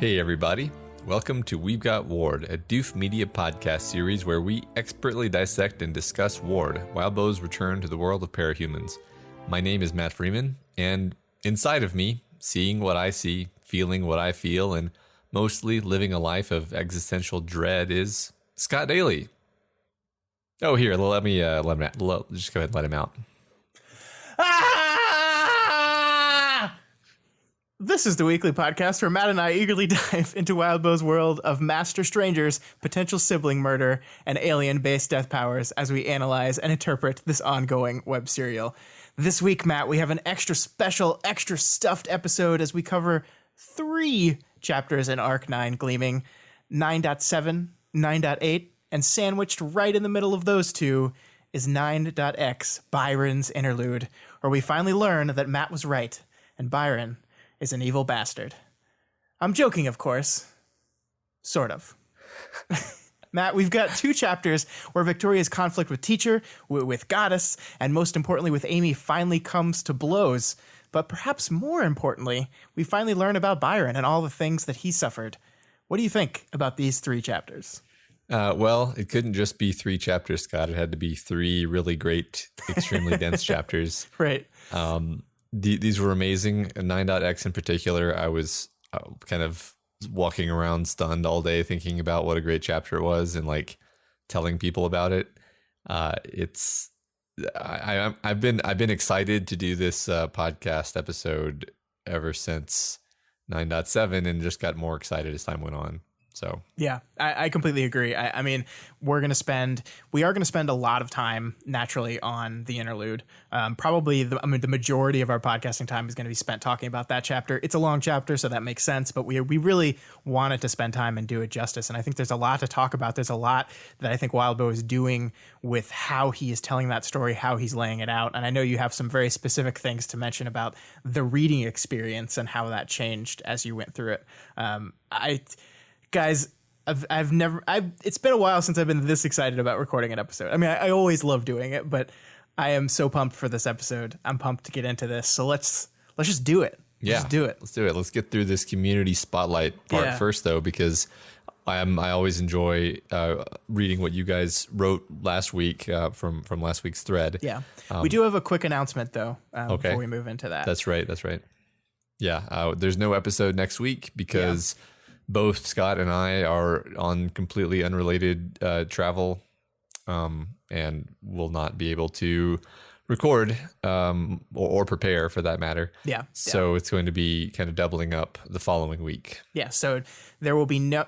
Hey everybody, welcome to We've Got Ward, a Doof Media podcast series where we expertly dissect and discuss Ward, Wildbow's return to the world of parahumans. My name is Matt Freeman, and inside of me, seeing what I see, feeling what I feel, and mostly living a life of existential dread is Scott Daly. Oh, here, let me just go ahead and let him out. This is the weekly podcast where Matt and I eagerly dive into Wildbow's world of master strangers, potential sibling murder, and alien-based death powers as we analyze and interpret this ongoing web serial. This week, Matt, we have an extra special, extra stuffed episode as we cover 3 chapters in Arc 9 Gleaming, 9.7, 9.8, and sandwiched right in the middle of those two is 9.x, Byron's Interlude, where we finally learn that Matt was right, and Byron is an evil bastard. I'm joking, of course. Sort of. Matt, we've got 2 chapters where Victoria's conflict with Teacher, with Goddess, and most importantly with Amy finally comes to blows. But perhaps more importantly, we finally learn about Byron and all the things that he suffered. What do you think about these 3 chapters? Well, it couldn't just be 3 chapters, Scott. It had to be 3 really great, extremely dense chapters. Right. These were amazing. 9.x in particular, I was kind of walking around stunned all day thinking about what a great chapter it was and like telling people about it. I've been excited to do this podcast episode ever since 9.7 and just got more excited as time went on. So yeah, I completely agree. I mean, we are going to spend a lot of time naturally on the interlude. Probably the majority of our podcasting time is going to be spent talking about that chapter. It's a long chapter, so that makes sense. But we really wanted to spend time and do it justice. And I think there's a lot to talk about. There's a lot that I think Wildbow is doing with how he is telling that story, how he's laying it out. And I know you have some very specific things to mention about the reading experience and how that changed as you went through it. Guys, it's been a while since I've been this excited about recording an episode. I mean, I always love doing it, but I am so pumped for this episode. I'm pumped to get into this. So let's just do it. Let's do it. Let's get through this community spotlight part first, though, because I always enjoy reading what you guys wrote last week from last week's thread. Yeah. We do have a quick announcement, though, before we move into that. That's right. Yeah. There's no episode next week because both Scott and I are on completely unrelated travel and will not be able to record or prepare for that matter. Yeah. So it's going to be kind of doubling up the following week. Yeah. So there will be no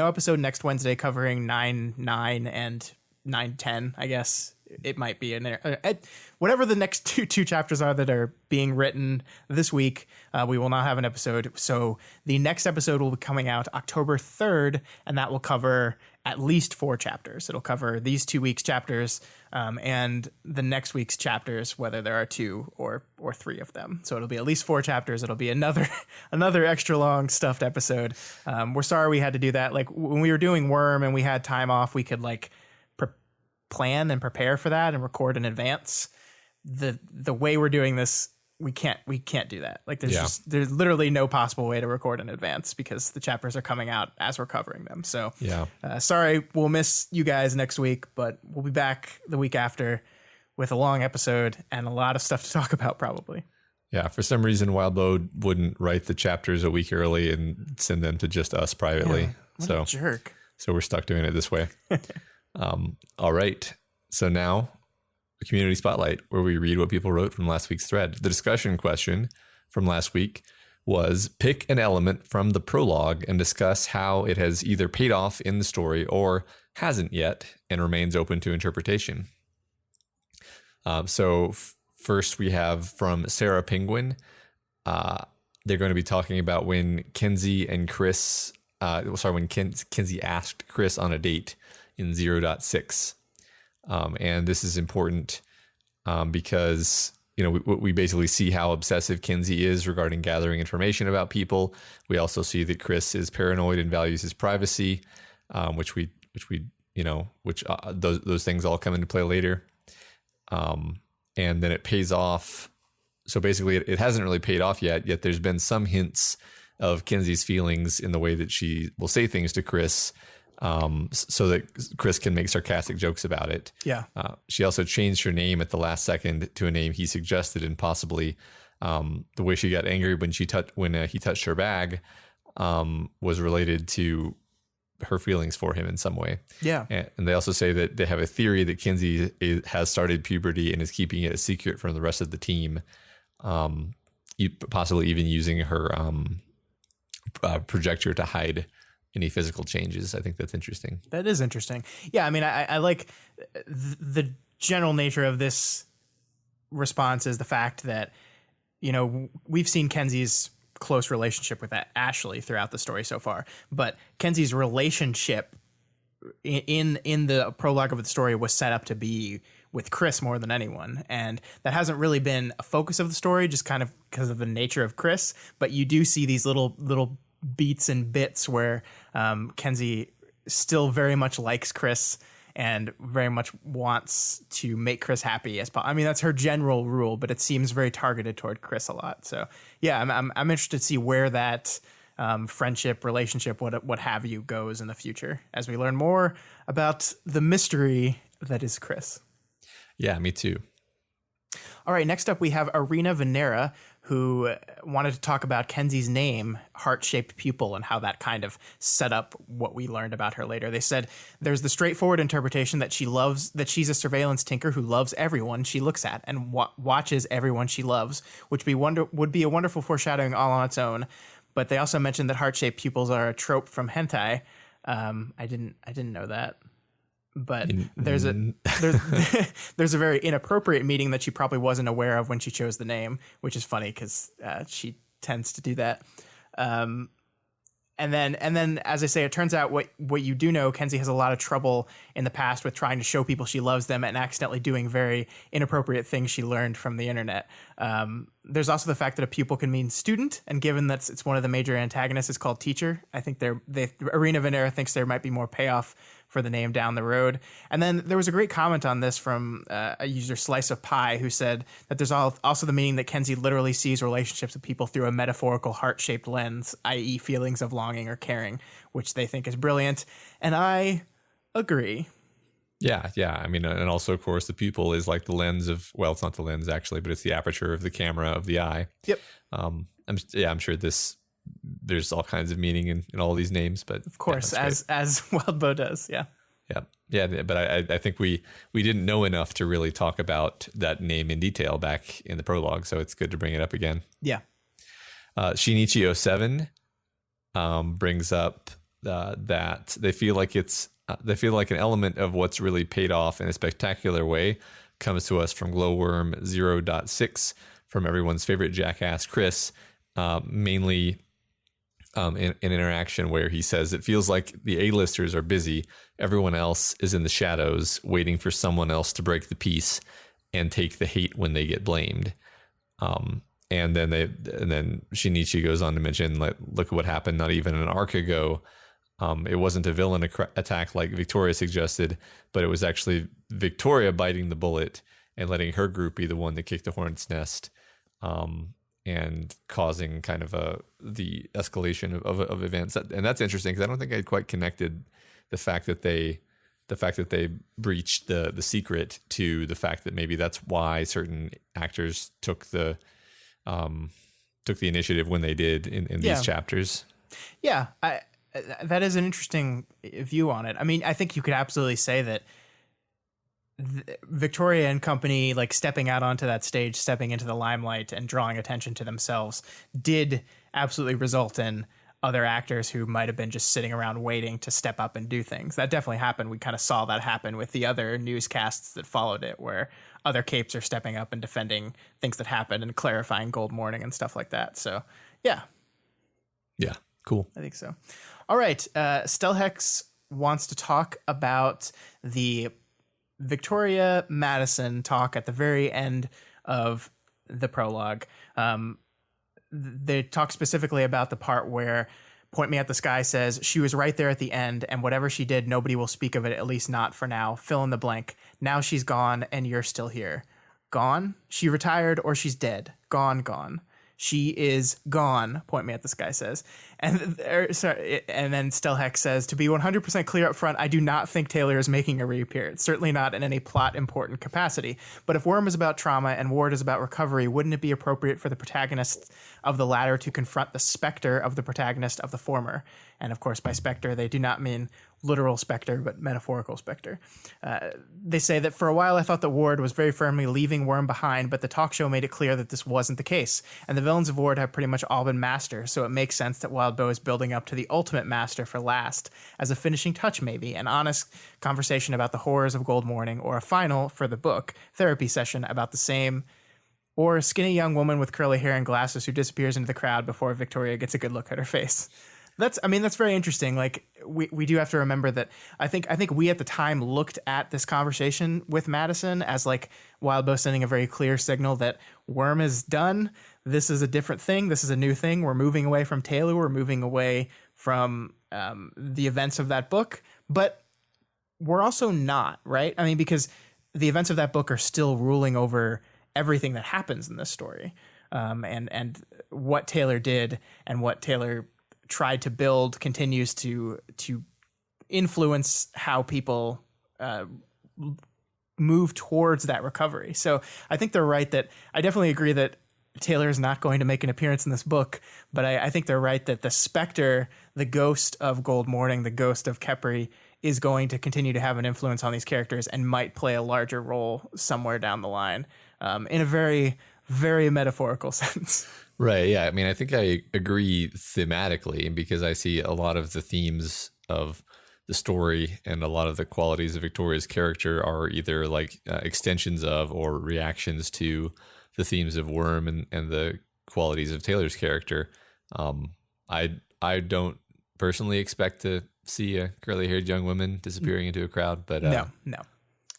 episode next Wednesday covering 9.9 and 9.10, I guess. It might be in there. Whatever the next two chapters are that are being written this week, we will not have an episode. So the next episode will be coming out October 3rd, and that will cover at least 4 chapters. It'll cover these 2 weeks' chapters and the next week's chapters, whether there are 2 or 3 of them. So it'll be at least 4 chapters. It'll be another extra long stuffed episode. We're sorry we had to do that. Like when we were doing Worm and we had time off, we could like plan and prepare for that and record in advance. The way we're doing this, we can't do that. Like there's literally no possible way to record in advance because the chapters are coming out as we're covering them. So sorry, we'll miss you guys next week, but we'll be back the week after with a long episode and a lot of stuff to talk about probably. Yeah, for some reason Wildbow wouldn't write the chapters a week early and send them to just us privately. What a jerk. So we're stuck doing it this way. All right. So now the community spotlight where we read what people wrote from last week's thread. The discussion question from last week was pick an element from the prologue and discuss how it has either paid off in the story or hasn't yet and remains open to interpretation. First we have from Sarah Penguin. They're going to be talking about when Kenzie and Chris, when Kenzie asked Chris on a date in 0.6. And this is important because, we basically see how obsessive Kenzie is regarding gathering information about people. We also see that Chris is paranoid and values his privacy, which those things all come into play later. And then it pays off. So basically it hasn't really paid off yet there's been some hints of Kenzie's feelings in the way that she will say things to Chris, so that Chris can make sarcastic jokes about it. Yeah. She also changed her name at the last second to a name he suggested, and possibly the way she got angry when he touched her bag was related to her feelings for him in some way. Yeah. And they also say that they have a theory that Kenzie has started puberty and is keeping it a secret from the rest of the team, possibly even using her projector to hide any physical changes. I think that's interesting. That is interesting. Yeah, I mean, I like the general nature of this response is the fact that, you know, we've seen Kenzie's close relationship with Ashley throughout the story so far, but Kenzie's relationship in the prologue of the story was set up to be with Chris more than anyone, and that hasn't really been a focus of the story, just kind of because of the nature of Chris. But you do see these little beats and bits where Kenzie still very much likes Chris and very much wants to make Chris happy as possible. I mean, that's her general rule, but it seems very targeted toward Chris a lot. So yeah, I'm interested to see where that friendship, relationship, what have you, goes in the future as we learn more about the mystery that is Chris. Yeah, me too. All right, next up we have Arena Venera, who wanted to talk about Kenzie's name, heart-shaped pupil, and how that kind of set up what we learned about her later. They said there's the straightforward interpretation that she's a surveillance tinker who loves everyone she looks at and watches everyone she loves, which would be a wonderful foreshadowing all on its own. But they also mentioned that heart-shaped pupils are a trope from hentai. I didn't know that. But there's a very inappropriate meaning that she probably wasn't aware of when she chose the name, which is funny because she tends to do that. And then, as I say, it turns out what you do know, Kenzie has a lot of trouble in the past with trying to show people she loves them and accidentally doing very inappropriate things she learned from the internet. There's also the fact that a pupil can mean student, and given that it's one of the major antagonists, it's called teacher. I think Arena Venera thinks there might be more payoff for the name down the road. And then there was a great comment on this from a user, Slice of Pie, who said that there's also the meaning that Kenzie literally sees relationships with people through a metaphorical heart-shaped lens, i.e. feelings of longing or caring, which they think is brilliant. And I agree. Yeah. I mean, and also, of course, the pupil is like the lens of, well, it's not the lens actually, but it's the aperture of the camera of the eye. Yep. I'm sure there's all kinds of meaning in all these names, but of course, yeah, as Wildbow does. Yeah. But I think we didn't know enough to really talk about that name in detail back in the prologue, so it's good to bring it up again. Yeah. Shinichi 07 brings up that they feel like an element of what's really paid off in a spectacular way comes to us from Glowworm 0.6 from everyone's favorite jackass Chris, mainly in an interaction where he says it feels like the A-listers are busy, everyone else is in the shadows waiting for someone else to break the peace and take the hate when they get blamed. And then Shinichi goes on to mention, like, look at what happened not even an arc ago. It wasn't a villain attack like Victoria suggested, but it was actually Victoria biting the bullet and letting her group be the one that kicked the hornet's nest, and causing kind of the escalation of events. And that's interesting because I don't think I'd quite connected the fact that they breached the secret to the fact that maybe that's why certain actors took the initiative when they did in these chapters. Yeah, that is an interesting view on it. I mean, I think you could absolutely say that Victoria and company, like, stepping out onto that stage, stepping into the limelight and drawing attention to themselves did absolutely result in other actors who might have been just sitting around waiting to step up and do things. That definitely happened. We kind of saw that happen with the other newscasts that followed it, where other capes are stepping up and defending things that happened and clarifying Gold Morning and stuff like that. So, yeah. Yeah, cool. I think so. All right. Stelhex wants to talk about the Victoria Madison talk at the very end of the prologue. They talk specifically about the part where Point Me at the Sky says she was right there at the end, and whatever she did, nobody will speak of it, at least not for now. Fill in the blank. Now she's gone, and you're still here. Gone? She retired, or she's dead. Gone. She is gone, point me at this guy says. And then Stelheck says, to be 100% clear up front, I do not think Taylor is making a reappearance, certainly not in any plot important capacity. But if Worm is about trauma and Ward is about recovery, wouldn't it be appropriate for the protagonist of the latter to confront the specter of the protagonist of the former? And of course, by specter, they do not mean literal specter, but metaphorical specter. They say that for a while I thought that Ward was very firmly leaving Worm behind, but the talk show made it clear that this wasn't the case. And the villains of Ward have pretty much all been master, so it makes sense that Wildbow is building up to the ultimate master for last, as a finishing touch maybe, an honest conversation about the horrors of Gold Morning, or a final, for the book, therapy session about the same, or a skinny young woman with curly hair and glasses who disappears into the crowd before Victoria gets a good look at her face. That's very interesting. Like we do have to remember that I think we at the time looked at this conversation with Madison as like Wildbow sending a very clear signal that Worm is done. This is a different thing. This is a new thing. We're moving away from Taylor. We're moving away from the events of that book. But we're also not, right? I mean, because the events of that book are still ruling over everything that happens in this story. And what Taylor did and what Taylor tried to build continues to influence how people move towards that recovery. So I think they're right that I definitely agree that Taylor is not going to make an appearance in this book, but I think they're right that the specter, the ghost of Gold Morning, the ghost of Khepri, is going to continue to have an influence on these characters and might play a larger role somewhere down the line, in a very, very metaphorical sense. Right. Yeah. I mean, I think I agree thematically because I see a lot of the themes of the story and a lot of the qualities of Victoria's character are either like extensions of or reactions to the themes of Worm and the qualities of Taylor's character. I don't personally expect to see a curly-haired young woman disappearing into a crowd, but no.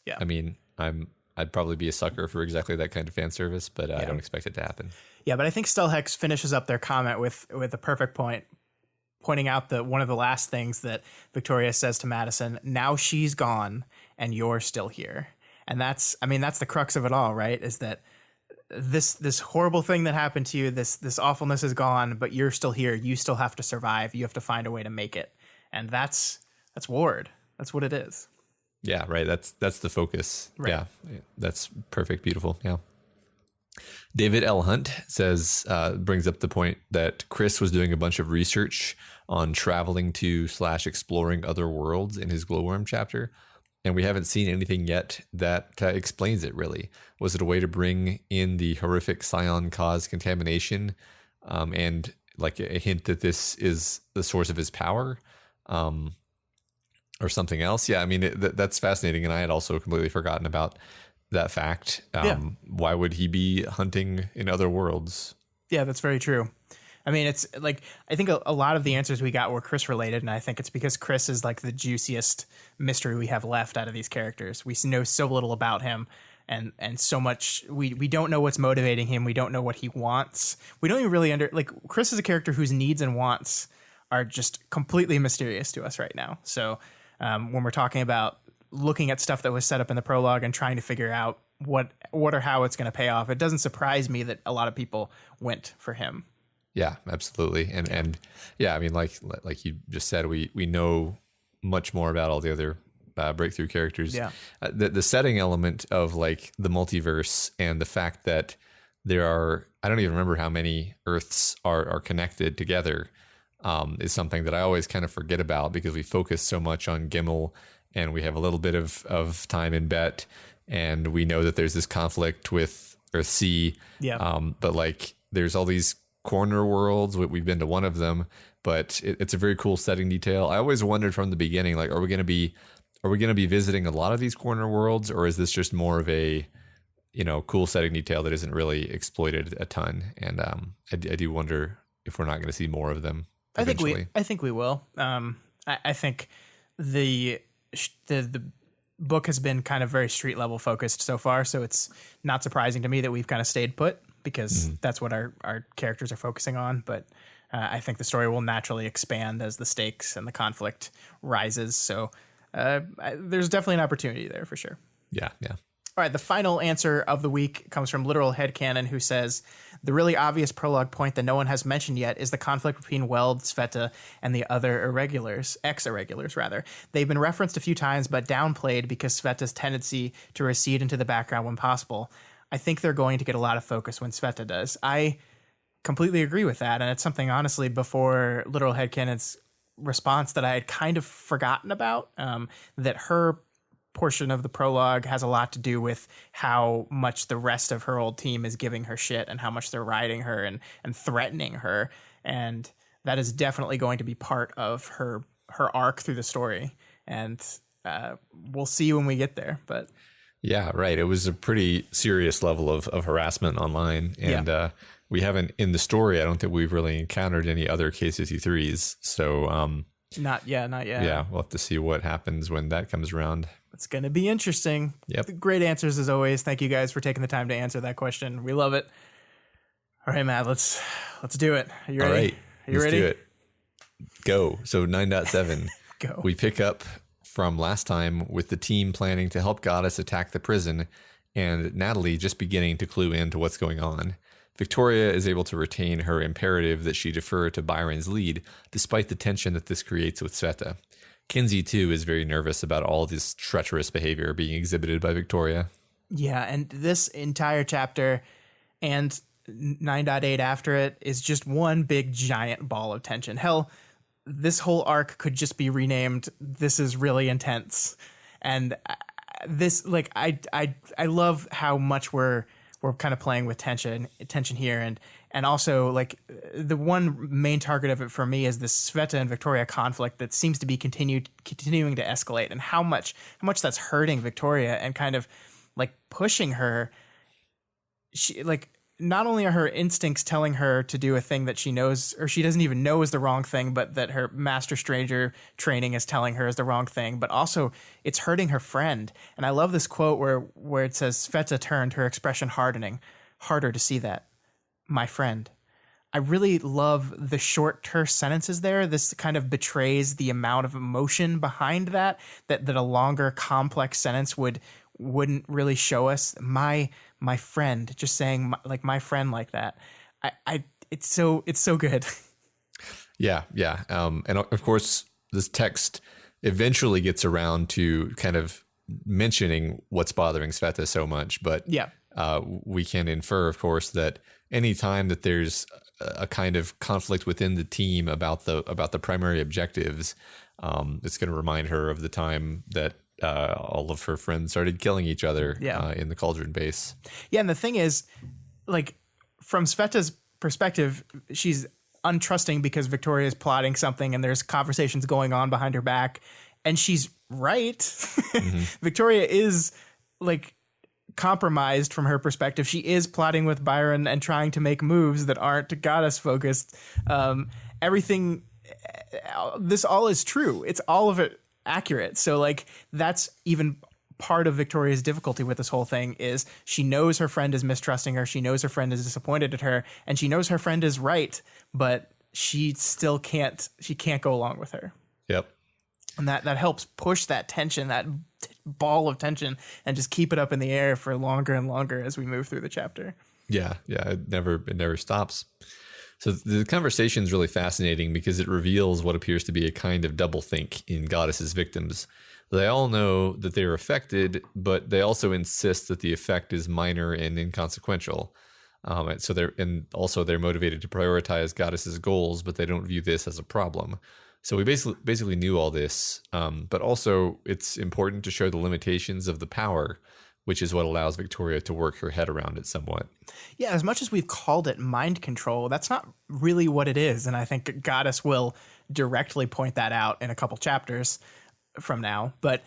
Yeah. I mean, I'd probably be a sucker for exactly that kind of fan service, but I don't expect it to happen. Yeah, but I think Stelhex finishes up their comment with a perfect point, pointing out that one of the last things that Victoria says to Madison, now she's gone and you're still here. And that's the crux of it all, right? Is that this horrible thing that happened to you, this awfulness is gone, but you're still here. You still have to survive. You have to find a way to make it. And that's Ward. That's what it is. Yeah, right. That's the focus. Right. Yeah, that's perfect. Beautiful. Yeah. David L. Hunt says, brings up the point that Chris was doing a bunch of research on traveling to / exploring other worlds in his Glowworm chapter. And we haven't seen anything yet that explains it, really. Was it a way to bring in the horrific Scion caused contamination and like a hint that this is the source of his power or something else? Yeah, I mean, that's fascinating. And I had also completely forgotten about that fact. Why would he be hunting in other worlds? Yeah, that's very true. I mean, it's like, I think a lot of the answers we got were Chris related, and I think it's because Chris is like the juiciest mystery we have left out of these characters. We know so little about him and so much. We don't know what's motivating him. We don't know what he wants. We don't even really Chris is a character whose needs and wants are just completely mysterious to us right now. So when we're talking about looking at stuff that was set up in the prologue and trying to figure out what or how it's going to pay off, it doesn't surprise me that a lot of people went for him. Yeah, absolutely. And yeah, I mean, like you just said, we know much more about all the other breakthrough characters. Yeah. The setting element of like the multiverse and the fact that there are, I don't even remember how many Earths are connected together, is something that I always kind of forget about because we focus so much on Gimel and we have a little bit of time in Bet, and we know that there's this conflict with Earth C. Yeah. But like there's all these corner worlds. We've been to one of them, but it's a very cool setting detail. I always wondered from the beginning, like, are we going to be visiting a lot of these corner worlds, or is this just more of a, cool setting detail that isn't really exploited a ton? And I do wonder if we're not going to see more of them eventually. I think we will. I think the book has been kind of very street level focused so far, so it's not surprising to me that we've kind of stayed put, because that's what our characters are focusing on. But I think the story will naturally expand as the stakes and the conflict rises. So there's definitely an opportunity there for sure. Yeah. All right, the final answer of the week comes from Literal Headcanon, who says, the really obvious prologue point that no one has mentioned yet is the conflict between Weld, Sveta, and the other ex-irregulars, rather. They've been referenced a few times, but downplayed because Sveta's tendency to recede into the background when possible. I think they're going to get a lot of focus when Sveta does. I completely agree with that, and it's something, honestly, before Literal Headcanon's response that I had kind of forgotten about, that her portion of the prologue has a lot to do with how much the rest of her old team is giving her shit and how much they're riding her and threatening her. And that is definitely going to be part of her arc through the story. And we'll see when we get there. But yeah, right. It was a pretty serious level of harassment online. And we haven't, in the story, I don't think we've really encountered any other K63s. So not yet. Yeah, we'll have to see what happens when that comes around. It's going to be interesting. Yep. Great answers as always. Thank you guys for taking the time to answer that question. We love it. All right, Matt, let's do it. Are you ready? All right, let's ready? do it. Go. So 9.7. Go. We pick up from last time with the team planning to help Goddess attack the prison and Natalie just beginning to clue into what's going on. Victoria is able to retain her imperative that she defer to Byron's lead, despite the tension that this creates with Sveta. Kinsey, too, is very nervous about all this treacherous behavior being exhibited by Victoria. Yeah, and this entire chapter and 9.8 after it is just one big giant ball of tension. Hell, this whole arc could just be renamed "This is really intense." And this, like, I love how much we're kind of playing with tension here, and also, like, the one main target of it for me is this Sveta and Victoria conflict that seems to be continuing to escalate, and how much that's hurting Victoria and kind of like pushing her. She, like, not only are her instincts telling her to do a thing that she knows or she doesn't even know is the wrong thing, but that her master stranger training is telling her is the wrong thing, but also it's hurting her friend. And I love this quote where it says, Sveta turned, her expression hardening. Harder to see that. My friend. I really love the short, terse sentences there. This kind of betrays the amount of emotion behind that a longer, complex sentence wouldn't really show us. My friend, just saying my friend like that. It's so good. Yeah. And of course, this text eventually gets around to kind of mentioning what's bothering Sveta so much, but yeah. We can infer, of course, that any time that there's a kind of conflict within the team about the primary objectives, it's going to remind her of the time that all of her friends started killing each other in the Cauldron base. Yeah, and the thing is, like, from Sveta's perspective, she's untrusting because Victoria is plotting something and there's conversations going on behind her back, and she's right. Mm-hmm. Victoria is, like, compromised from her perspective. She is plotting with Byron and trying to make moves that aren't goddess focused. Everything, this all is true. It's all of it accurate. So, like, that's even part of Victoria's difficulty with this whole thing is she knows her friend is mistrusting her. She knows her friend is disappointed at her, and she knows her friend is right, but she still can't go along with her. Yep. And that helps push that tension, that ball of tension, and just keep it up in the air for longer and longer as we move through the chapter. Yeah. It never stops. So the conversation is really fascinating because it reveals what appears to be a kind of doublethink in Goddess's victims. They all know that they are affected, but they also insist that the effect is minor and inconsequential. So they're motivated to prioritize Goddess's goals, but they don't view this as a problem. So we basically knew all this, but also it's important to show the limitations of the power, which is what allows Victoria to work her head around it somewhat. Yeah, as much as we've called it mind control, that's not really what it is. And I think Goddess will directly point that out in a couple chapters from now. But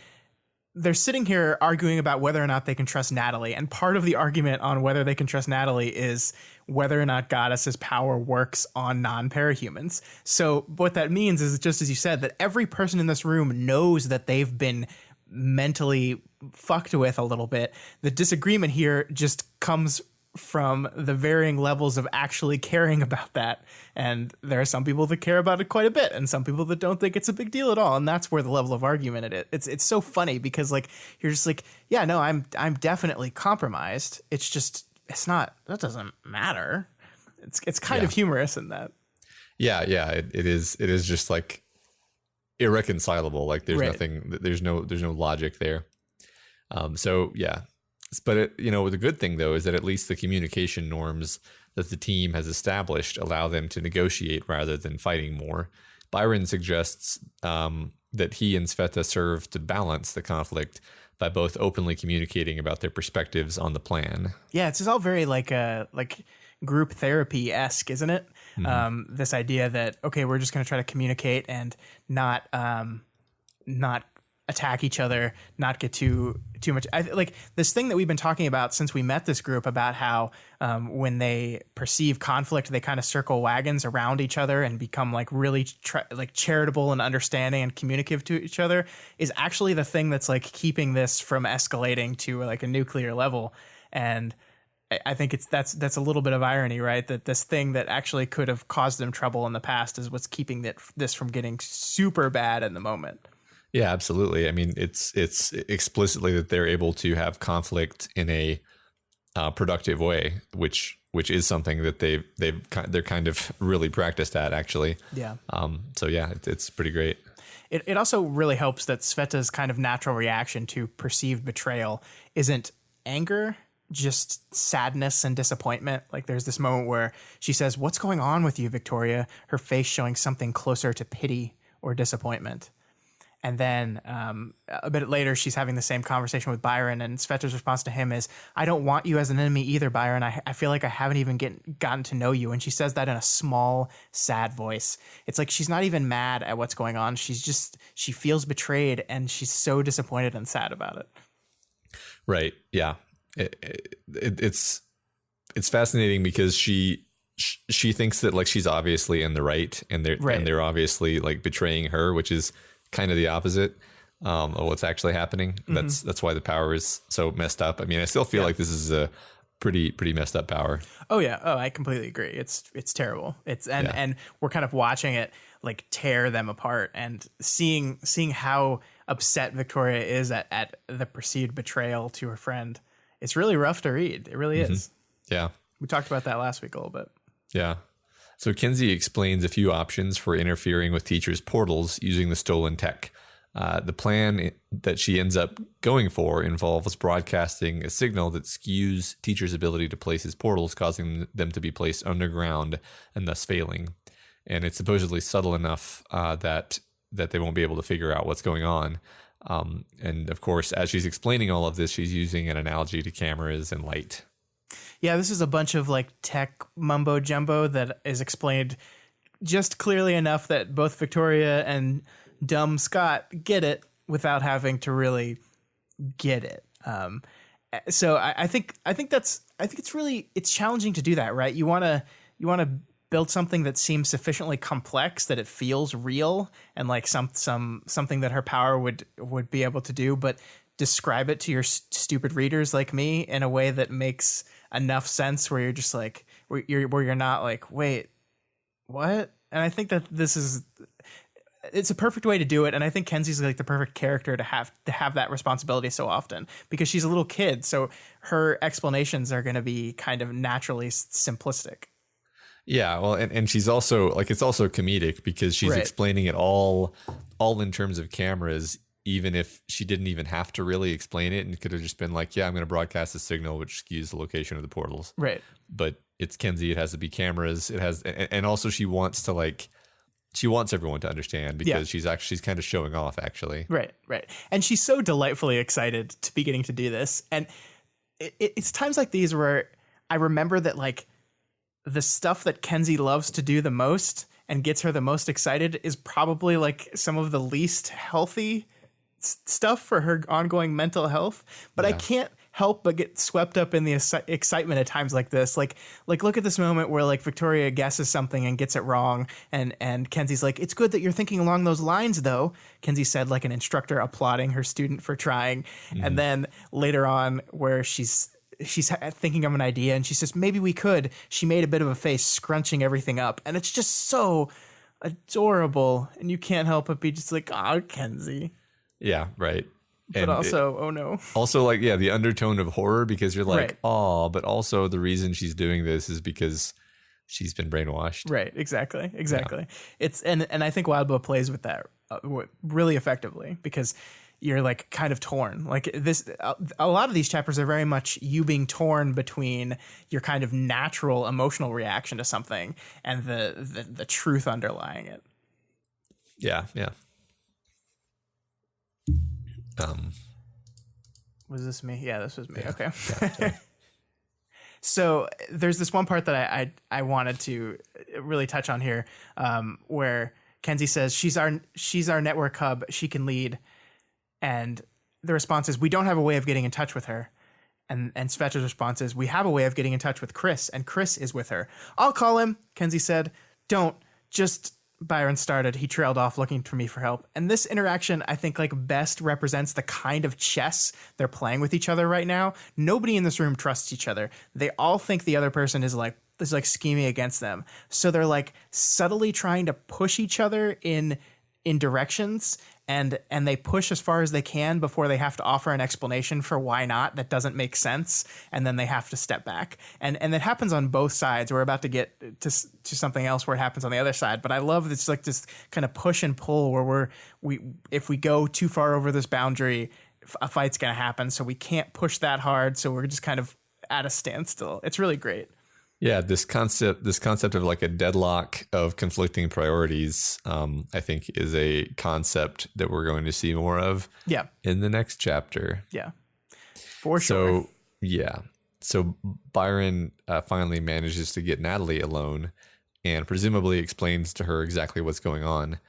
they're sitting here arguing about whether or not they can trust Natalie. And part of the argument on whether they can trust Natalie is whether or not Goddess's power works on non-parahumans. So what that means is, just as you said, that every person in this room knows that they've been mentally fucked with a little bit. The disagreement here just comes from the varying levels of actually caring about that. And there are some people that care about it quite a bit and some people that don't think it's a big deal at all. And that's where the level of argument it is. It's so funny because like, you're just like, yeah, no, I'm definitely compromised. It's just, that doesn't matter. It's kind of humorous in that. Yeah. It is just like irreconcilable. Like there's nothing, there's no logic there. So yeah. But the good thing though is that at least the communication norms that the team has established allow them to negotiate rather than fighting more. Byron suggests that he and Sveta serve to balance the conflict by both openly communicating about their perspectives on the plan. Yeah, it's all very like group therapy-esque, isn't it? Mm-hmm. This idea that, okay, we're just going to try to communicate and not attack each other, not get too much. Like this thing that we've been talking about since we met this group about how when they perceive conflict, they kind of circle wagons around each other and become like really like charitable and understanding and communicative to each other is actually the thing that's like keeping this from escalating to like a nuclear level. And I think that's a little bit of irony, right? That this thing that actually could have caused them trouble in the past is what's keeping this from getting super bad in the moment. Yeah, absolutely. I mean, it's explicitly that they're able to have conflict in a productive way, which is something that they're kind of really practiced at, actually. Yeah. So yeah, it's pretty great. It also really helps that Sveta's kind of natural reaction to perceived betrayal isn't anger, just sadness and disappointment. Like there's this moment where she says, "What's going on with you, Victoria?" Her face showing something closer to pity or disappointment. And then a bit later, she's having the same conversation with Byron, and Sveta's response to him is, "I don't want you as an enemy either, Byron. I feel like I haven't even gotten to know you." And she says that in a small, sad voice. It's like she's not even mad at what's going on. She feels betrayed, and she's so disappointed and sad about it. Right. Yeah. It's fascinating because she thinks that like she's obviously in the right, and they're obviously like betraying her, which is kind of the opposite of what's actually happening. Mm-hmm. That's why the power is so messed up. I mean, I still feel like this is a pretty messed up power. Oh yeah. Oh, I completely agree. It's terrible. And we're kind of watching it like tear them apart and seeing how upset Victoria is at the perceived betrayal to her friend. It's really rough to read. It really is. Yeah. We talked about that last week a little bit. Yeah. So Kinsey explains a few options for interfering with teachers' portals using the stolen tech. The plan that she ends up going for involves broadcasting a signal that skews teachers' ability to place his portals, causing them to be placed underground and thus failing. And it's supposedly subtle enough that they won't be able to figure out what's going on. And of course, as she's explaining all of this, she's using an analogy to cameras and light. Yeah, this is a bunch of like tech mumbo jumbo that is explained just clearly enough that both Victoria and dumb Scott get it without having to really get it. So I think it's challenging to do that, right? You want to build something that seems sufficiently complex that it feels real and like something that her power would be able to do, but describe it to your stupid readers like me in a way that makes enough sense where you're just like where you're not like, wait, what? And I think that it's a perfect way to do it, and I think Kenzie's like the perfect character to have that responsibility so often because she's a little kid, so her explanations are going to be kind of naturally simplistic. Yeah, well, and she's also like, it's also comedic because she's explaining it all in terms of cameras, even if she didn't even have to really explain it and could have just been like, yeah, I'm going to broadcast a signal which skews the location of the portals. Right. But it's Kenzie. It has to be cameras. It has, and also she wants everyone to understand because she's kind of showing off actually. Right. And she's so delightfully excited to be getting to do this. And it's times like these where I remember that like the stuff that Kenzie loves to do the most and gets her the most excited is probably like some of the least healthy stuff for her ongoing mental health. But I can't help but get swept up in the excitement at times like this. Like look at this moment where like Victoria guesses something and gets it wrong. And Kenzie's like, it's good that you're thinking along those lines though. Kenzie said, like an instructor applauding her student for trying. Mm-hmm. And then later on where she's thinking of an idea, and she says, maybe we could. She made a bit of a face, scrunching everything up, and it's just so adorable, and you can't help but be just like, oh, Kenzie. Yeah, right. But also, oh no. Also, like, yeah, the undertone of horror, because you're like, Right. oh, but also the reason she's doing this is because she's been brainwashed. Right, exactly. It's and I think Wildbow plays with that really effectively, because you're like kind of torn. Like this, a lot of these chapters are very much you being torn between your kind of natural emotional reaction to something and the truth underlying it. Yeah. Was this me? Yeah, this was me. Yeah. Okay. Yeah. So there's this one part that I wanted to really touch on here, where Kenzie says she's our network hub. She can lead, and the response is, we don't have a way of getting in touch with her. And Sveta's response is, we have a way of getting in touch with Chris, and Chris is with her. I'll call him, Kenzie said. Don't. Just, Byron started. He trailed off looking for me for help. And this interaction, I think, like best represents the kind of chess they're playing with each other right now. Nobody in this room trusts each other. They all think the other person is like scheming against them. So they're like subtly trying to push each other in directions, and they push as far as they can before they have to offer an explanation for why not that doesn't make sense, and then they have to step back, and that happens on both sides. We're about to get to something else where it happens on the other side, but I love this, like, this kind of push and pull where if we go too far over this boundary, a fight's gonna happen, so we can't push that hard, so we're just kind of at a standstill. It's really great. Yeah, this concept of like a deadlock of conflicting priorities, I think, is a concept that we're going to see more of. Yeah. In the next chapter. Yeah, for sure. So yeah, so Byron finally manages to get Natalie alone, and presumably explains to her exactly what's going on.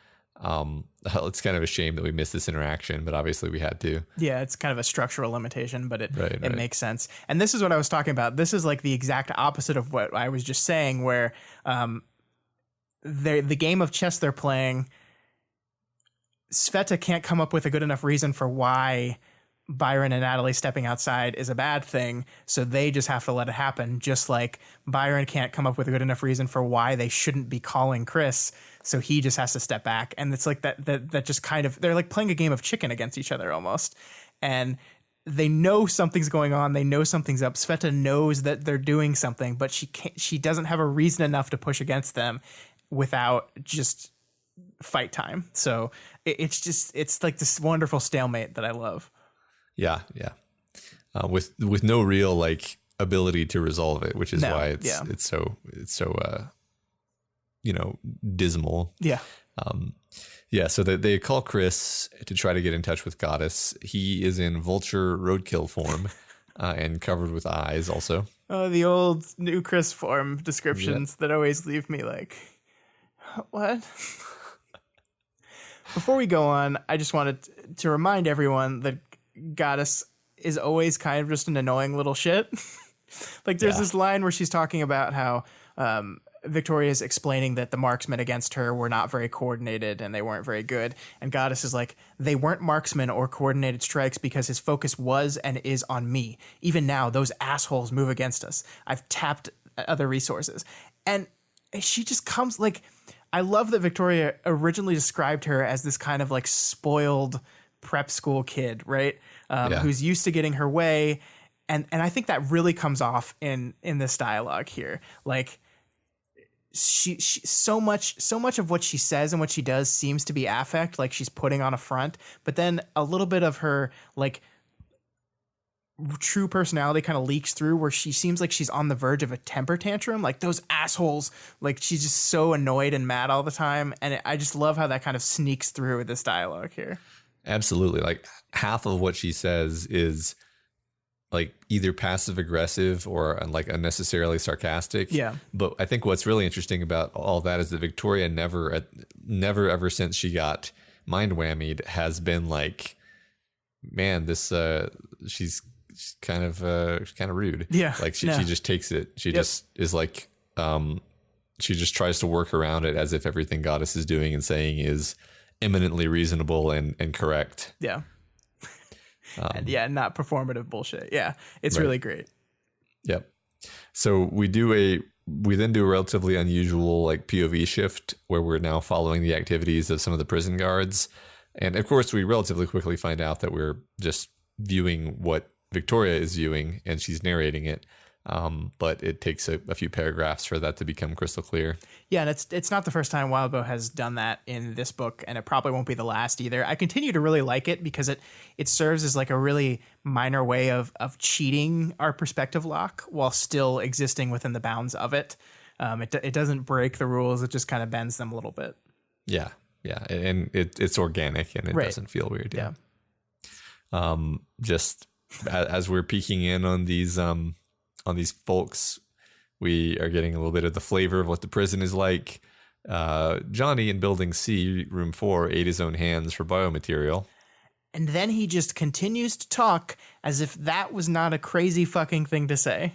It's kind of a shame that we missed this interaction, but obviously we had to. Yeah, it's kind of a structural limitation, but it makes sense. And this is what I was talking about. This is like the exact opposite of what I was just saying, where the game of chess they're playing, Sveta can't come up with a good enough reason for why Byron and Natalie stepping outside is a bad thing, so they just have to let it happen, just like Byron can't come up with a good enough reason for why they shouldn't be calling Chris, so he just has to step back. And it's like that just kind of, they're like playing a game of chicken against each other almost, and they know something's going on, they know something's up. Sveta knows that they're doing something, but she doesn't have a reason enough to push against them without just fight time. So it's like this wonderful stalemate that I love. Yeah. With no real like ability to resolve it, which is why it's so dismal. Yeah. So they call Chris to try to get in touch with Goddess. He is in vulture roadkill form and covered with eyes also. Oh, the old new Chris form descriptions that always leave me like, what? Before we go on, I just wanted to remind everyone that Goddess is always kind of just an annoying little shit. Like there's this line where she's talking about how Victoria's explaining that the marksmen against her were not very coordinated and they weren't very good. And Goddess is like, they weren't marksmen or coordinated strikes because his focus was and is on me. Even now, those assholes move against us. I've tapped other resources. And she just comes like, I love that Victoria originally described her as this kind of like spoiled prep school kid, right? Who's used to getting her way. And I think that really comes off in this dialogue here. Like she so much of what she says and what she does seems to be affect, like she's putting on a front, but then a little bit of her like true personality kind of leaks through, where she seems like she's on the verge of a temper tantrum, like those assholes, like she's just so annoyed and mad all the time. And I just love how that kind of sneaks through with this dialogue here. Absolutely. Like half of what she says is like either passive aggressive or like unnecessarily sarcastic. Yeah. But I think what's really interesting about all that is that Victoria never ever since she got mind whammied has been like, man, this she's kind of rude. Yeah. Like she just takes it. She just is like she just tries to work around it as if everything Goddess is doing and saying is eminently reasonable and correct. Yeah. And not performative bullshit. Yeah. It's really great. Yep. So we then do a relatively unusual like POV shift where we're now following the activities of some of the prison guards. And of course, we relatively quickly find out that we're just viewing what Victoria is viewing and she's narrating it. But it takes a few paragraphs for that to become crystal clear. Yeah, and it's not the first time Wildbow has done that in this book, and it probably won't be the last either. I continue to really like it because it serves as like a really minor way of cheating our perspective lock while still existing within the bounds of it. It doesn't break the rules; it just kind of bends them a little bit. Yeah, and it's organic and it doesn't feel weird. Yeah. Just as we're peeking in on these folks, we are getting a little bit of the flavor of what the prison is like. Johnny in building C, room 4, ate his own hands for biomaterial. And then he just continues to talk as if that was not a crazy fucking thing to say.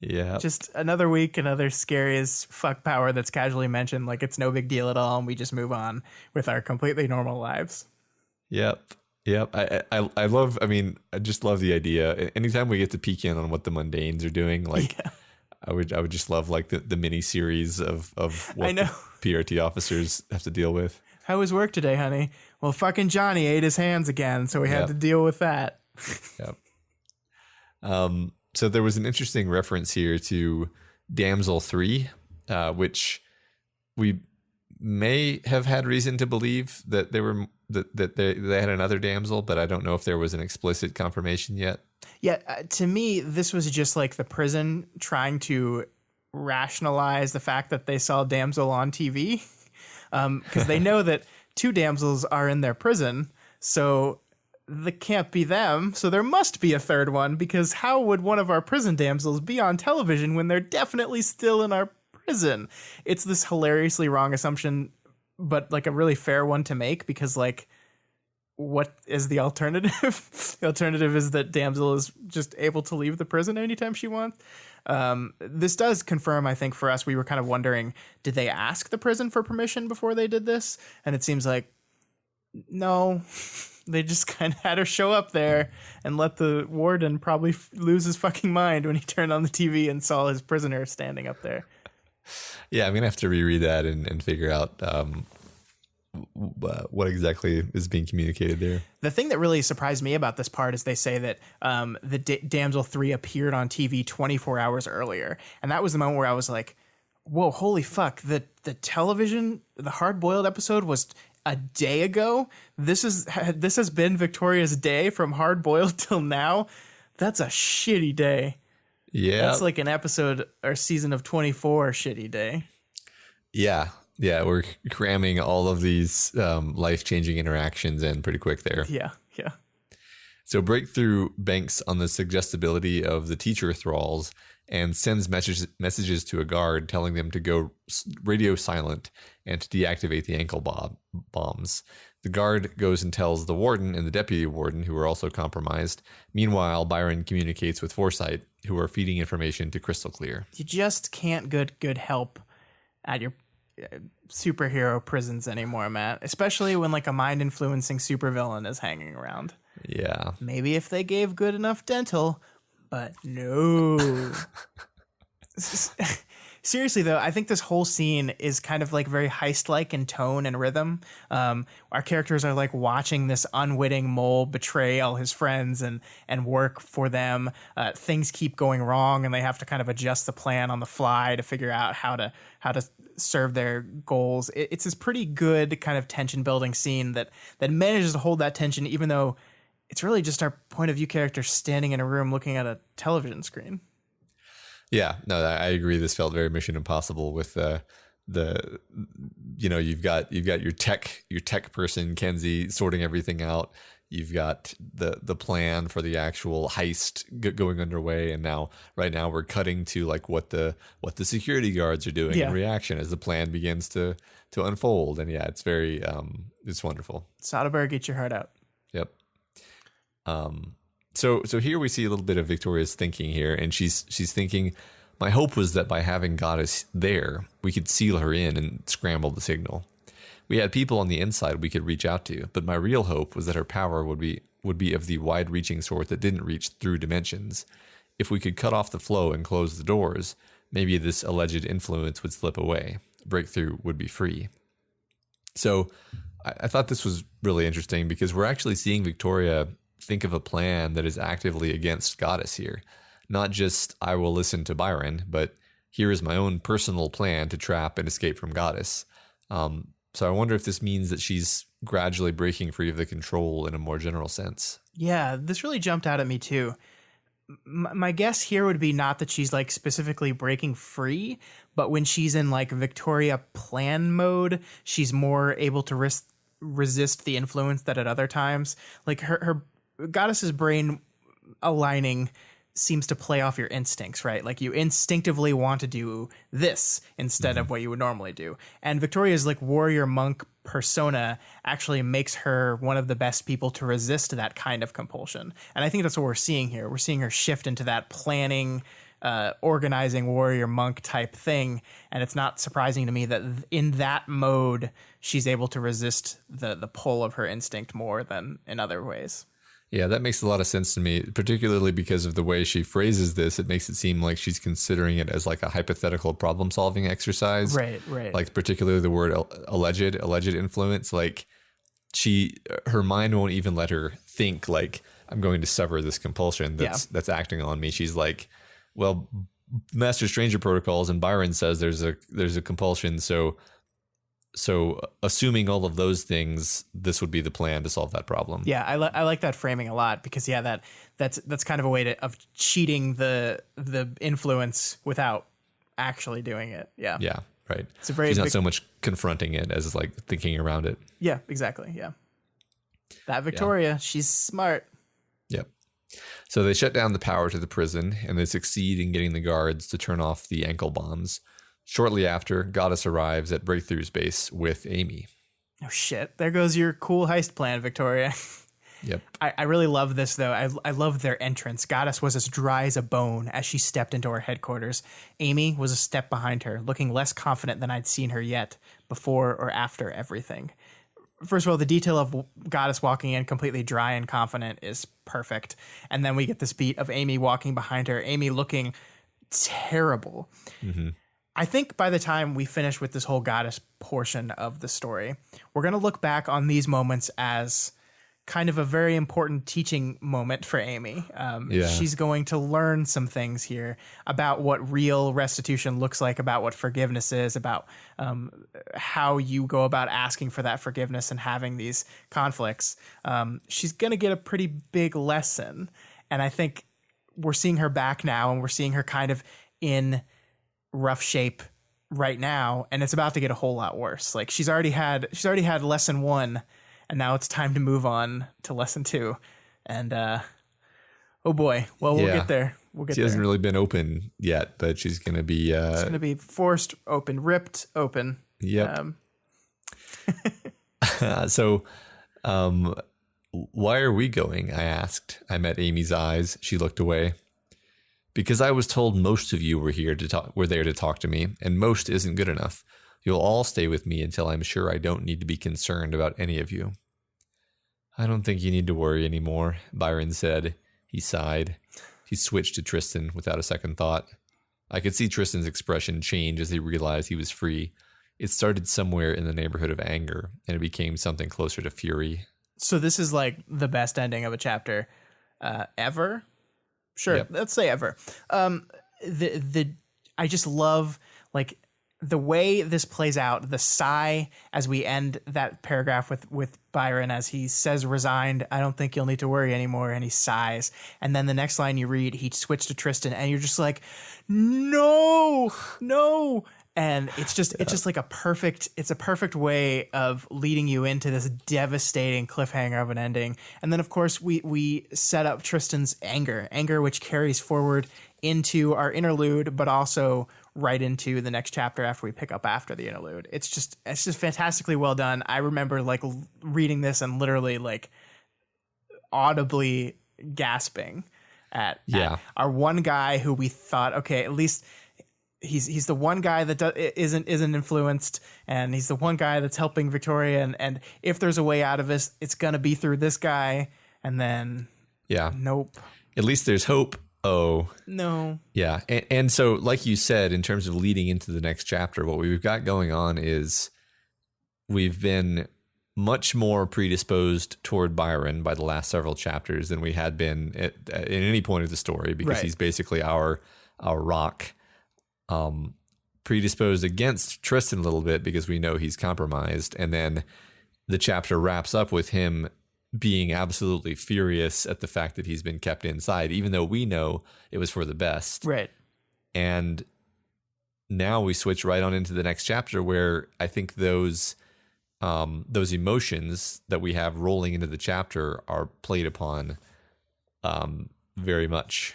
Yeah. Just another week, another scary as fuck power that's casually mentioned like it's no big deal at all, and we just move on with our completely normal lives. Yep. I just love the idea. Anytime we get to peek in on what the mundanes are doing, like I would just love like the mini series of what the PRT officers have to deal with. How was work today, honey? Well, fucking Johnny ate his hands again, so we had to deal with that. Yep. So there was an interesting reference here to Damsel 3, which we may have had reason to believe that they had another damsel, but I don't know if there was an explicit confirmation yet. Yeah, to me, this was just like the prison trying to rationalize the fact that they saw damsel on TV, because they know that 2 damsels are in their prison, so that can't be them. So there must be a third one, because how would one of our prison damsels be on television when they're definitely still in our prison? It's this hilariously wrong assumption, but like a really fair one to make, because like, what is the alternative? The alternative is that damsel is just able to leave the prison anytime she wants. This does confirm, I think, for us, we were kind of wondering, did they ask the prison for permission before they did this? And it seems like no, they just kind of had her show up there and let the warden probably lose his fucking mind when he turned on the TV and saw his prisoner standing up there. Yeah, I'm going to have to reread that and figure out what exactly is being communicated there. The thing that really surprised me about this part is they say that the Damsel 3 appeared on TV 24 hours earlier. And that was the moment where I was like, whoa, holy fuck. The television, the hard-boiled episode was a day ago. This has been Victoria's day from hard-boiled till now. That's a shitty day. Yeah. That's like an episode or season of 24 shitty day. Yeah. Yeah, we're cramming all of these life-changing interactions in pretty quick there. Yeah. So Breakthrough banks on the suggestibility of the teacher thralls and sends messages to a guard telling them to go radio silent and to deactivate the ankle bombs. The guard goes and tells the warden and the deputy warden, who are also compromised. Meanwhile, Byron communicates with Foresight, who are feeding information to Crystal Clear. You just can't get good help at your superhero prisons anymore, Matt, especially when like a mind-influencing supervillain is hanging around. Yeah. Maybe if they gave good enough dental, but no. Seriously, though, I think this whole scene is kind of like very heist-like in tone and rhythm. Our characters are like watching this unwitting mole betray all his friends and work for them. Things keep going wrong, and they have to kind of adjust the plan on the fly to figure out how to serve their goals. It's this pretty good kind of tension-building scene that manages to hold that tension, even though it's really just our point of view character standing in a room looking at a television screen. Yeah, no, I agree. This felt very Mission Impossible with you've got your tech person, Kenzie, sorting everything out. You've got the plan for the actual heist going underway, and right now we're cutting to like what the security guards are doing in reaction as the plan begins to unfold. And yeah, it's very it's wonderful. Soderbergh, get your heart out. Yep. So here we see a little bit of Victoria's thinking here, and she's thinking, my hope was that by having Goddess there, we could seal her in and scramble the signal. We had people on the inside we could reach out to, but my real hope was that her power would be of the wide-reaching sort that didn't reach through dimensions. if we could cut off the flow and close the doors, maybe this alleged influence would slip away. Breakthrough would be free. So I thought this was really interesting because we're actually seeing Victoria think of a plan that is actively against Goddess here. Not just, I will listen to Byron, but here is my own personal plan to trap and escape from Goddess. So I wonder if this means that she's gradually breaking free of the control in a more general sense. Yeah, this really jumped out at me too. My guess here would be not that she's like specifically breaking free, but when she's in like Victoria plan mode, she's more able to resist the influence that at other times. Like her Goddess's brain aligning seems to play off your instincts, right? Like you instinctively want to do this instead of what you would normally do. And Victoria's like warrior monk persona actually makes her one of the best people to resist that kind of compulsion. And I think that's what we're seeing here. We're seeing her shift into that planning, organizing warrior monk type thing. And it's not surprising to me that in that mode, she's able to resist the pull of her instinct more than in other ways. Yeah, that makes a lot of sense to me, particularly because of the way she phrases this. It makes it seem like she's considering it as like a hypothetical problem-solving exercise. Right. Like particularly the word alleged influence. Like her mind won't even let her think like, I'm going to sever this compulsion that's acting on me. She's like, well, Master Stranger protocols and Byron says there's a compulsion, so assuming all of those things, this would be the plan to solve that problem. Yeah, I like that framing a lot because that's kind of a way of cheating the influence without actually doing it. Yeah. Yeah, right. It's a very She's not so much confronting it as like thinking around it. Yeah, exactly. Yeah. That Victoria, she's smart. Yep. So they shut down the power to the prison and they succeed in getting the guards to turn off the ankle bombs. Shortly after, Goddess arrives at Breakthrough's base with Amy. Oh, shit. There goes your cool heist plan, Victoria. Yep. I really love this, though. I love their entrance. Goddess was as dry as a bone as she stepped into her headquarters. Amy was a step behind her, looking less confident than I'd seen her yet, before or after everything. First of all, the detail of Goddess walking in completely dry and confident is perfect. And then we get this beat of Amy walking behind her, Amy looking terrible. Mm-hmm. I think by the time we finish with this whole Goddess portion of the story, we're going to look back on these moments as kind of a very important teaching moment for Amy. She's going to learn some things here about what real restitution looks like, about what forgiveness is, about how you go about asking for that forgiveness and having these conflicts. She's going to get a pretty big lesson. And I think we're seeing her back now and we're seeing her kind of in rough shape right now, and it's about to get a whole lot worse. Like she's already had lesson 1, and now it's time to move on to lesson 2. And oh boy, well we'll get there. She hasn't really been open yet, but she's gonna be. It's gonna be forced open, ripped open. Yep. So, why are we going? I asked. I met Amy's eyes. She looked away. Because I was told most of you were there to talk to me, and most isn't good enough. You'll all stay with me until I'm sure I don't need to be concerned about any of you. I don't think you need to worry anymore, Byron said. He sighed. He switched to Tristan without a second thought. I could see Tristan's expression change as he realized he was free. It started somewhere in the neighborhood of anger, and it became something closer to fury. So this is like the best ending of a chapter ever? Sure, yep. Let's say ever. I just love like the way this plays out. The sigh as we end that paragraph with Byron as he says resigned. I don't think you'll need to worry anymore, and he sighs. And then the next line you read, he switched to Tristan, and you're just like, no. And it's just like a perfect way of leading you into this devastating cliffhanger of an ending. And then, of course, we set up Tristan's anger, which carries forward into our interlude, but also right into the next chapter after we pick up after the interlude. It's just fantastically well done. I remember like reading this and literally like audibly gasping at our one guy who we thought, okay, at least he's the one guy that isn't influenced, and he's the one guy that's helping Victoria, and if there's a way out of this, it's gonna be through this guy. And then nope. At least there's hope oh, No. yeah. And so, like you said, in terms of leading into the next chapter, what we've got going on is we've been much more predisposed toward Byron by the last several chapters than we had been at any point of the story, because Right. he's basically our rock. Predisposed against Tristan a little bit because we know he's compromised, and then the chapter wraps up with him being absolutely furious at the fact that he's been kept inside, even though we know it was for the best. Right. And now we switch right on into the next chapter, where I think those emotions that we have rolling into the chapter are played upon very much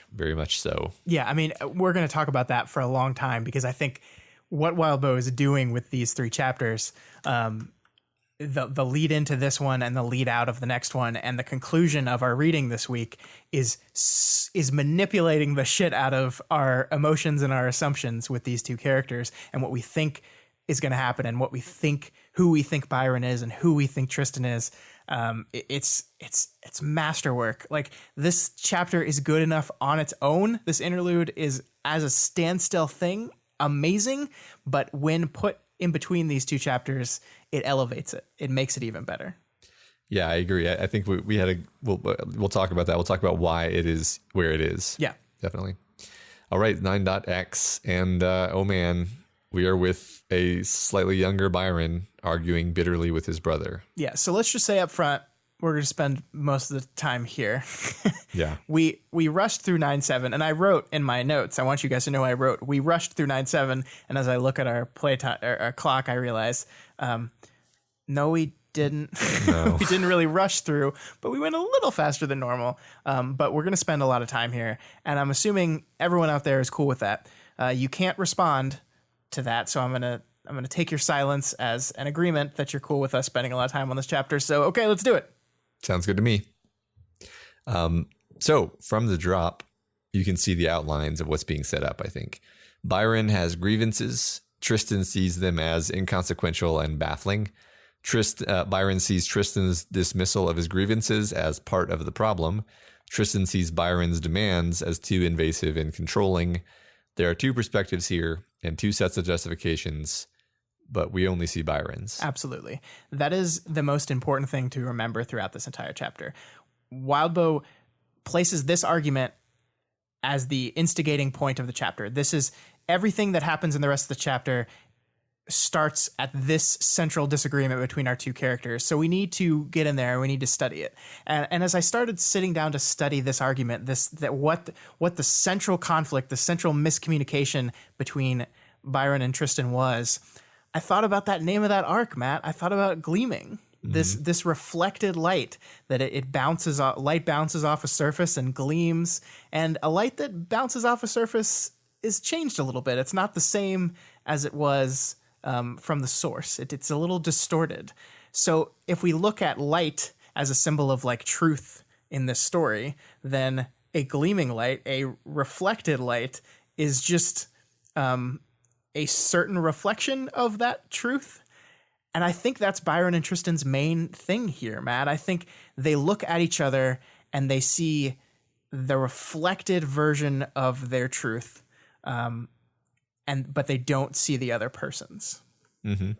so. Yeah, I mean, we're going to talk about that for a long time, because I think what Wildbow is doing with these 3 chapters, the lead into this one and the lead out of the next one and the conclusion of our reading this week is manipulating the shit out of our emotions and our assumptions with these 2 characters and what we think is going to happen and who we think Byron is and who we think Tristan is. It's masterwork. Like, this chapter is good enough on its own. This interlude is, as a standstill thing, amazing, but when put in between these 2 chapters, it elevates it. It makes it even better. Yeah, I agree. I think we'll talk about that. We'll talk about why it is where it is. Yeah, definitely. All right, 9.x, and oh man, we are with a slightly younger Byron arguing bitterly with his brother. Yeah, so let's just say up front, we're going to spend most of the time here. Yeah. We rushed through 9.7, and I wrote in my notes, I want you guys to know I wrote, we rushed through 9.7, and as I look at our playtime, our clock, I realize, no, we didn't. No. We didn't really rush through, but we went a little faster than normal. But we're going to spend a lot of time here, and I'm assuming everyone out there is cool with that. You can't respond to that, so I'm gonna take your silence as an agreement that you're cool with us spending a lot of time on this chapter. So, okay, let's do it. Sounds good to me. So from the drop, you can see the outlines of what's being set up, I think. Byron has grievances. Tristan sees them as inconsequential and baffling. Byron sees Tristan's dismissal of his grievances as part of the problem. Tristan sees Byron's demands as too invasive and controlling. There are 2 perspectives here and 2 sets of justifications, but we only see Byron's. Absolutely. That is the most important thing to remember throughout this entire chapter. Wildbow places this argument as the instigating point of the chapter. This is everything that happens in the rest of the chapter starts at this central disagreement between our 2 characters. So we need to get in there and we need to study it. And as I started sitting down to study this argument, what the central conflict, the central miscommunication between Byron and Tristan was, I thought about that name of that arc, Matt. I thought about Gleaming. This reflected light that it bounces off, light bounces off a surface and gleams, and a light that bounces off a surface is changed a little bit. It's not the same as it was from the source. It's a little distorted. So if we look at light as a symbol of like truth in this story, then a gleaming light, a reflected light, is just a certain reflection of that truth. And I think that's Byron and Tristan's main thing here, Matt. I think they look at each other and they see the reflected version of their truth, but they don't see the other person's. Mm-hmm.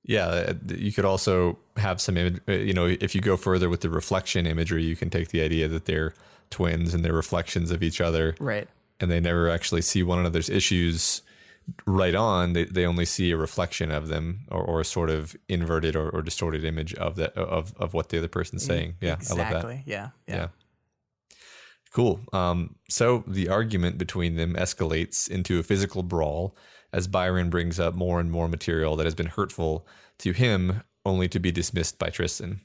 Yeah, you could also have some image. If you go further with the reflection imagery, you can take the idea that they're twins and they're reflections of each other, right? And they never actually see one another's issues right on. They only see a reflection of them, or a sort of inverted or distorted image of that of what the other person's saying. Yeah, exactly. I love that. Yeah. Cool. So the argument between them escalates into a physical brawl as Byron brings up more and more material that has been hurtful to him, only to be dismissed by Tristan.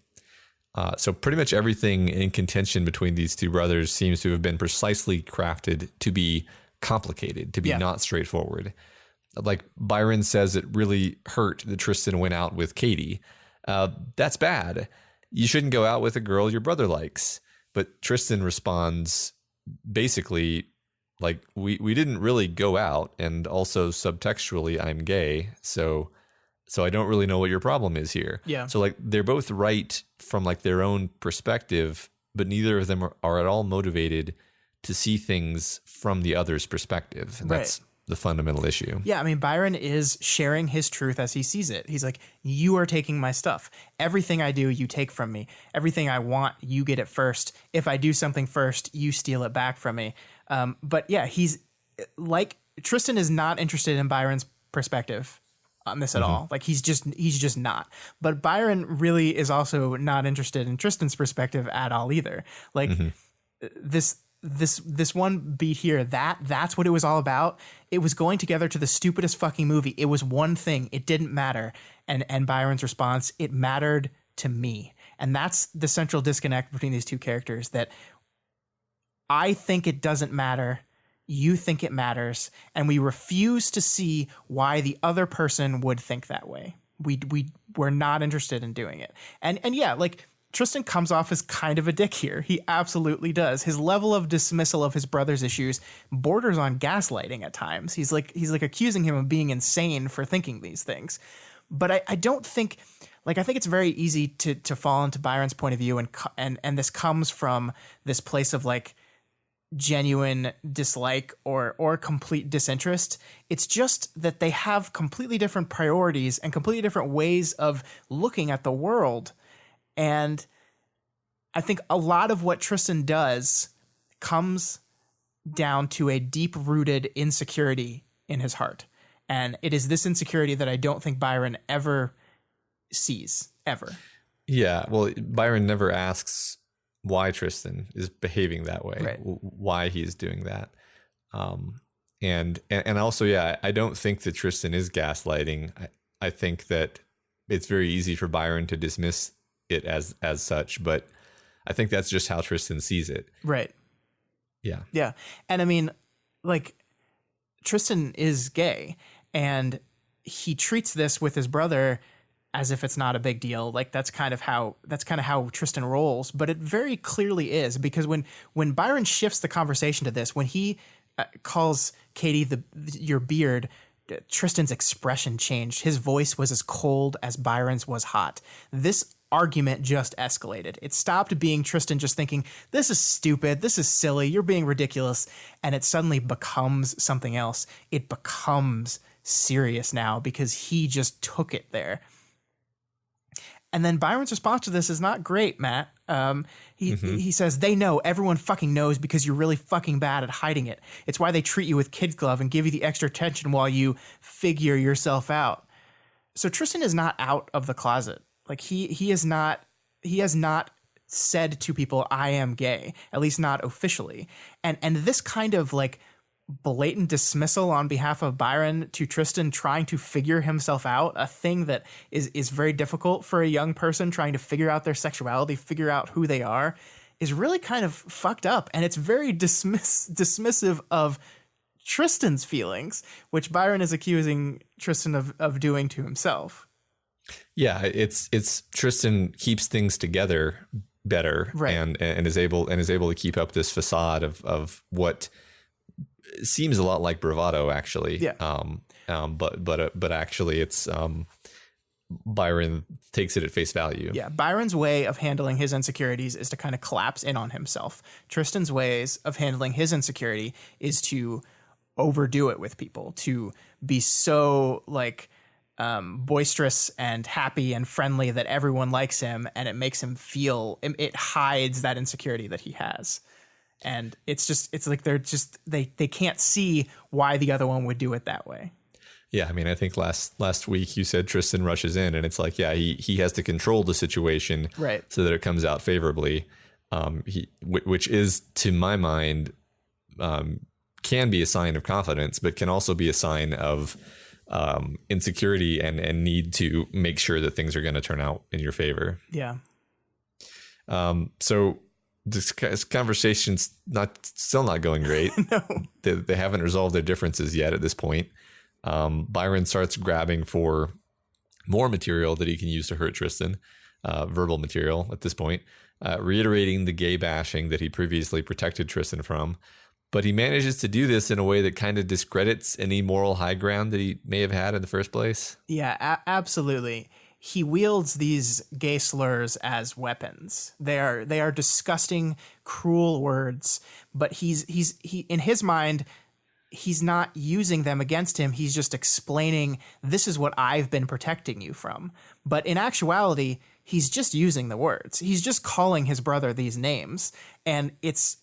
So pretty much everything in contention between these 2 brothers seems to have been precisely crafted to be complicated, to be not straightforward. Like Byron says, it really hurt that Tristan went out with Katie. That's bad. You shouldn't go out with a girl your brother likes. But Tristan responds basically like, we didn't really go out, and also subtextually, I'm gay, so I don't really know what your problem is here. Yeah. So like they're both right from like their own perspective, but neither of them are at all motivated to see things from the other's perspective. And that's the fundamental issue. Yeah, I mean, Byron is sharing his truth as he sees it. He's like, you are taking my stuff. Everything I do, you take from me. Everything I want, you get it first. If I do something first, you steal it back from me. But yeah, he's like, Tristan is not interested in Byron's perspective on this at all. Like he's just not. But Byron really is also not interested in Tristan's perspective at all either. Like this one beat here, that's what it was all about. It was going together to the stupidest fucking movie. It was one thing. It didn't matter. And Byron's response, it mattered to me. And that's the central disconnect between these two characters, that I think it doesn't matter. You think it matters. And we refuse to see why the other person would think that way. We're not interested in doing it. And yeah, like, Tristan comes off as kind of a dick here. He absolutely does. His level of dismissal of his brother's issues borders on gaslighting at times. He's like accusing him of being insane for thinking these things. But I don't think, like, I think it's very easy to fall into Byron's point of view, and this comes from this place of like genuine dislike or complete disinterest. It's just that they have completely different priorities and completely different ways of looking at the world. And I think a lot of what Tristan does comes down to a deep-rooted insecurity in his heart. And it is this insecurity that I don't think Byron ever sees, ever. Yeah, well, Byron never asks why Tristan is behaving that way, right, why he's doing that. And also, yeah, I don't think that Tristan is gaslighting. I think that it's very easy for Byron to dismiss it as such, but I think that's just how Tristan sees it. Right. Yeah. Yeah. And I mean, like, Tristan is gay, and he treats this with his brother as if it's not a big deal. Like, that's kind of how Tristan rolls, but it very clearly is, because when Byron shifts the conversation to this, when he calls Katie your beard, Tristan's expression changed. His voice was as cold as Byron's was hot. This argument just escalated. It stopped being Tristan just thinking, this is stupid, this is silly, you're being ridiculous, and it suddenly becomes something else. It becomes serious now because he just took it there. And then Byron's response to this is not great, Matt. He says, they know, everyone fucking knows, because you're really fucking bad at hiding it. It's why they treat you with kid glove and give you the extra attention while you figure yourself out. So Tristan is not out of the closet. Like, he has not said to people, I am gay, at least not officially. And this kind of like blatant dismissal on behalf of Byron to Tristan trying to figure himself out, a thing that is very difficult for a young person trying to figure out their sexuality, figure out who they are, is really kind of fucked up. And it's very dismissive of Tristan's feelings, which Byron is accusing Tristan of doing to himself. Yeah, it's Tristan keeps things together better, right, and is able to keep up this facade of what seems a lot like bravado, actually. Yeah. But actually, it's Byron takes it at face value. Yeah, Byron's way of handling his insecurities is to kind of collapse in on himself. Tristan's ways of handling his insecurity is to overdo it with people, to be so like boisterous and happy and friendly that everyone likes him, and it makes him feel, it hides that insecurity that he has. And it's like they can't see why the other one would do it that way. Yeah, I mean, I think last week you said Tristan rushes in, and it's like, yeah, he has to control the situation, right, so that it comes out favorably. Which is, to my mind, can be a sign of confidence, but can also be a sign of insecurity and need to make sure that things are going to turn out in your favor. Yeah. So this conversation's still not going great. No. They haven't resolved their differences yet at this point. Byron starts grabbing for more material that he can use to hurt Tristan, verbal material at this point, reiterating the gay bashing that he previously protected Tristan from. But he manages to do this in a way that kind of discredits any moral high ground that he may have had in the first place. Yeah, absolutely. he wields these gay slurs as weapons. They are disgusting, cruel words, but he in his mind, he's not using them against him. He's just explaining, this is what I've been protecting you from. But in actuality, he's just using the words. He's just calling his brother these names. And it's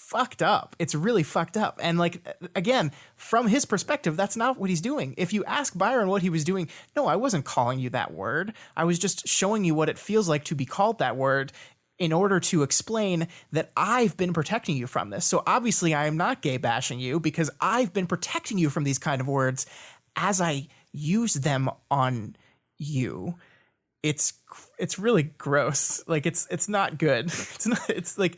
fucked up. It's really fucked up. And like, again, from his perspective, that's not what he's doing. If you ask Byron what he was doing, no, I wasn't calling you that word. I was just showing you what it feels like to be called that word in order to explain that I've been protecting you from this. So obviously I am not gay bashing you because I've been protecting you from these kind of words as I use them on you. It's really gross. Like it's not good. It's like,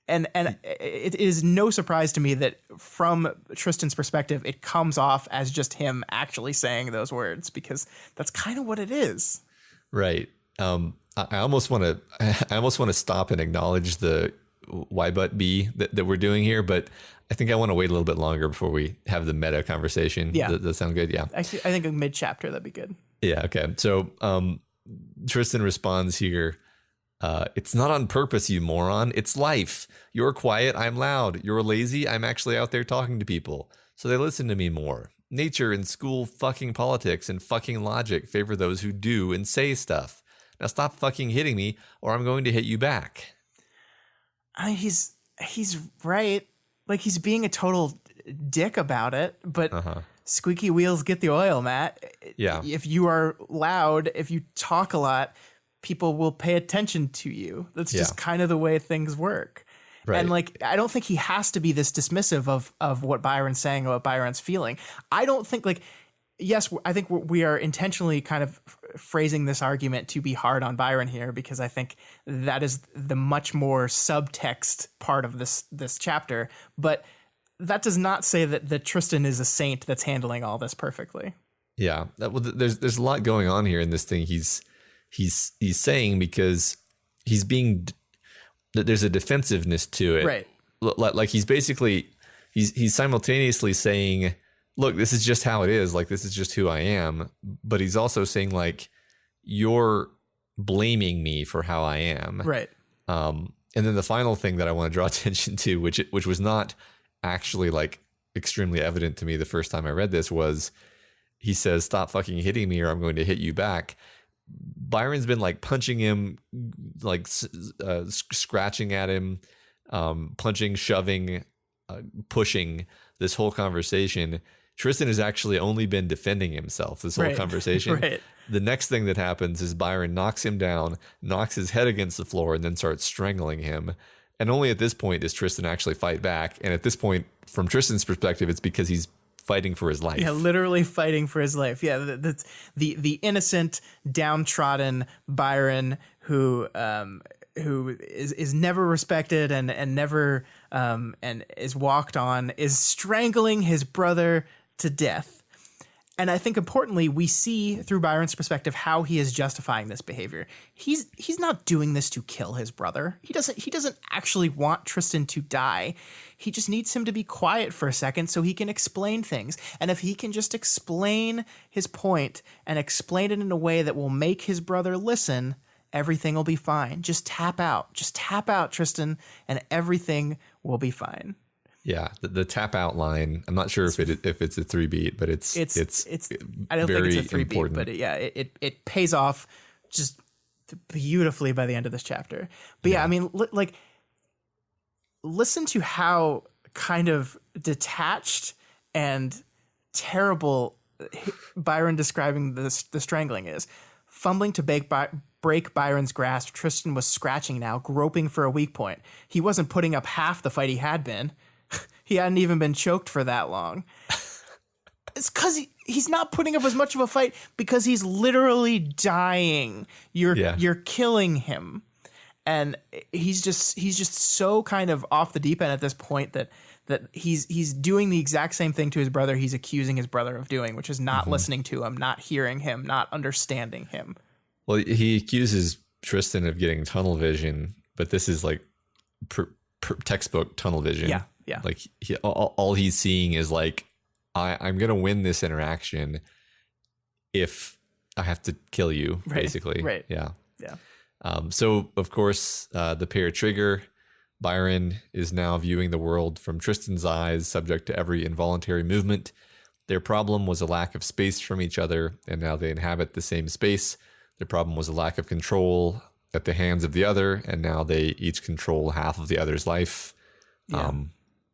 and it is no surprise to me that from Tristan's perspective, it comes off as just him actually saying those words, because that's kind of what it is. Right. I almost want to stop and acknowledge the why but B that we're doing here, but I think I want to wait a little bit longer before we have the meta conversation. Yeah. Does that sound good? Yeah. Actually, I think a mid chapter, that'd be good. Yeah. Okay. So Tristan responds here. It's not on purpose, you moron. It's life. You're quiet, I'm loud. You're lazy, I'm actually out there talking to people. So they listen to me more. Nature and school fucking politics and fucking logic favor those who do and say stuff. Now stop fucking hitting me or I'm going to hit you back. I mean, he's right. Like, he's being a total dick about it, but squeaky wheels get the oil, Matt. Yeah. If you are loud, if you talk a lot, people will pay attention to you. That's just kind of the way things work. Right. And like, I don't think he has to be this dismissive of what Byron's saying or what Byron's feeling. I don't think, like, yes, I think we are intentionally kind of phrasing this argument to be hard on Byron here, because I think that is the much more subtext part of this chapter. But that does not say that Tristan is a saint that's handling all this perfectly. Yeah. Well, there's a lot going on here in this thing. He's saying, because there's a defensiveness to it. Right. Like he's basically, he's simultaneously saying, look, this is just how it is. Like, this is just who I am. But he's also saying, like, you're blaming me for how I am. Right. And then the final thing that I want to draw attention to, which was not actually like extremely evident to me the first time I read this, was he says, stop fucking hitting me or I'm going to hit you back. Byron's been like punching him, like scratching at him, punching, shoving, pushing this whole conversation. Tristan has actually only been defending himself this whole conversation. Right. The next thing that happens is Byron knocks him down, knocks his head against the floor, and then starts strangling him. And only at this point does Tristan actually fight back. And at this point, from Tristan's perspective, it's because he's fighting for his life. Yeah, literally fighting for his life. Yeah, that's the innocent, downtrodden Byron who is never respected and never and is walked on, is strangling his brother to death. And I think importantly, we see through Byron's perspective how he is justifying this behavior. He's not doing this to kill his brother. He doesn't actually want Tristan to die. He just needs him to be quiet for a second so he can explain things. And if he can just explain his point and explain it in a way that will make his brother listen, everything will be fine. Just tap out. Just tap out, Tristan, and everything will be fine. Yeah, the tap out line. I'm not sure if it's a 3-beat, but it's I don't think it's a 3-beat, important. but it pays off just beautifully by the end of this chapter. But yeah, I mean, like, listen to how kind of detached and terrible Byron describing the strangling is. Fumbling to break Byron's grasp, Tristan was scratching now, groping for a weak point. He wasn't putting up half the fight he had been. He hadn't even been choked for that long. It's because he's not putting up as much of a fight because he's literally dying. You're killing him. And he's just so kind of off the deep end at this point that he's doing the exact same thing to his brother he's accusing his brother of doing, which is not listening to him, not hearing him, not understanding him. Well, he accuses Tristan of getting tunnel vision, but this is like textbook tunnel vision. Yeah. Like all he's seeing is like, I'm going to win this interaction if I have to kill you, Right, basically. right. Yeah. Yeah. So, of course, the pair trigger. Byron is now viewing the world from Tristan's eyes, subject to every involuntary movement. Their problem was a lack of space from each other, and now they inhabit the same space. Their problem was a lack of control at the hands of the other, and now they each control half of the other's life. Yeah.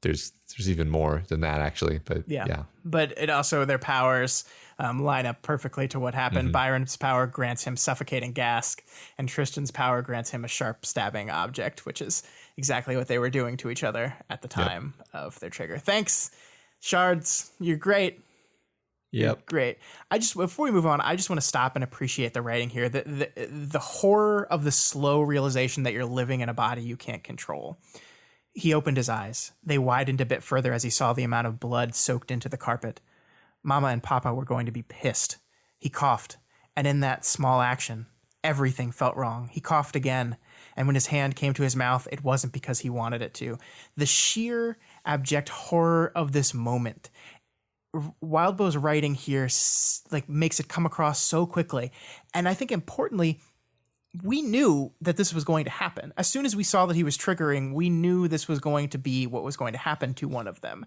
There's even more than that, actually, but yeah. But it also, their powers line up perfectly to what happened. Byron's power grants him suffocating gas, and Tristan's power grants him a sharp stabbing object, which is exactly what they were doing to each other at the time of their trigger. Thanks, Shards. You're great. Yep. Great. Before we move on, I just want to stop and appreciate the writing here. The horror of the slow realization that you're living in a body you can't control. He opened his eyes. They widened a bit further as he saw the amount of blood soaked into the carpet. Mama and Papa were going to be pissed. He coughed, and in that small action, everything felt wrong. He coughed again, and when his hand came to his mouth, it wasn't because he wanted it to. The sheer, abject horror of this moment. Wildbow's writing here makes it come across so quickly. And I think importantly, we knew that this was going to happen. As soon as we saw that he was triggering, we knew this was going to be what was going to happen to one of them.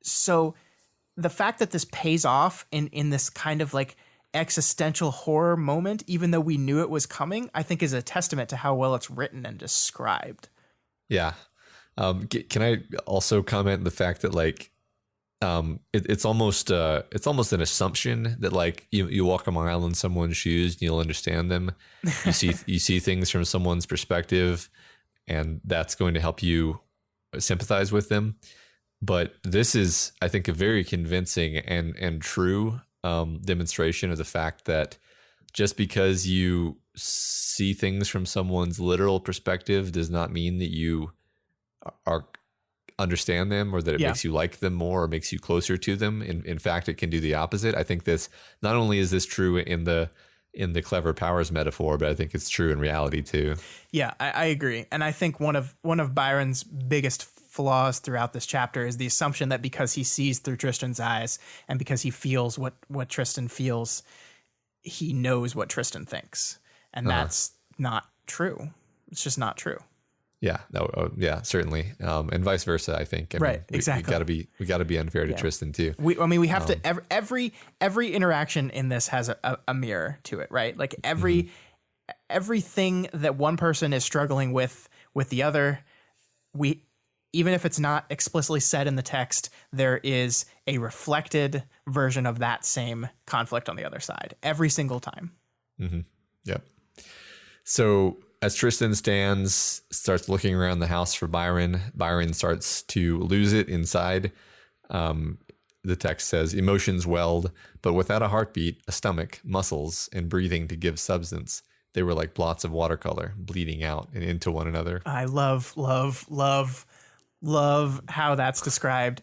So the fact that this pays off in this kind of like existential horror moment, even though we knew it was coming, I think is a testament to how well it's written and described. Yeah. Can I also comment on the fact that like, it's almost an assumption that like you walk a mile in someone's shoes and you'll understand them. You see things from someone's perspective, and that's going to help you sympathize with them. But this is, I think, a very convincing and true demonstration of the fact that just because you see things from someone's literal perspective does not mean that you are understand them or that it makes you like them more or makes you closer to them. In fact, it can do the opposite. I think this, not only is this true in the clever powers metaphor, but I think it's true in reality too. Yeah, I agree. And I think one of Byron's biggest flaws throughout this chapter is the assumption that because he sees through Tristan's eyes and because he feels what Tristan feels, he knows what Tristan thinks. And that's not true. It's just not true. Yeah, no, yeah, certainly, and vice versa. I think. Exactly. We got to be unfair to Tristan too. We have to. Every interaction in this has a mirror to it, right? Like everything that one person is struggling with the other, even if it's not explicitly said in the text, there is a reflected version of that same conflict on the other side every single time. Mm-hmm. Yep. So as Tristan starts looking around the house for Byron starts to lose it inside. The text says, emotions welled, but without a heartbeat, a stomach, muscles, and breathing to give substance. They were like blots of watercolor bleeding out and into one another. I love how that's described.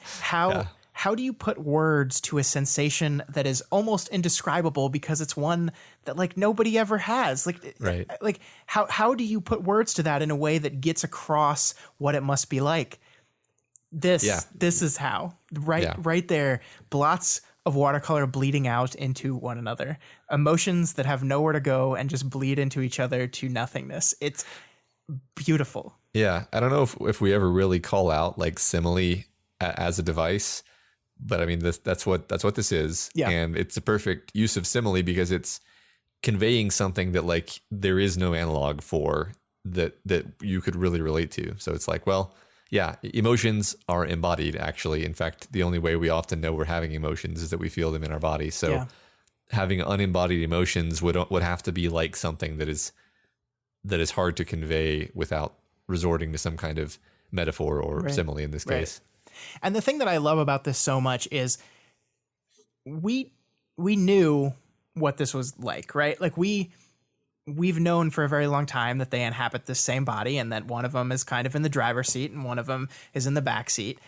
How do you put words to a sensation that is almost indescribable because it's one that like nobody ever has? Right. Like how do you put words to that in a way that gets across what it must be like? This is how. Right there. Blots of watercolor bleeding out into one another. Emotions that have nowhere to go and just bleed into each other to nothingness. It's beautiful. Yeah. I don't know if we ever really call out like simile as a device. But I mean, that's what this is. Yeah. And it's a perfect use of simile because it's conveying something that like there is no analog for that you could really relate to. So it's like, well, yeah, emotions are embodied actually. In fact, the only way we often know we're having emotions is that we feel them in our body. So having unembodied emotions would have to be like something that is hard to convey without resorting to some kind of metaphor or simile in this case. And the thing that I love about this so much is we knew what this was like, right? Like we've known for a very long time that they inhabit the same body and that one of them is kind of in the driver's seat and one of them is in the back seat.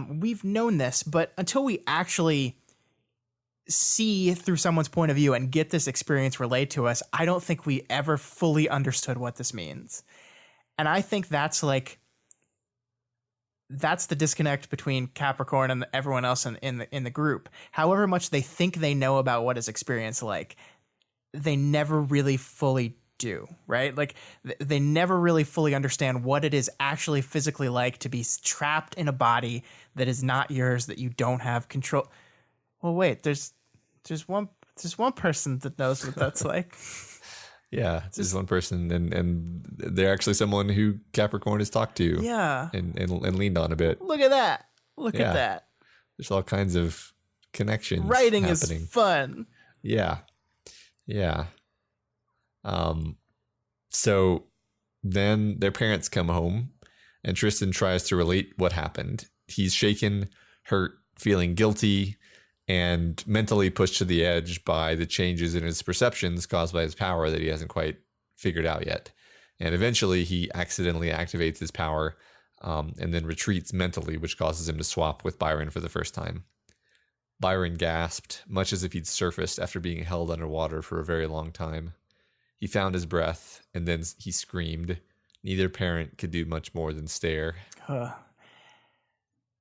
We've known this, but until we actually see through someone's point of view and get this experience relayed to us, I don't think we ever fully understood what this means. And I think that's the disconnect between Capricorn and everyone else in the group. However much they think they know about what his experience like, they never really fully do, right? Like they never really fully understand what it is actually physically like to be trapped in a body that is not yours, that you don't have control. Well, wait, there's one person that knows what that's like. Yeah, there's one person, and they're actually someone who Capricorn has talked to. Yeah, and leaned on a bit. Look at that. Look at that. There's all kinds of connections. Writing happening. is fun. Yeah. So then their parents come home, and Tristan tries to relate what happened. He's shaken, hurt, feeling guilty, and mentally pushed to the edge by the changes in his perceptions caused by his power that he hasn't quite figured out yet. And eventually he accidentally activates his power and then retreats mentally, which causes him to swap with Byron for the first time. Byron gasped, much as if he'd surfaced after being held underwater for a very long time. He found his breath, and then he screamed. Neither parent could do much more than stare.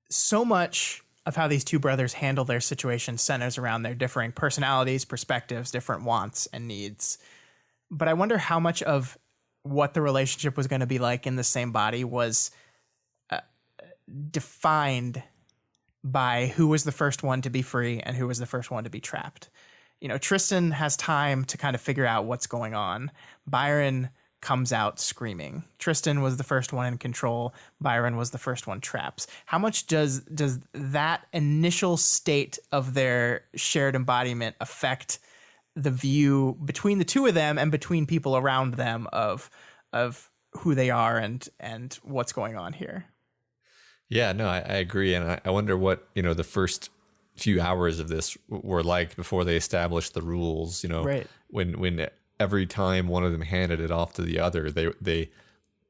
So much of how these two brothers handle their situation centers around their differing personalities, perspectives, different wants and needs. But I wonder how much of what the relationship was going to be like in the same body was defined by who was the first one to be free and who was the first one to be trapped. You know, Tristan has time to kind of figure out what's going on. Byron comes out screaming. Tristan was the first one in control. Byron was the first one trapped. How much does that initial state of their shared embodiment affect the view between the two of them and between people around them of who they are and what's going on here? Yeah, no, I agree. And I wonder what, the first few hours of this were like before they established the rules, right. when every time one of them handed it off to the other, they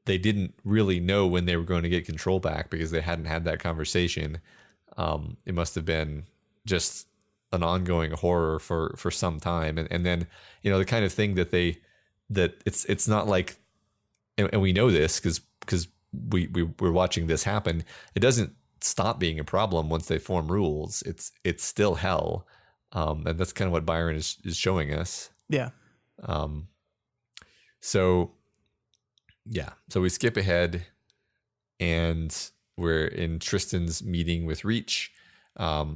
didn't really know when they were going to get control back because they hadn't had that conversation. It must have been just an ongoing horror for some time. And then, the kind of thing that it's not like, and we know this because we're watching this happen. It doesn't stop being a problem once they form rules. It's still hell. And that's kind of what Byron is showing us. Yeah. So we skip ahead and we're in Tristan's meeting with Reach.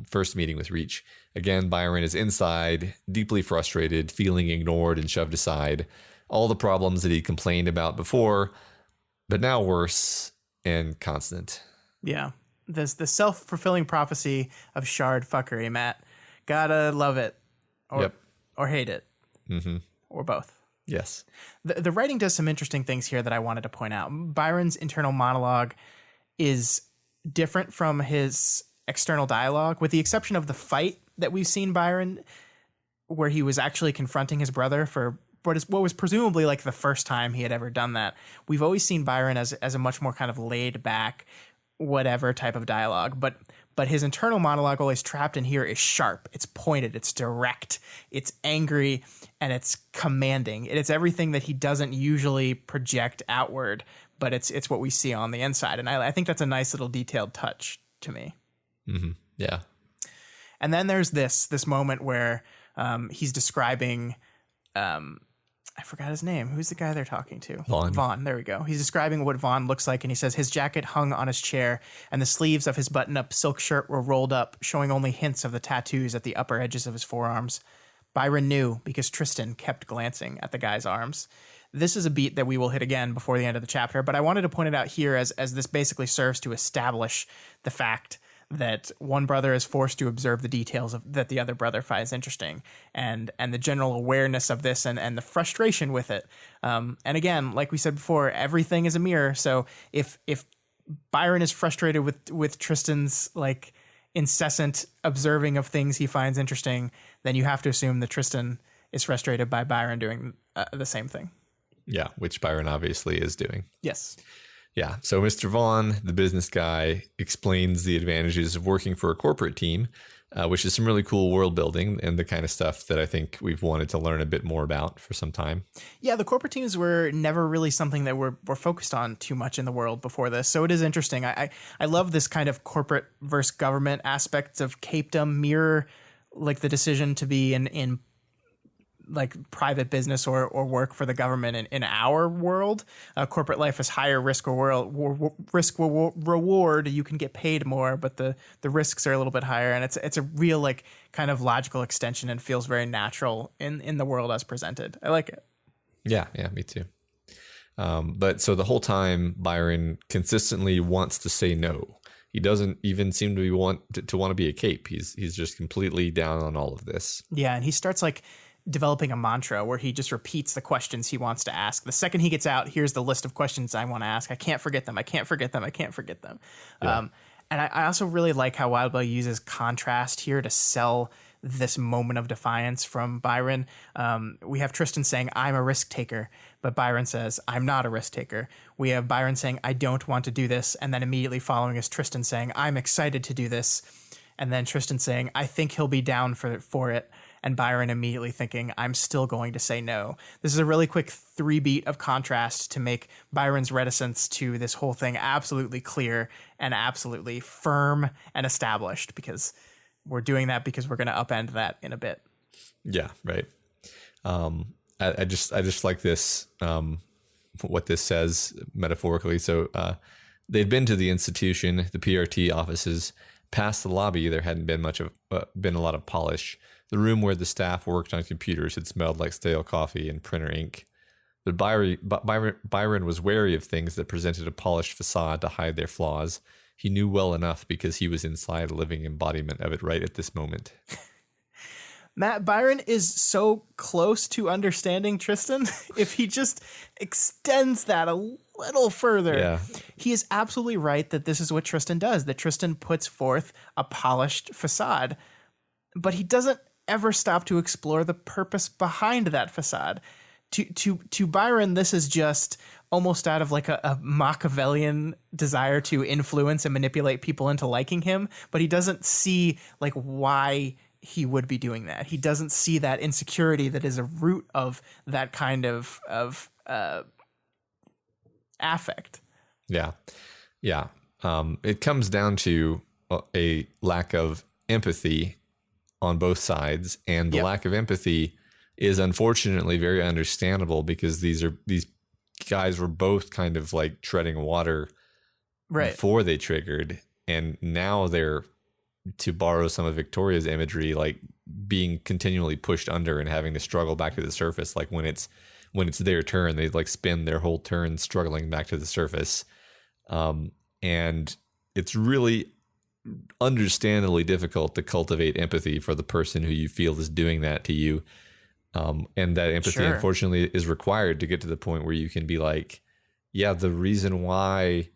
First meeting with Reach. Again, Byron is inside, deeply frustrated, feeling ignored and shoved aside. All the problems that he complained about before, but now worse and constant. Yeah. The self-fulfilling prophecy of shard fuckery, Matt. Gotta love it. Or hate it. Mm-hmm. Or both. Yes. The writing does some interesting things here that I wanted to point out. Byron's internal monologue is different from his external dialogue, with the exception of the fight that we've seen Byron, where he was actually confronting his brother for what was presumably like the first time he had ever done that. We've always seen Byron as a much more kind of laid back, whatever type of dialogue, but his internal monologue, always trapped in here, is sharp. It's pointed. It's direct. It's angry, and it's commanding. It's everything that he doesn't usually project outward, but it's what we see on the inside. And I think that's a nice little detailed touch to me. Mm-hmm. Yeah. And then there's this moment where he's describing. I forgot his name. Who's the guy they're talking to? Vaughn. There we go. He's describing what Vaughn looks like, and he says his jacket hung on his chair, and the sleeves of his button-up silk shirt were rolled up, showing only hints of the tattoos at the upper edges of his forearms. Byron knew because Tristan kept glancing at the guy's arms. This is a beat that we will hit again before the end of the chapter, but I wanted to point it out here as this basically serves to establish the fact that one brother is forced to observe the details that the other brother finds interesting, and the general awareness of this and the frustration with it. And again, like we said before, everything is a mirror. So if Byron is frustrated with Tristan's like incessant observing of things he finds interesting, then you have to assume that Tristan is frustrated by Byron doing the same thing. Yeah, which Byron obviously is doing. Yes. Yeah. So Mr. Vaughn, the business guy, explains the advantages of working for a corporate team, which is some really cool world building and the kind of stuff that I think we've wanted to learn a bit more about for some time. Yeah, the corporate teams were never really something that we're focused on too much in the world before this. So it is interesting. I love this kind of corporate versus government aspects of capedom mirror, like the decision to be in like private business or work for the government in our world. Corporate life is higher risk reward. You can get paid more, but the risks are a little bit higher, and it's a real like kind of logical extension and feels very natural in the world as presented. I like it. Yeah, me too. But so the whole time, Byron consistently wants to say no. He doesn't even seem to want to be a cape. He's just completely down on all of this. Yeah, and he starts like developing a mantra where he just repeats the questions he wants to ask. The second he gets out, here's the list of questions I want to ask. I can't forget them. I can't forget them. I can't forget them. Yeah. And I also really like how Wild Bill uses contrast here to sell this moment of defiance from Byron. We have Tristan saying, I'm a risk taker, but Byron says, I'm not a risk taker. We have Byron saying, I don't want to do this. And then immediately following is Tristan saying, I'm excited to do this. And then Tristan saying, I think he'll be down for it. And Byron immediately thinking, I'm still going to say no. This is a really quick 3-beat of contrast to make Byron's reticence to this whole thing absolutely clear and absolutely firm and established, because we're doing that because we're going to upend that in a bit. Yeah, right. I just like this, what this says metaphorically. So they'd been to the institution, the PRT offices. Past the lobby, there hadn't been been a lot of polish. The room where the staff worked on computers had smelled like stale coffee and printer ink. But Byron was wary of things that presented a polished facade to hide their flaws. He knew well enough because he was inside a living embodiment of it right at this moment. Matt, Byron is so close to understanding Tristan. If he just extends that a little further, yeah. He is absolutely right that this is what Tristan does, that Tristan puts forth a polished facade, but he doesn't ever stop to explore the purpose behind that facade. To Byron, this is just almost out of like a Machiavellian desire to influence and manipulate people into liking him, but he doesn't see like why he would be doing that. He doesn't see that insecurity that is a root of that kind of affect. Yeah. It comes down to a lack of empathy on both sides, and the lack of empathy is unfortunately very understandable because these guys were both kind of like treading water before they triggered, and now they're, to borrow some of Victoria's imagery, like being continually pushed under and having to struggle back to the surface. Like when it's their turn, they like spend their whole turn struggling back to the surface. And it's really understandably difficult to cultivate empathy for the person who you feel is doing that to you. And that empathy, unfortunately, is required to get to the point where you can be like, yeah, the reason why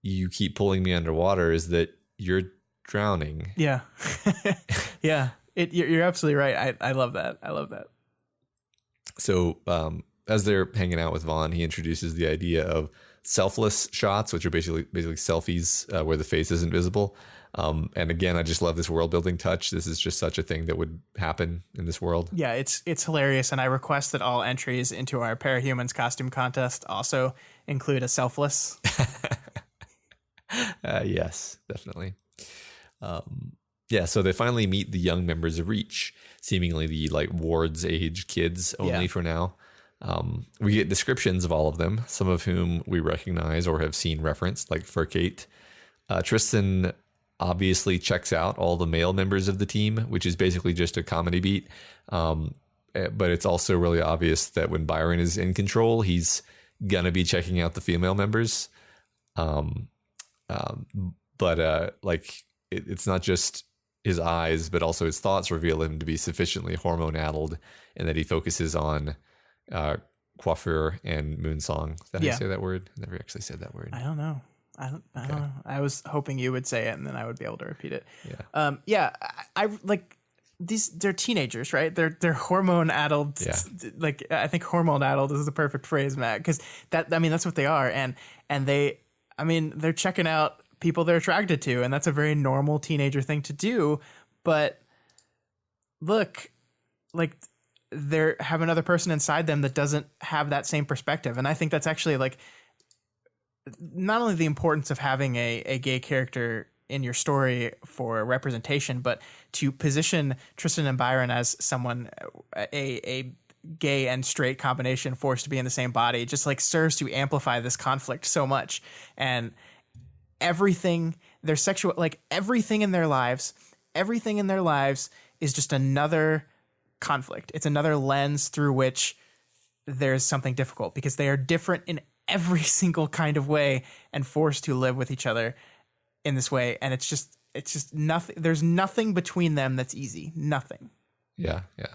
you keep pulling me underwater is that you're drowning. Yeah. Yeah. You're absolutely right. I love that. So as they're hanging out with Vaughn, he introduces the idea of selfless shots, which are basically selfies where the face isn't visible. And again, I just love this world building touch. This is just such a thing that would happen in this world. Yeah, it's hilarious. And I request that all entries into our Parahumans costume contest also include a selfless. Yes, definitely. So they finally meet the young members of Reach, seemingly the like Ward's age kids only for now. We get descriptions of all of them, some of whom we recognize or have seen referenced, like Furcate. Tristan obviously checks out all the male members of the team, which is basically just a comedy beat. But it's also really obvious that when Byron is in control, he's gonna be checking out the female members. It's not just his eyes, but also his thoughts reveal him to be sufficiently hormone-addled, and that he focuses on coiffure and moonsong. Did I say that word? I never actually said that word. I don't know. I don't know. I was hoping you would say it, and then I would be able to repeat it. Yeah. I like these. They're teenagers, right? They're hormone-addled. Yeah. Like I think hormone-addled is the perfect phrase, Matt, because that's what they are, and they're checking out people they're attracted to, and that's a very normal teenager thing to do. But look, like they have another person inside them that doesn't have that same perspective, and I think that's actually like not only the importance of having a gay character in your story for representation, but to position Tristan and Byron as someone, a gay and straight combination forced to be in the same body just like serves to amplify this conflict so much. And everything, their sexual, like everything in their lives is just another conflict. It's another lens through which there's something difficult because they are different in every single kind of way and forced to live with each other in this way. And it's just nothing. There's nothing between them that's easy. Nothing. Yeah. Yeah.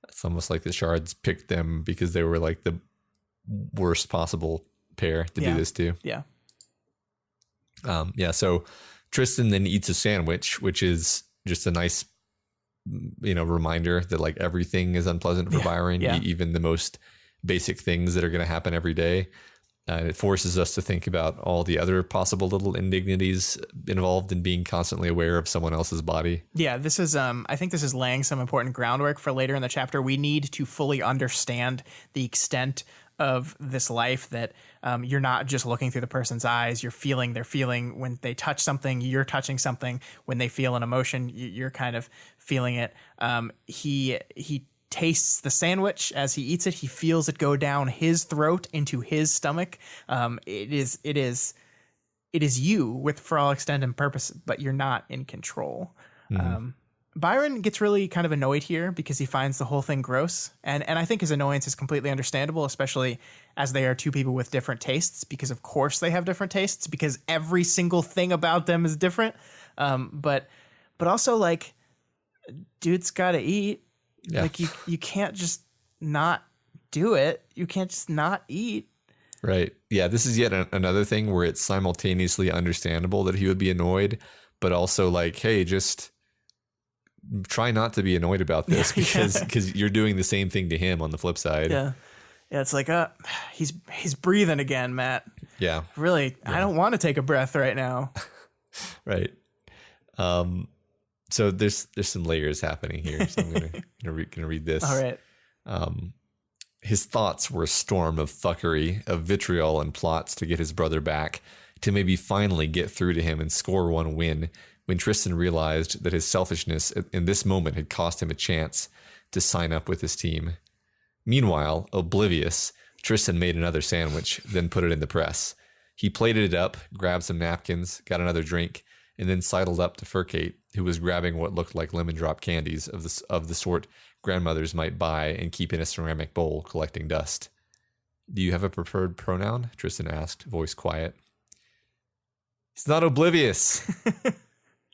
It's almost like the shards picked them because they were like the worst possible pair to do this to. Yeah. So Tristan then eats a sandwich, which is just a nice, reminder that like everything is unpleasant for Byron, even the most basic things that are going to happen every day. And it forces us to think about all the other possible little indignities involved in being constantly aware of someone else's body. Yeah, this is, I think this is laying some important groundwork for later in the chapter. We need to fully understand the extent of this life, that you're not just looking through the person's eyes, you're feeling their feeling. When they touch something, you're touching something. When they feel an emotion, you're kind of feeling it. He tastes the sandwich as he eats it. He feels it go down his throat into his stomach. It is you with, for all extent and purpose, but you're not in control. Byron gets really kind of annoyed here because he finds the whole thing gross. And I think his annoyance is completely understandable, especially as they are two people with different tastes, because of course they have different tastes because every single thing about them is different. But also like, dude's got to eat. Yeah. Like you can't just not do it. You can't just not eat. Right. Yeah. This is yet another thing where it's simultaneously understandable that he would be annoyed, but also like, hey, just try not to be annoyed about this because you're doing the same thing to him on the flip side. Yeah. Yeah. It's like, he's breathing again, Matt. Yeah. Really. Yeah. I don't want to take a breath right now. Right. So there's some layers happening here. So I'm gonna read this. All right. His thoughts were a storm of fuckery, of vitriol and plots to get his brother back, to maybe finally get through to him and score one win, when Tristan realized that his selfishness in this moment had cost him a chance to sign up with his team. Meanwhile, oblivious, Tristan made another sandwich, then put it in the press. He plated it up, grabbed some napkins, got another drink, and then sidled up to Furcate, who was grabbing what looked like lemon drop candies of the sort grandmothers might buy and keep in a ceramic bowl, collecting dust. "Do you have a preferred pronoun?" Tristan asked, voice quiet. He's not oblivious.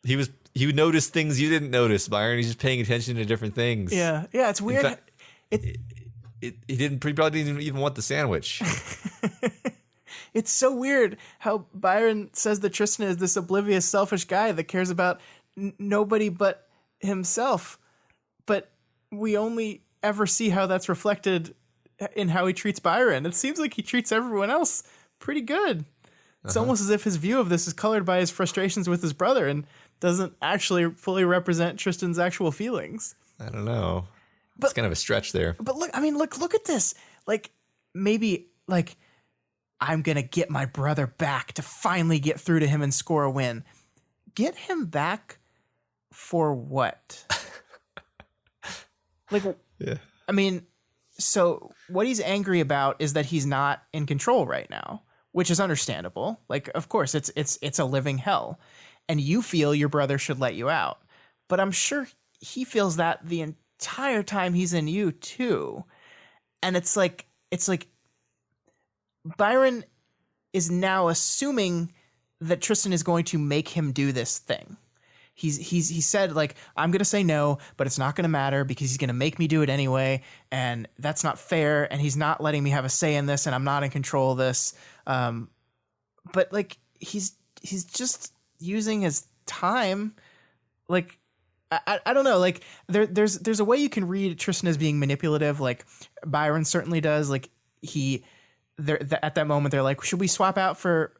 He would notice things you didn't notice, Byron. He's just paying attention to different things. Yeah, it's weird. He probably didn't even want the sandwich. It's so weird how Byron says that Tristan is this oblivious, selfish guy that cares about nobody but himself. But we only ever see how that's reflected in how he treats Byron. It seems like he treats everyone else pretty good. It's almost as if his view of this is colored by his frustrations with his brother and doesn't actually fully represent Tristan's actual feelings. I don't know. It's kind of a stretch there. But look at this. Like, maybe, like, I'm going to get my brother back to finally get through to him and score a win. Get him back for what? Like, yeah. I mean, so what he's angry about is that he's not in control right now, which is understandable. Like, of course, it's a living hell. And you feel your brother should let you out. But I'm sure he feels that the entire time he's in you too. And it's like Byron is now assuming that Tristan is going to make him do this thing. He said, like, I'm going to say no, but it's not going to matter because he's going to make me do it anyway. And that's not fair. And he's not letting me have a say in this. And I'm not in control of this. But like, he's just using his time. Like, I don't know. Like, there's a way you can read Tristan as being manipulative. Like Byron certainly does. Like at that moment, they're like, should we swap out for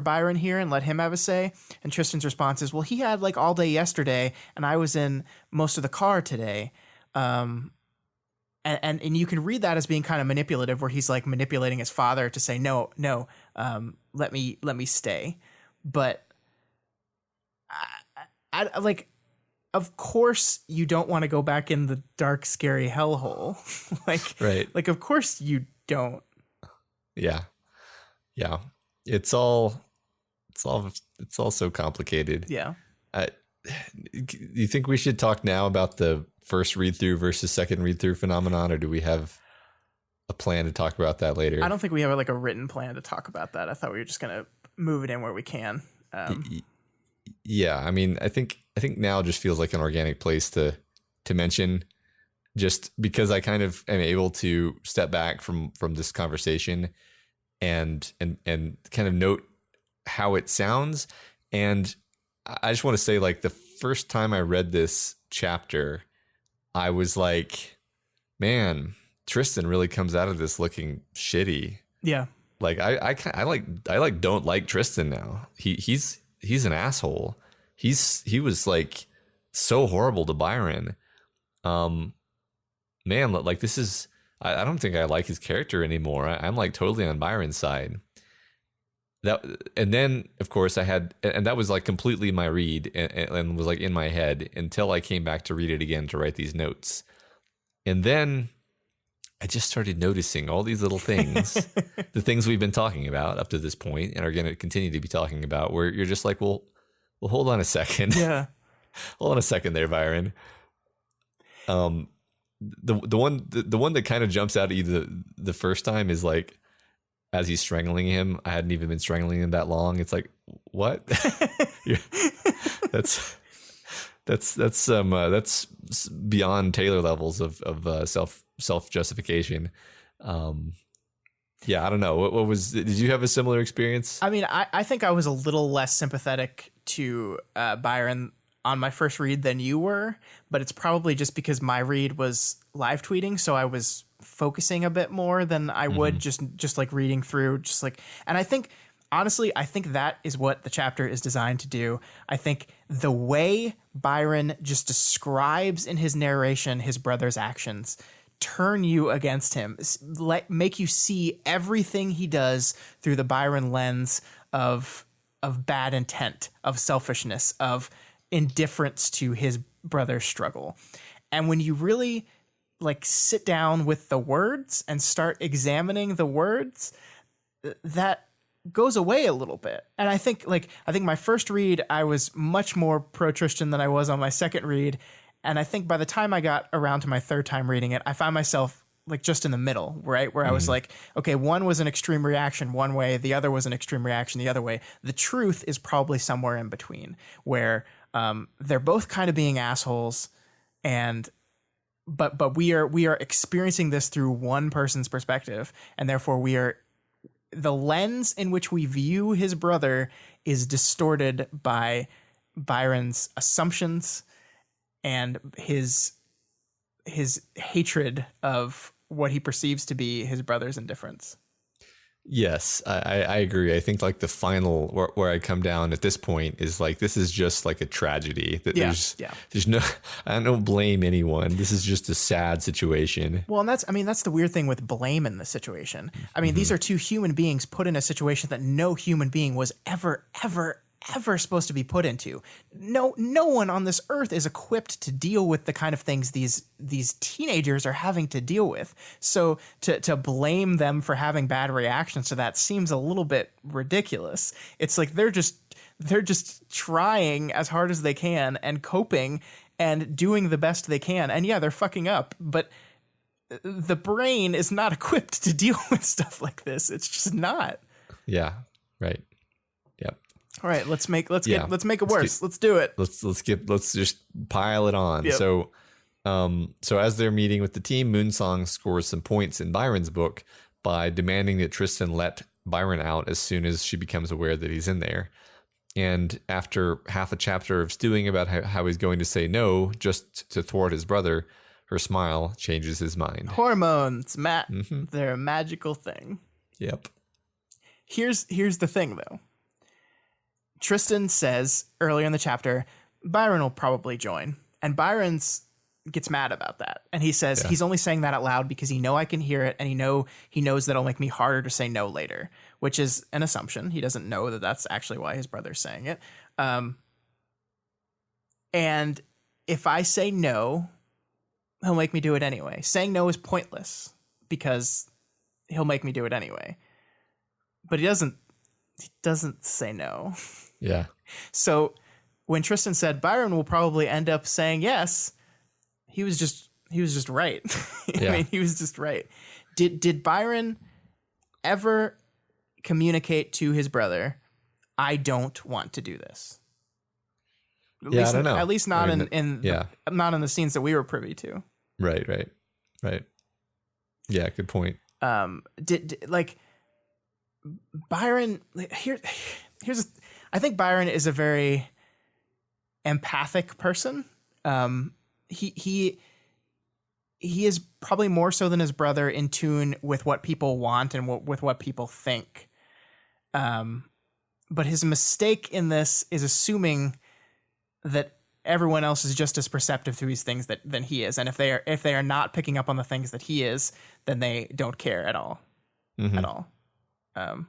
Byron here and let him have a say? And Tristan's response is, well, he had like all day yesterday and I was in most of the car today. And you can read that as being kind of manipulative, where he's like manipulating his father to say, no, let me stay. But I like, of course you don't want to go back in the dark, scary hellhole. Right. Like, of course you don't. Yeah. Yeah. It's all so complicated. Yeah. Do you think we should talk now about the first read through versus second read through phenomenon, or do we have a plan to talk about that later? I don't think we have like a written plan to talk about that. I thought we were just going to move it in where we can. Yeah, I mean, I think now just feels like an organic place to mention, just because I kind of am able to step back from this conversation and kind of note how it sounds. And I just want to say, like, the first time I read this chapter, I was like, man, Tristan really comes out of this looking shitty. Yeah. Like I don't like Tristan now. He's an asshole. He was like so horrible to Byron. Man, like this is, I don't think I like his character anymore. I'm like totally on Byron's side. And then of course and that was like completely my read and was like in my head until I came back to read it again to write these notes. And then I just started noticing all these little things, the things we've been talking about up to this point and are going to continue to be talking about, where you're just like, well, hold on a second. Yeah. Hold on a second there, Byron. The one that kind of jumps out at you the first time is like, as he's strangling him, I hadn't even been strangling him that long. It's like, what? That's beyond Taylor levels of self justification. Yeah, I don't know. What was? Did you have a similar experience? I mean, I think I was a little less sympathetic to Byron on my first read than you were, but it's probably just because my read was live tweeting, so I was focusing a bit more than I would just like reading through, just like. And I think, honestly, I think that is what the chapter is designed to do. I think the way Byron just describes in his narration his brother's actions turn you against him, make you see everything he does through the Byron lens of bad intent, of selfishness, of indifference to his brother's struggle. And when you really like sit down with the words and start examining the words, that goes away a little bit. And I think my first read, I was much more pro Tristan than I was on my second read. And I think by the time I got around to my third time reading it, I found myself like just in the middle, right? Where I was like, okay, one was an extreme reaction one way, the other was an extreme reaction the other way. The truth is probably somewhere in between, where they're both kind of being assholes, and but we are experiencing this through one person's perspective, and therefore the lens in which we view his brother is distorted by Byron's assumptions and his hatred of what he perceives to be his brother's indifference. Yes, I agree. I think like the final where I come down at this point is like, this is just like a tragedy. That there's no, I don't blame anyone. This is just a sad situation. Well, and that's the weird thing with blame in this situation. I mean, these are two human beings put in a situation that no human being was ever supposed to be put into. No one on this earth is equipped to deal with the kind of things these teenagers are having to deal with. So to blame them for having bad reactions to that seems a little bit ridiculous. It's like they're just trying as hard as they can and coping and doing the best they can. And yeah, they're fucking up, but the brain is not equipped to deal with stuff like this. It's just not. Yeah. Right. Yep. All right, let's make it worse. Let's do it. Let's just pile it on. Yep. So as they're meeting with the team, Moonsong scores some points in Byron's book by demanding that Tristan let Byron out as soon as she becomes aware that he's in there. And after half a chapter of stewing about how he's going to say no just to thwart his brother, her smile changes his mind. Hormones, Matt. They're a magical thing. Yep. Here's the thing, though. Tristan says earlier in the chapter, Byron will probably join. And Byron's gets mad about that. And he says he's only saying that out loud because he I can hear it, and he knows that'll make me harder to say no later, which is an assumption. He doesn't know that that's actually why his brother's saying it. And if I say no, he'll make me do it anyway. Saying no is pointless because he'll make me do it anyway. But he doesn't say no. Yeah. So when Tristan said Byron will probably end up saying yes, he was just right. I mean, he was just right. Did Byron ever communicate to his brother, I don't want to do this? I don't know. At least not not in the scenes that we were privy to. Right. Yeah, good point. Did like Byron I think Byron is a very empathic person. He is probably more so than his brother in tune with what people want and with what people think. But his mistake in this is assuming that everyone else is just as perceptive to these things than he is, and if they are not picking up on the things that he is, then they don't care at all. At all. No,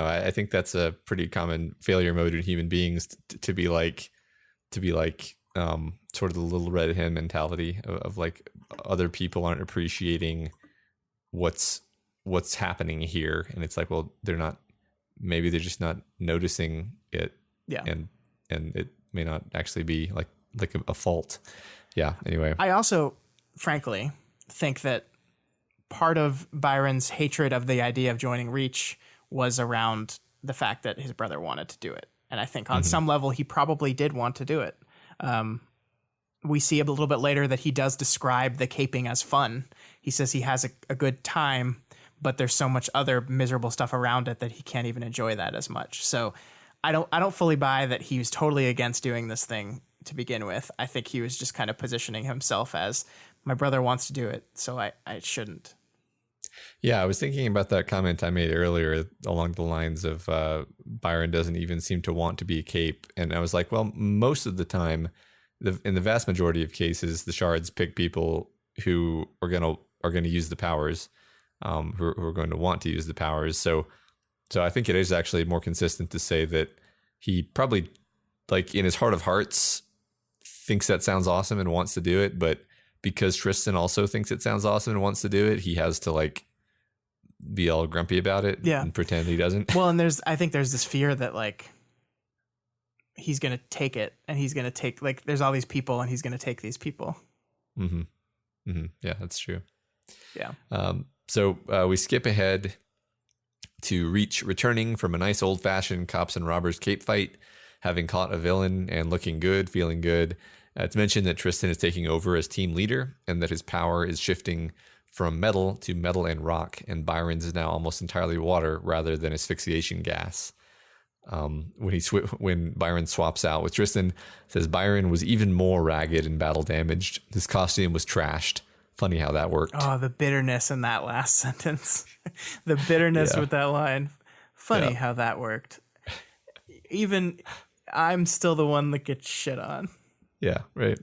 I think that's a pretty common failure mode in human beings to be like sort of the little red hen mentality of like other people aren't appreciating what's happening here, and it's like, well, maybe they're just not noticing it. Yeah. And it may not actually be like a fault. Yeah. Anyway, I also, frankly, think that part of Byron's hatred of the idea of joining Reach was around the fact that his brother wanted to do it. And I think on some level, he probably did want to do it. We see a little bit later that he does describe the caping as fun. He says he has a good time, but there's so much other miserable stuff around it that he can't even enjoy that as much. So I don't fully buy that he was totally against doing this thing to begin with. I think he was just kind of positioning himself as, my brother wants to do it, so I shouldn't. Yeah, I was thinking about that comment I made earlier along the lines of Byron doesn't even seem to want to be a cape. And I was like, well, most of the time, in the vast majority of cases, the shards pick people who are going to use the powers, who are going to want to use the powers. So I think it is actually more consistent to say that he probably, like in his heart of hearts, thinks that sounds awesome and wants to do it. But because Tristan also thinks it sounds awesome and wants to do it, he has to like be all grumpy about it and pretend he doesn't. Well, and I think there's this fear that like he's going to take it, and he's going to take, like, there's all these people and he's going to take these people. Yeah, that's true. Yeah. So we skip ahead to Reach returning from a nice old-fashioned cops and robbers cape fight, having caught a villain and looking good, feeling good. It's mentioned that Tristan is taking over as team leader and that his power is shifting from metal to metal and rock, and Byron's is now almost entirely water rather than asphyxiation gas. When Byron swaps out with Tristan, says Byron was even more ragged and battle damaged. His costume was trashed. Funny how that worked. Oh, the bitterness in that last sentence. The bitterness with that line. Funny how that worked. Even I'm still the one that gets shit on. Yeah, right.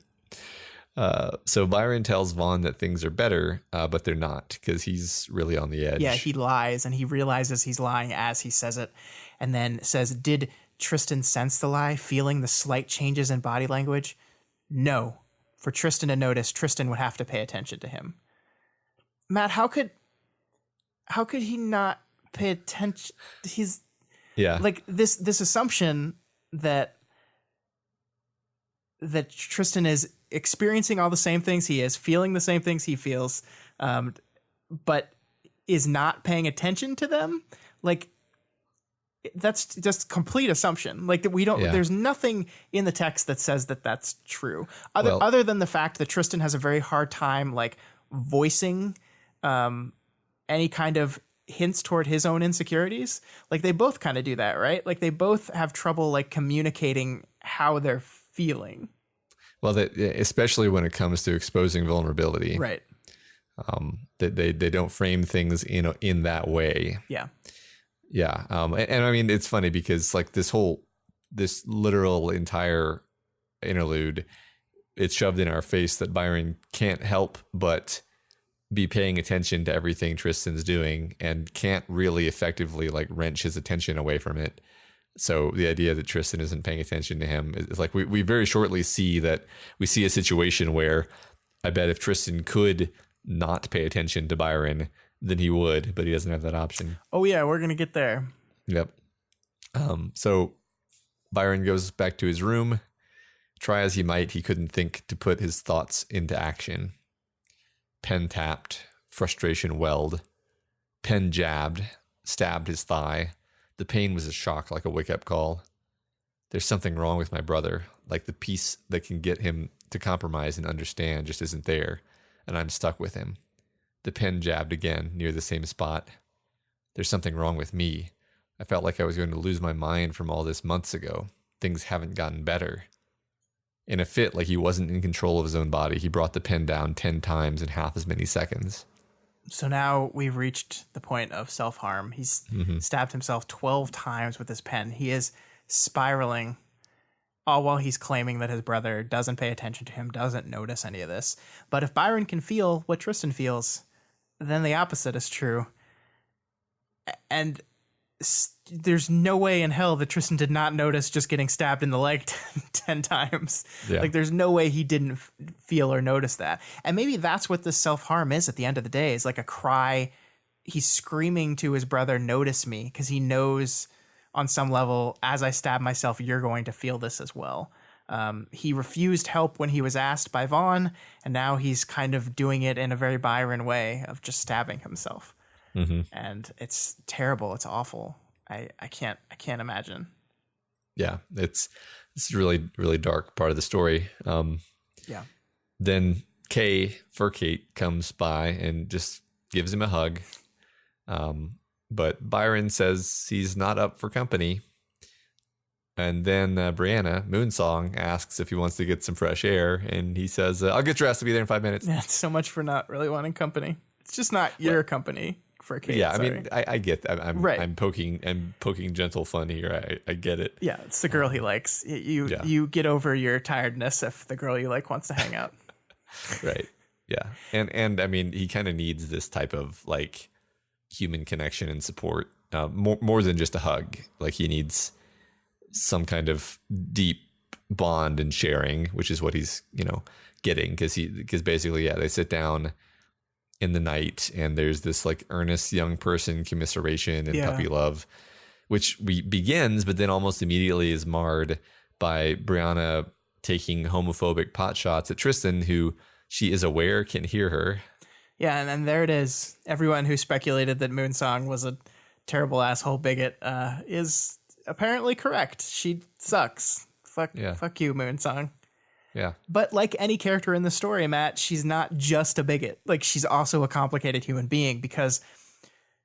So Byron tells Vaughn that things are better, but they're not, because he's really on the edge. Yeah, he lies, and he realizes he's lying as he says it, and then says, did Tristan sense the lie, feeling the slight changes in body language? No. For Tristan to notice, Tristan would have to pay attention to him. Matt, how could he not pay attention? He's like this assumption that Tristan is experiencing all the same things he is, feeling the same things he feels, but is not paying attention to them. Like, that's just complete assumption. Like, that we don't, there's nothing in the text that says that that's true. Other than the fact that Tristan has a very hard time, like, voicing any kind of hints toward his own insecurities. Like, they both kind of do that, right? Like, they both have trouble, like, communicating how they're feeling. Well, especially when it comes to exposing vulnerability. Right. They don't frame things in that way. Yeah. Yeah. And I mean, it's funny because like this literal entire interlude, it's shoved in our face that Byron can't help but be paying attention to everything Tristan's doing and can't really effectively like wrench his attention away from it. So the idea that Tristan isn't paying attention to him is like we very shortly see a situation where I bet if Tristan could not pay attention to Byron, then he would, but he doesn't have that option. Oh yeah, we're gonna get there. Yep. So Byron goes back to his room. Try as he might, he couldn't think to put his thoughts into action. Pen tapped, frustration welled. Pen jabbed, stabbed his thigh. The pain was a shock, like a wake-up call. There's something wrong with my brother, like the piece that can get him to compromise and understand just isn't there, and I'm stuck with him. The pen jabbed again, near the same spot. There's something wrong with me. I felt like I was going to lose my mind from all this months ago. Things haven't gotten better. In a fit, like he wasn't in control of his own body, he brought the pen down 10 times in half as many seconds. So now we've reached the point of self-harm. He's stabbed himself 12 times with his pen. He is spiraling, all while he's claiming that his brother doesn't pay attention to him, doesn't notice any of this. But if Byron can feel what Tristan feels, then the opposite is true. And there's no way in hell that Tristan did not notice just getting stabbed in the leg 10 times. Yeah. Like, there's no way he didn't feel or notice that. And maybe that's what this self-harm is at the end of the day, is like a cry. He's screaming to his brother, notice me, because he knows on some level, as I stab myself, you're going to feel this as well. He refused help when he was asked by Vaughn, and now he's kind of doing it in a very Byron way of just stabbing himself. And it's terrible. It's awful. I can't imagine. Yeah, it's really, really dark part of the story. Yeah. Then Fur Kate comes by and just gives him a hug. But Byron says he's not up for company. And then Brianna, Moonsong, asks if he wants to get some fresh air. And he says, I'll get dressed. I'll be there in 5 minutes. Yeah, it's so much for not really wanting company. It's just not your company. For Kate, yeah, sorry. I mean, I get that. I'm poking gentle fun here. I get it. Yeah, it's the girl he likes. You get over your tiredness if the girl you like wants to hang out. Right. Yeah. And I mean, he kind of needs this type of like human connection and support, more than just a hug. Like he needs some kind of deep bond and sharing, which is what he's, getting because basically, they sit down in the night and there's this like earnest young person commiseration and puppy love, which begins, but then almost immediately is marred by Brianna taking homophobic pot shots at Tristan, who she is aware can hear her. Yeah. And then there it is. Everyone who speculated that Moonsong was a terrible asshole bigot is apparently correct. She sucks. Fuck you, Moonsong. Yeah. But like any character in the story, Matt, she's not just a bigot. Like, she's also a complicated human being because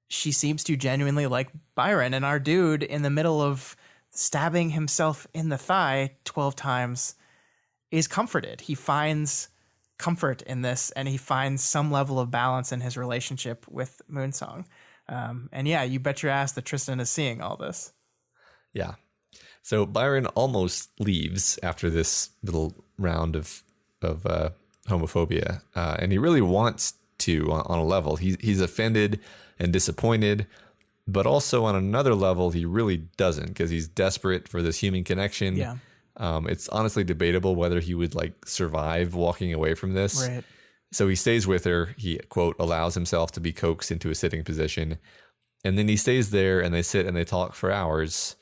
she seems to genuinely like Byron, and our dude in the middle of stabbing himself in the thigh 12 times is comforted. He finds comfort in this, and he finds some level of balance in his relationship with Moonsong. And yeah, you bet your ass that Tristan is seeing all this. Yeah. So Byron almost leaves after this little round of homophobia, and he really wants to on a level. He's offended and disappointed, but also on another level, he really doesn't because he's desperate for this human connection. Yeah. It's honestly debatable whether he would like survive walking away from this. Right. So he stays with her. He, quote, allows himself to be coaxed into a sitting position, and then he stays there and they sit and they talk for hours.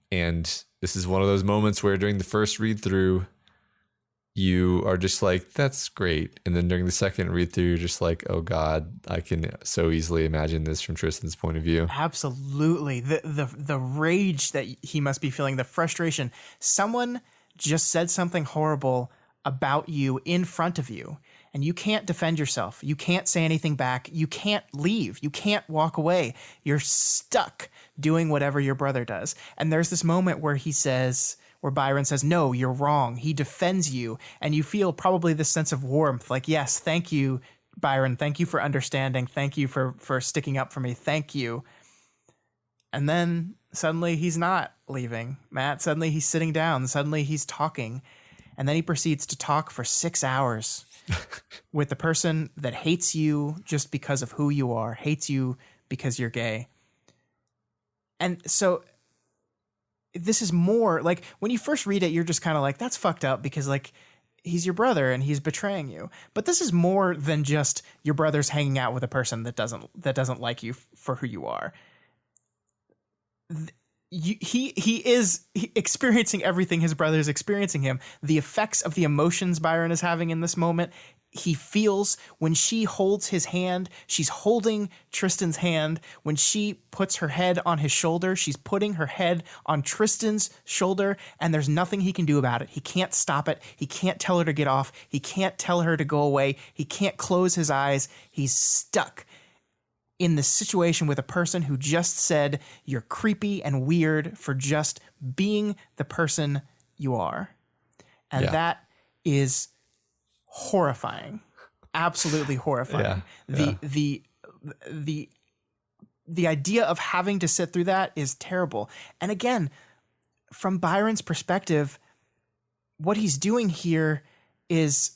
And this is one of those moments where during the first read through, you are just like, that's great. And then during the second read through, you're just like, oh God, I can so easily imagine this from Tristan's point of view. Absolutely. The rage that he must be feeling, the frustration. Someone just said something horrible about you in front of you, and you can't defend yourself. You can't say anything back. You can't leave. You can't walk away. You're stuck doing whatever your brother does. And there's this moment where Byron says, no, you're wrong. He defends you. And you feel probably this sense of warmth. Like, yes, thank you, Byron. Thank you for understanding. Thank you for sticking up for me. Thank you. And then suddenly he's not leaving, Matt. Suddenly he's sitting down. Suddenly he's talking. And then he proceeds to talk for 6 hours with the person that hates you just because of who you are, hates you because you're gay. And so this is more like when you first read it, you're just kind of like, that's fucked up because like he's your brother and he's betraying you. But this is more than just your brother's hanging out with a person that doesn't like you for who you are. He is experiencing everything his brother is experiencing him. The effects of the emotions Byron is having in this moment, he feels when she holds his hand. She's holding Tristan's hand. When she puts her head on his shoulder, she's putting her head on Tristan's shoulder, and there's nothing he can do about it. He can't stop it. He can't tell her to get off. He can't tell her to go away. He can't close his eyes. He's stuck in the situation with a person who just said you're creepy and weird for just being the person you are. And that is horrifying. Absolutely horrifying. The idea of having to sit through that is terrible. And again, from Byron's perspective, what he's doing here is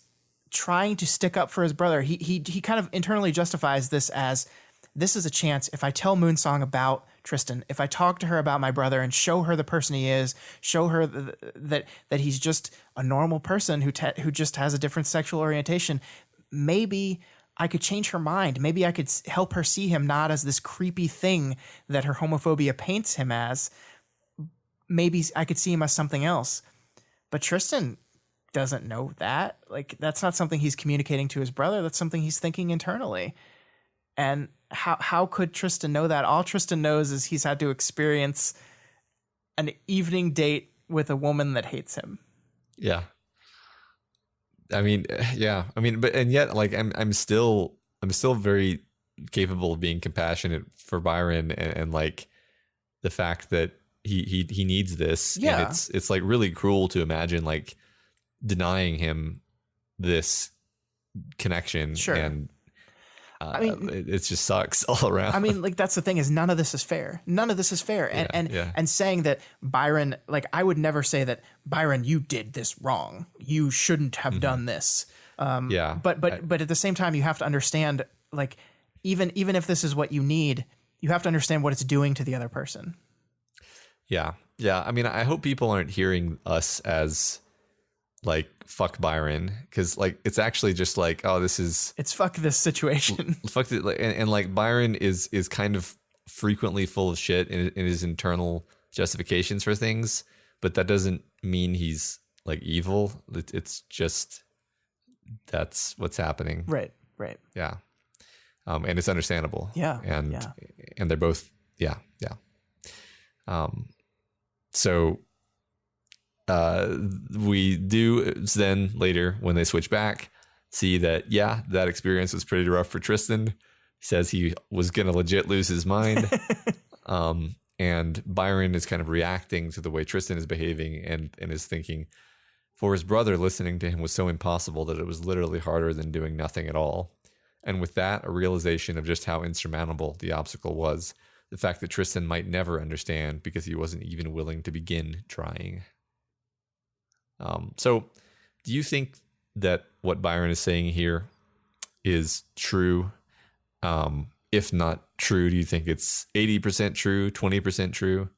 trying to stick up for his brother. He kind of internally justifies this as, this is a chance. If I tell Moonsong about Tristan, if I talk to her about my brother and show her the person he is, show her that he's just a normal person who just has a different sexual orientation, maybe I could change her mind. Maybe I could help her see him not as this creepy thing that her homophobia paints him as. Maybe I could see him as something else. But Tristan doesn't know that. Like, that's not something he's communicating to his brother. That's something he's thinking internally. And how could Tristan know that? All Tristan knows is he's had to experience an evening date with a woman that hates him. Yeah. I mean, yeah. I mean, but and yet, like, I'm still very capable of being compassionate for Byron and like the fact that he needs this. Yeah. And it's like really cruel to imagine like denying him this connection. Sure. And I mean, it just sucks all around. I mean, like, that's the thing is none of this is fair. None of this is fair. And saying that Byron, like, I would never say that Byron, you did this wrong. You shouldn't have done this. But at the same time, you have to understand, like, even if this is what you need, you have to understand what it's doing to the other person. Yeah. Yeah. I mean, I hope people aren't hearing us as like fuck Byron, because like it's actually just like, oh, it's fuck this situation. Fuck it, and like Byron is kind of frequently full of shit in his internal justifications for things, but that doesn't mean he's like evil. It's just that's what's happening. Right. Yeah. And it's understandable. Yeah. And they're both yeah. So we do then later when they switch back see that that experience was pretty rough for Tristan. He says he was gonna legit lose his mind. And Byron is kind of reacting to the way Tristan is behaving and is thinking, for his brother, listening to him was so impossible that it was literally harder than doing nothing at all. And with that, a realization of just how insurmountable the obstacle was, the fact that Tristan might never understand because he wasn't even willing to begin trying. So do you think that what Byron is saying here is true? If not true, do you think it's 80% true, 20% true?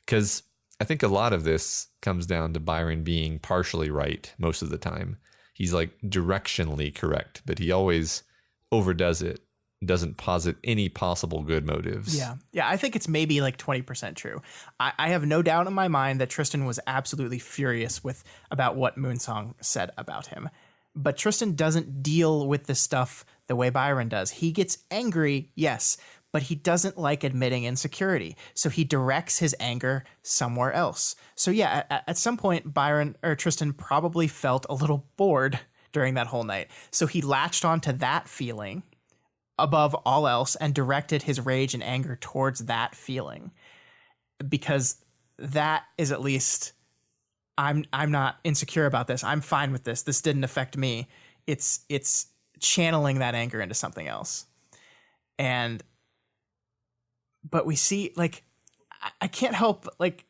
Because I think a lot of this comes down to Byron being partially right most of the time. He's like directionally correct, but he always overdoes it, doesn't posit any possible good motives. Yeah, I think it's maybe like 20% true. I have no doubt in my mind that Tristan was absolutely furious about what Moonsong said about him. But Tristan doesn't deal with this stuff the way Byron does. He gets angry, yes, but he doesn't like admitting insecurity. So he directs his anger somewhere else. So yeah, at some point, Tristan probably felt a little bored during that whole night. So he latched onto that feeling above all else and directed his rage and anger towards that feeling, because that is at least, I'm not insecure about this. I'm fine with this. This didn't affect me. It's channeling that anger into something else. But we see, like, I can't help, like,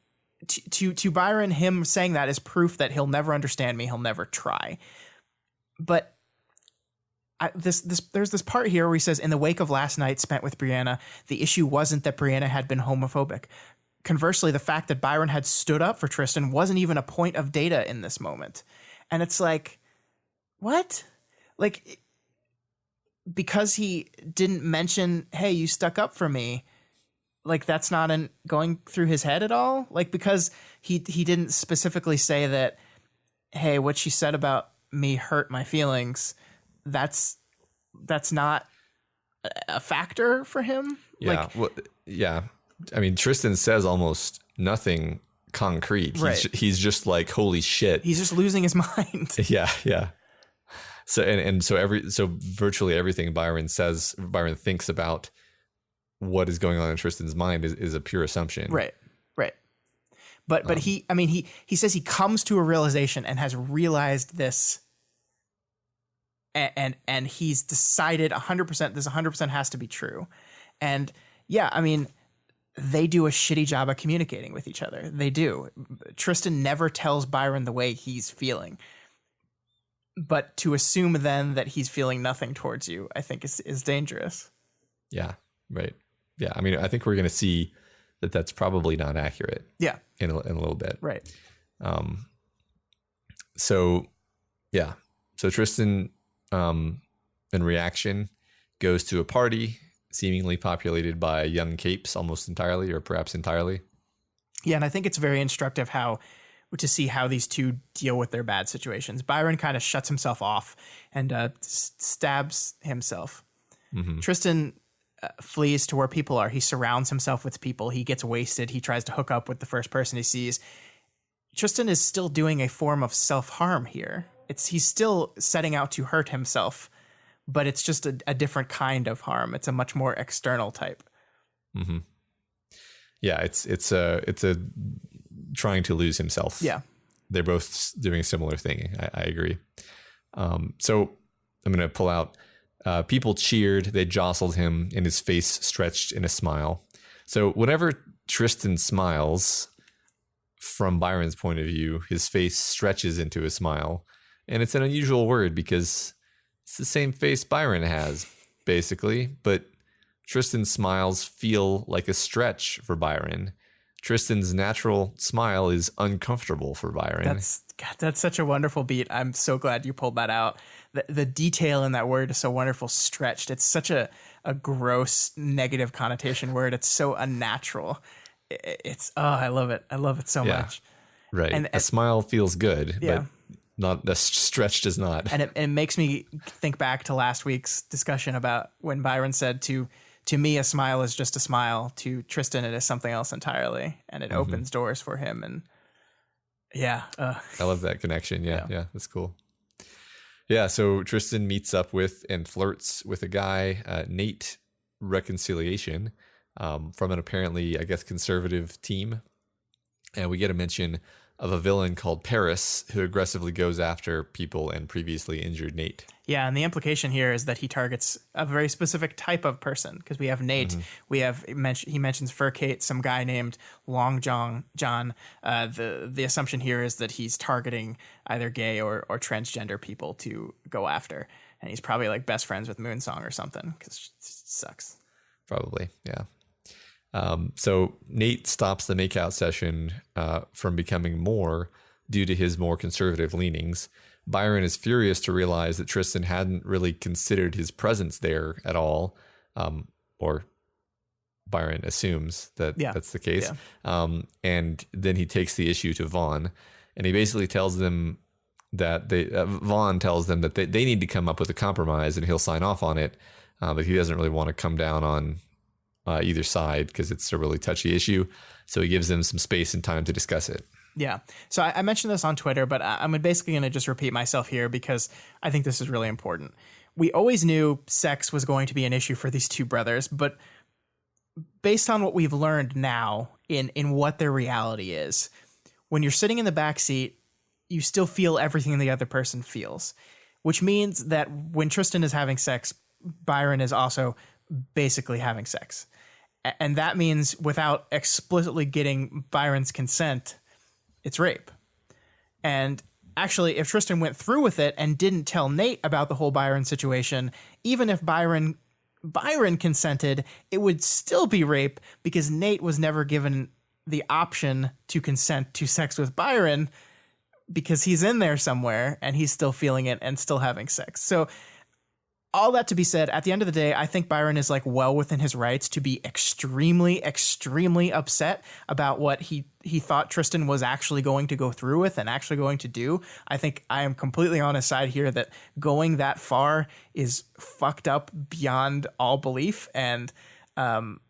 to Byron, him saying that is proof that he'll never understand me. He'll never try. But there's this part here where he says, in the wake of last night spent with Brianna, the issue wasn't that Brianna had been homophobic. conversely, the fact that Byron had stood up for Tristan wasn't even a point of data in this moment. And it's like, what? Like, because he didn't mention, hey, you stuck up for me, like that's not going through his head at all? Like, because he didn't specifically say that, hey, what she said about me hurt my feelings, that's not a factor for him? Yeah, yeah. I mean, Tristan says almost nothing concrete. He's just like, holy shit. He's just losing his mind. Yeah. So virtually everything Byron thinks about what is going on in Tristan's mind is a pure assumption. Right. But he says he comes to a realization and has realized this, and he's decided 100% this 100% has to be true. And yeah, I mean, they do a shitty job of communicating with each other. They do. Tristan never tells Byron the way he's feeling. But to assume then that he's feeling nothing towards you, I think is dangerous. Yeah. Right. Yeah. I mean, I think we're going to see that that's probably not accurate. Yeah. In a little bit. Right. So Tristan, in reaction, goes to a party seemingly populated by young capes almost entirely, or perhaps entirely. Yeah, and I think it's very instructive to see how these two deal with their bad situations. Byron kind of shuts himself off and stabs himself. Mm-hmm. Tristan flees to where people are. He surrounds himself with people. He gets wasted. He tries to hook up with the first person he sees. Tristan is still doing a form of self-harm here. He's still setting out to hurt himself, but it's just a different kind of harm. It's a much more external type. Mm-hmm. Yeah, it's a trying to lose himself. Yeah, they're both doing a similar thing. I agree. So I'm going to pull out. People cheered. They jostled him, and his face stretched in a smile. So whenever Tristan smiles, from Byron's point of view, his face stretches into a smile, and it's an unusual word because it's the same face Byron has, basically, but Tristan's smiles feel like a stretch for Byron. Tristan's natural smile is uncomfortable for Byron. That's such a wonderful beat. I'm so glad you pulled that out. The detail in that word is so wonderful. Stretched. It's such a gross negative connotation word. It's so unnatural. I love it. I love it so much. Right. And a smile feels good, but not the stretch does not. And it makes me think back to last week's discussion about when Byron said to me, a smile is just a smile. To Tristan, it is something else entirely. And it opens doors for him. And I love that connection. Yeah, that's cool. Yeah, so Tristan meets up with and flirts with a guy, Nate Reconciliation, from an apparently, I guess, conservative team. And we get a mention of a villain called Paris who aggressively goes after people and previously injured Nate. Yeah, and the implication here is that he targets a very specific type of person, because we have Nate, we have he mentions Furcate, some guy named Long John. The assumption here is that he's targeting either gay or transgender people to go after, and he's probably like best friends with Moonsong or something, because it sucks. Probably, yeah. So Nate stops the makeout session from becoming more due to his more conservative leanings. Byron is furious to realize that Tristan hadn't really considered his presence there at all, or Byron assumes that that's the case. Yeah. And then he takes the issue to Vaughn, and he basically tells them that Vaughn tells them that they need to come up with a compromise, and he'll sign off on it, but he doesn't really want to come down on either side because it's a really touchy issue. So he gives them some space and time to discuss it. Yeah. So I mentioned this on Twitter, but I'm basically going to just repeat myself here because I think this is really important. We always knew sex was going to be an issue for these two brothers, but based on what we've learned now in what their reality is, when you're sitting in the back seat, you still feel everything the other person feels, which means that when Tristan is having sex, Byron is also basically having sex. And that means without explicitly getting Byron's consent, it's rape. And actually, if Tristan went through with it and didn't tell Nate about the whole Byron situation, even if Byron consented, it would still be rape because Nate was never given the option to consent to sex with Byron because he's in there somewhere and he's still feeling it and still having sex. So all that to be said, at the end of the day, I think Byron is like well within his rights to be extremely, extremely upset about what he thought Tristan was actually going to go through with and actually going to do. I think I am completely on his side here that going that far is fucked up beyond all belief. And I'm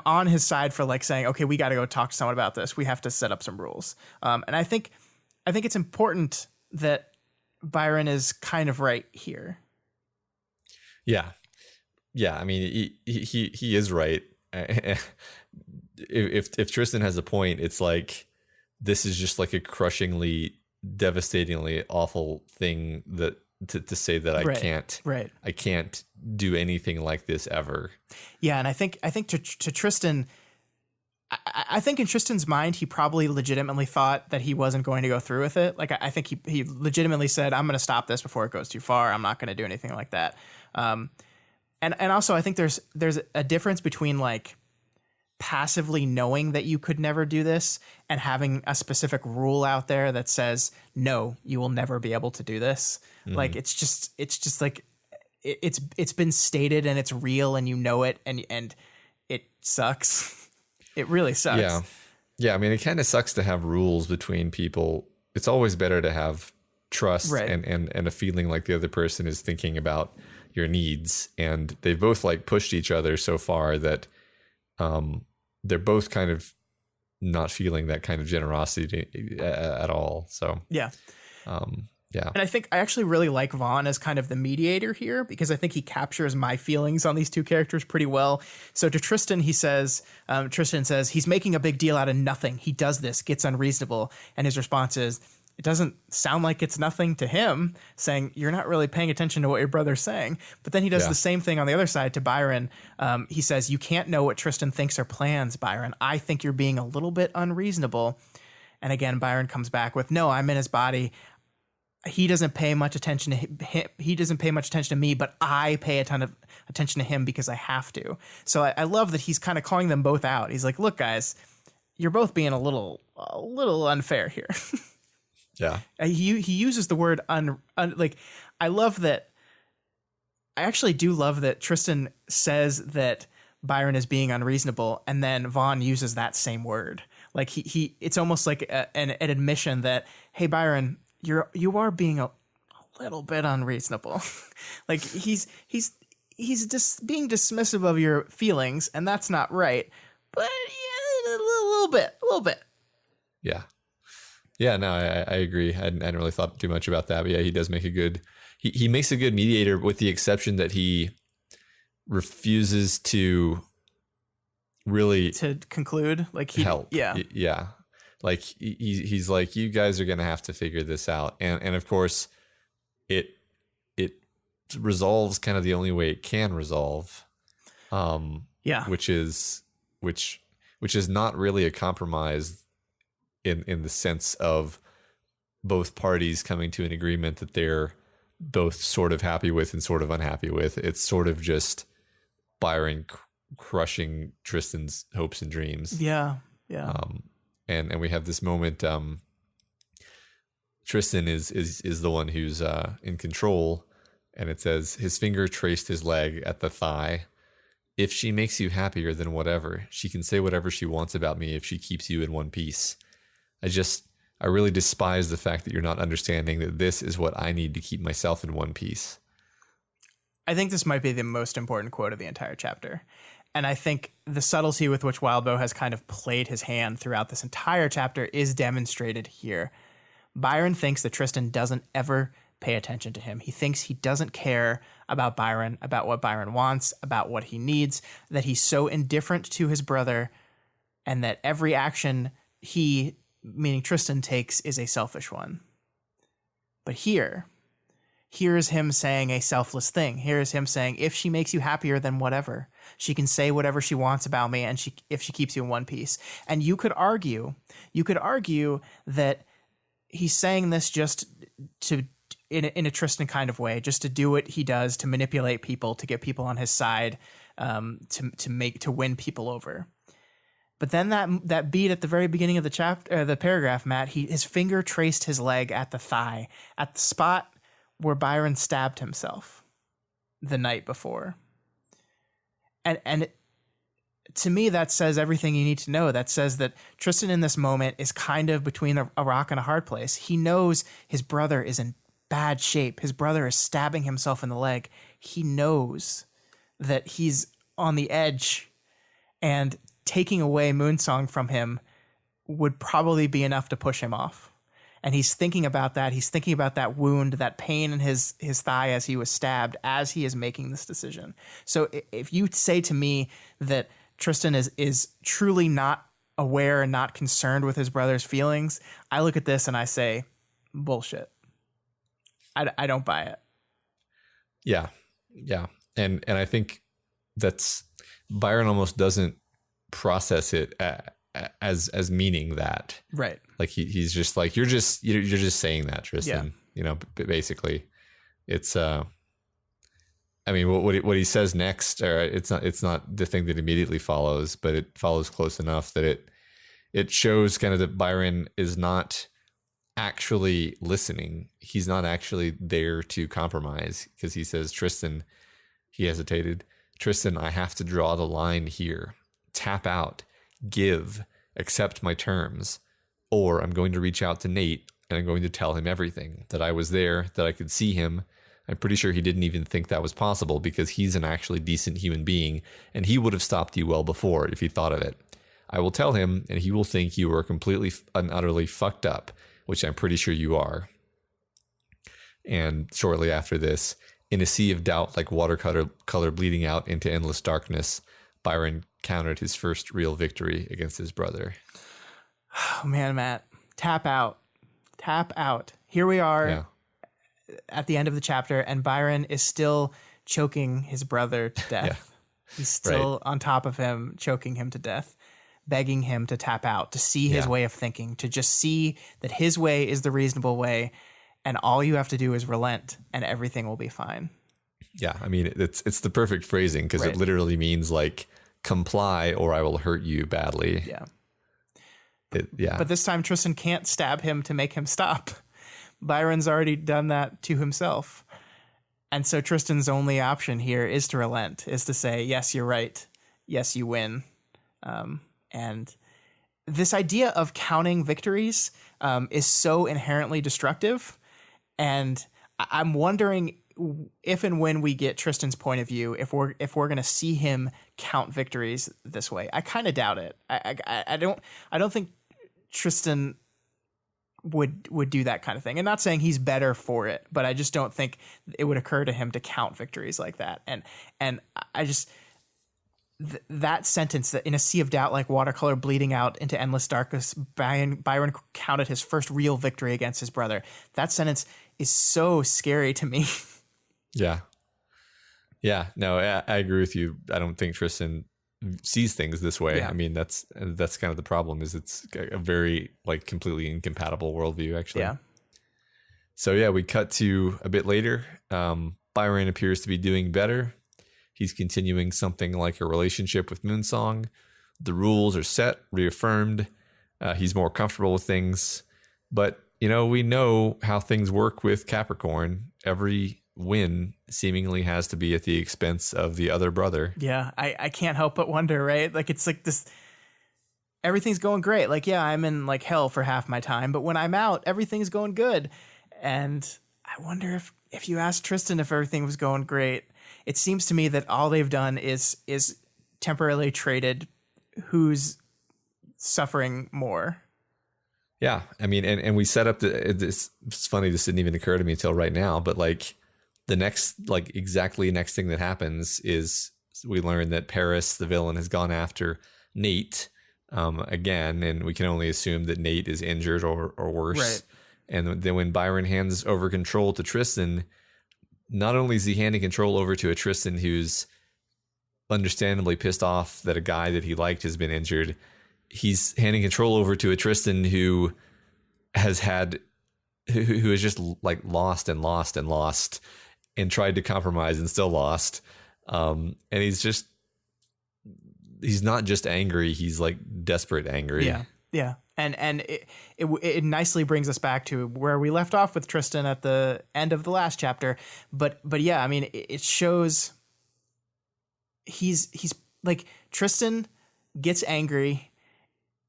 on his side for like saying, okay, we got to go talk to someone about this. We have to set up some rules. And I think it's important that Byron is kind of right here. Yeah. I mean, he is right. If Tristan has a point, it's like this is just like a crushingly, devastatingly awful thing that to say that I can't do anything like this ever. Yeah, and I think to Tristan. I think in Tristan's mind, he probably legitimately thought that he wasn't going to go through with it. Like, I think he legitimately said, I'm going to stop this before it goes too far. I'm not going to do anything like that. And also I think there's a difference between like passively knowing that you could never do this and having a specific rule out there that says, no, you will never be able to do this. Mm-hmm. Like, it's just like, it's been stated and it's real and you know it and it sucks. It really sucks. Yeah. I mean, it kind of sucks to have rules between people. It's always better to have trust and a feeling like the other person is thinking about your needs. And they've both like pushed each other so far that they're both kind of not feeling that kind of generosity at all. So yeah. Yeah. And I actually really like Vaughn as kind of the mediator here because I think he captures my feelings on these two characters pretty well. So to Tristan, Tristan says, he's making a big deal out of nothing. He does this, gets unreasonable. And his response is, it doesn't sound like it's nothing to him, saying, you're not really paying attention to what your brother's saying. But then he does the same thing on the other side to Byron. He says, you can't know what Tristan thinks are plans, Byron. I think you're being a little bit unreasonable. And again, Byron comes back with, no, I'm in his body. He doesn't pay much attention to him. He doesn't pay much attention to me, but I pay a ton of attention to him because I have to. So I love that he's kind of calling them both out. He's like, look, guys, you're both being a little unfair here. Yeah. He uses the word like, I love that. I actually do love that Tristan says that Byron is being unreasonable. And then Vaughn uses that same word. Like it's almost like an admission that, hey, Byron, you are being a little bit unreasonable. Like he's just being dismissive of your feelings, and that's not right. But yeah, a little bit. Yeah. No, I agree. I hadn't really thought too much about that, but yeah, he does make a good. He makes a good mediator, with the exception that he refuses to really conclude. Like help. Yeah. Yeah. Like he's like, you guys are going to have to figure this out. And of course it resolves kind of the only way it can resolve. Which is not really a compromise in the sense of both parties coming to an agreement that they're both sort of happy with and sort of unhappy with. It's sort of just Byron crushing Tristan's hopes and dreams. Yeah. And we have this moment. Tristan is the one who's in control, and it says his finger traced his leg at the thigh. If she makes you happier, then whatever. She can say whatever she wants about me if she keeps you in one piece. I really despise the fact that you're not understanding that this is what I need to keep myself in one piece. I think this might be the most important quote of the entire chapter. And I think the subtlety with which Wildbow has kind of played his hand throughout this entire chapter is demonstrated here. Byron thinks that Tristan doesn't ever pay attention to him. He thinks he doesn't care about Byron, about what Byron wants, about what he needs, that he's so indifferent to his brother, and that every action he, meaning Tristan, takes is a selfish one. But here's him saying a selfless thing. Here's him saying, if she makes you happier, then whatever. She can say whatever she wants about me, and if she keeps you in one piece. And you could argue that he's saying this just to, in a Tristan kind of way, just to do what he does, to manipulate people, to get people on his side, to win people over. But then that beat at the very beginning of the chapter, the paragraph, Matt, his finger traced his leg at the thigh, at the spot where Byron stabbed himself the night before. And to me, that says everything you need to know. That says that Tristan in this moment is kind of between a rock and a hard place. He knows his brother is in bad shape. His brother is stabbing himself in the leg. He knows that he's on the edge, and taking away Moonsong from him would probably be enough to push him off. And he's thinking about that. He's thinking about that wound, that pain in his thigh as he was stabbed, as he is making this decision. So if you say to me that Tristan is truly not aware and not concerned with his brother's feelings, I look at this and I say, bullshit. I don't buy it. Yeah. Yeah. And I think that's Byron almost doesn't process it as meaning that. Right. Like he's just like, you're just saying that, Tristan, basically it's, I mean, what he says next, or it's not the thing that immediately follows, but it follows close enough that it shows kind of that Byron is not actually listening. He's not actually there to compromise, because he says, Tristan, he hesitated. Tristan, I have to draw the line here. Tap out, give, accept my terms, or I'm going to reach out to Nate and I'm going to tell him everything, that I was there, that I could see him. I'm pretty sure he didn't even think that was possible, because he's an actually decent human being and he would have stopped you well before if he thought of it. I will tell him and he will think you are completely and utterly fucked up, which I'm pretty sure you are. And shortly after this, in a sea of doubt like watercolor bleeding out into endless darkness, Byron counted his first real victory against his brother. Oh man, Matt, tap out. Here we are at the end of the chapter, and Byron is still choking his brother to death. He's still on top of him, choking him to death, begging him to tap out, to see his way of thinking, to just see that his way is the reasonable way, and all you have to do is relent and everything will be fine. Yeah, I mean, it's the perfect phrasing, because it literally means like, comply or I will hurt you badly. Yeah. But this time Tristan can't stab him to make him stop. Byron's already done that to himself. And so Tristan's only option here is to relent, is to say, yes, you're right. Yes, you win. And this idea of counting victories is so inherently destructive. And I'm wondering if and when we get Tristan's point of view, if we're going to see him count victories this way. I kind of doubt it. I don't think Tristan would do that kind of thing. And not saying he's better for it, but I just don't think it would occur to him to count victories like that. And I just that sentence, that in a sea of doubt like watercolor bleeding out into endless darkness, Byron counted his first real victory against his brother. That sentence is so scary to me. Yeah. No, I agree with you. I don't think Tristan sees things this way. I mean, that's kind of the problem, is it's a very like completely incompatible worldview, actually. So we cut to a bit later. Byron appears to be doing better. He's continuing something like a relationship with Moonsong. The rules are set, reaffirmed. He's more comfortable with things. But, we know how things work with Capricorn. Every win seemingly has to be at the expense of the other brother. Yeah, I can't help but wonder, right? Like, it's like this, everything's going great. Like, yeah, I'm in like hell for half my time, but when I'm out, everything's going good. And I wonder if you asked Tristan if everything was going great, it seems to me that all they've done is temporarily traded who's suffering more. Yeah, I mean, and we set up this. It's funny, this didn't even occur to me until right now, but like the next, like exactly next thing that happens is we learn that Paris, the villain, has gone after Nate again, and we can only assume that Nate is injured or worse. Right. And then when Byron hands over control to Tristan, not only is he handing control over to a Tristan who's understandably pissed off that a guy that he liked has been injured, he's handing control over to a Tristan who has just like lost and tried to compromise and still lost. And he's just he's not just angry, he's like desperate angry. Yeah. Yeah. And it nicely brings us back to where we left off with Tristan at the end of the last chapter. But yeah, I mean, it shows he's like, Tristan gets angry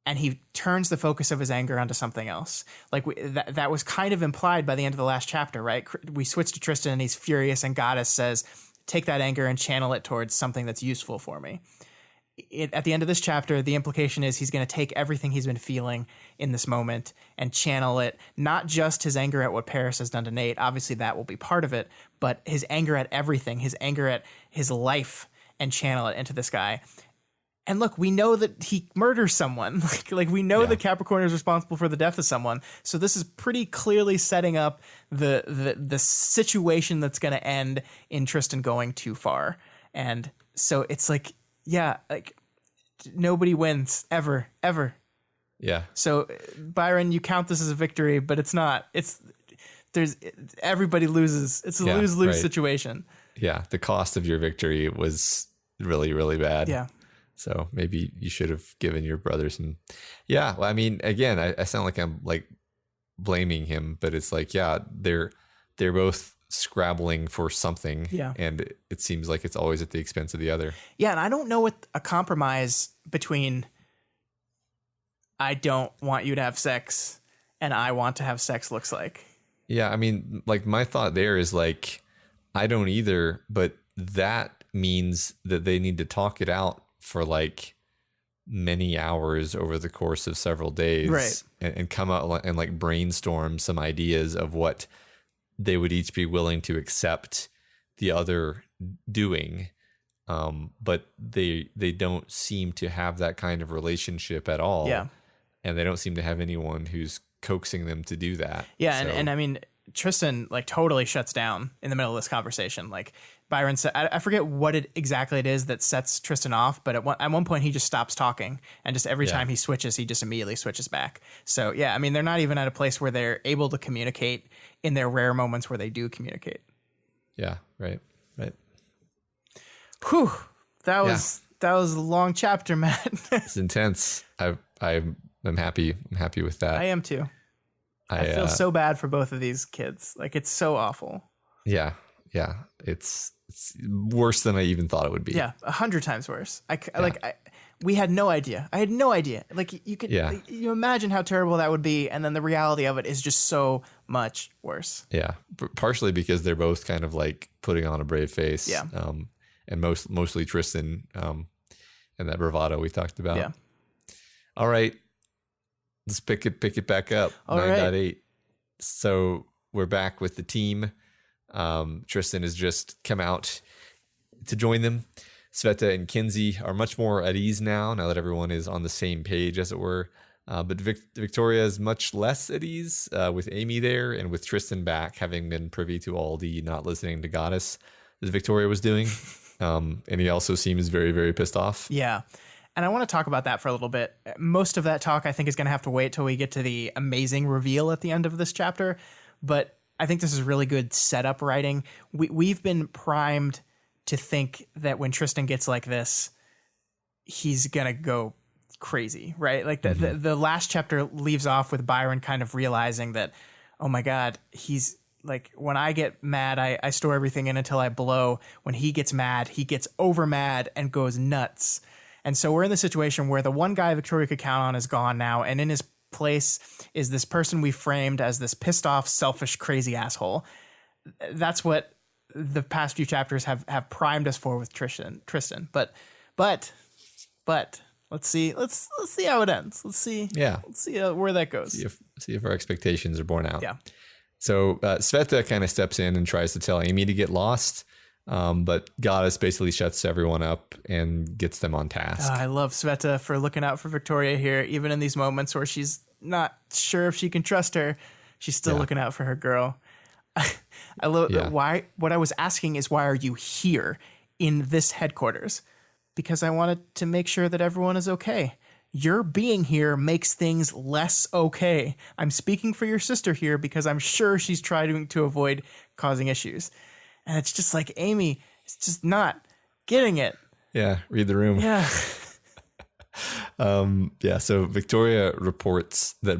and he turns the focus of his anger onto something else. Like that was kind of implied by the end of the last chapter, right? We switch to Tristan and he's furious and Goddess says, take that anger and channel it towards something that's useful for me. At the end of this chapter, the implication is he's going to take everything he's been feeling in this moment and channel it, not just his anger at what Paris has done to Nate. Obviously, that will be part of it, but his anger at everything, his anger at his life, and channel it into this guy. And look, we know that he murders someone. Like we know that Capricorn is responsible for the death of someone. So this is pretty clearly setting up the situation that's going to end in Tristan going too far. And so it's like, yeah, like nobody wins ever. Yeah. So Byron, you count this as a victory, but it's not. Everybody loses. It's a lose-lose situation. Yeah. The cost of your victory was really, really bad. Yeah. So maybe you should have given your brother some. Yeah. Well, I mean, again, I sound like I'm like blaming him, but it's like, yeah, they're both scrabbling for something. Yeah. And it seems like it's always at the expense of the other. Yeah. And I don't know what a compromise between I don't want you to have sex and I want to have sex looks like. Yeah. I mean, like my thought there is like, I don't either, but that means that they need to talk it out for like many hours over the course of several days, right? And come out and like brainstorm some ideas of what they would each be willing to accept the other doing. But they don't seem to have that kind of relationship at all. Yeah. And they don't seem to have anyone who's coaxing them to do that. Yeah. So. And I mean, Tristan like totally shuts down in the middle of this conversation. Like Byron said, I forget what exactly it is that sets Tristan off, but at one point he just stops talking, and just every time he switches, he just immediately switches back. So yeah, I mean, they're not even at a place where they're able to communicate in their rare moments where they do communicate. Yeah. Right. Whew. That was a long chapter, Matt. It's intense. I'm happy. I'm happy with that. I am too. I feel so bad for both of these kids. Like, it's so awful. Yeah. It's worse than I even thought it would be. Yeah, 100 times worse. We had no idea. I had no idea. Like, you could you imagine how terrible that would be, and then the reality of it is just so much worse. Yeah, partially because they're both kind of like putting on a brave face. Yeah. And mostly Tristan, and that bravado we talked about. Yeah. All right. Let's pick it back up. 9.8. So we're back with the team. Tristan has just come out to join them. Sveta and Kinsey are much more at ease now that everyone is on the same page, as it were. But Victoria is much less at ease with Amy there, and with Tristan back, having been privy to all the not listening to Goddess that Victoria was doing. And he also seems very, very pissed off. Yeah. And I want to talk about that for a little bit. Most of that talk, I think, is going to have to wait till we get to the amazing reveal at the end of this chapter. But I think this is really good setup writing. We've been primed to think that when Tristan gets like this, he's going to go crazy, right? Like the last chapter leaves off with Byron kind of realizing that, oh my God, he's like, when I get mad, I store everything in until I blow. When he gets mad, he gets over mad and goes nuts. And so we're in the situation where the one guy Victoria could count on is gone now, and in his place is this person we framed as this pissed off, selfish, crazy asshole. That's what the past few chapters have primed us for with Tristan. But let's see how it ends. Let's see where that goes. See if our expectations are borne out. Yeah. So Sveta kind of steps in and tries to tell Amy to get lost. But Goddess basically shuts everyone up and gets them on task. I love Sveta for looking out for Victoria here, even in these moments where she's not sure if she can trust her. She's still looking out for her girl. I love why. What I was asking is, why are you here in this headquarters? Because I wanted to make sure that everyone is okay. Your being here makes things less okay. I'm speaking for your sister here because I'm sure she's trying to avoid causing issues. And it's just like, Amy is just not getting it. Yeah, read the room. Yeah. Yeah, so Victoria reports that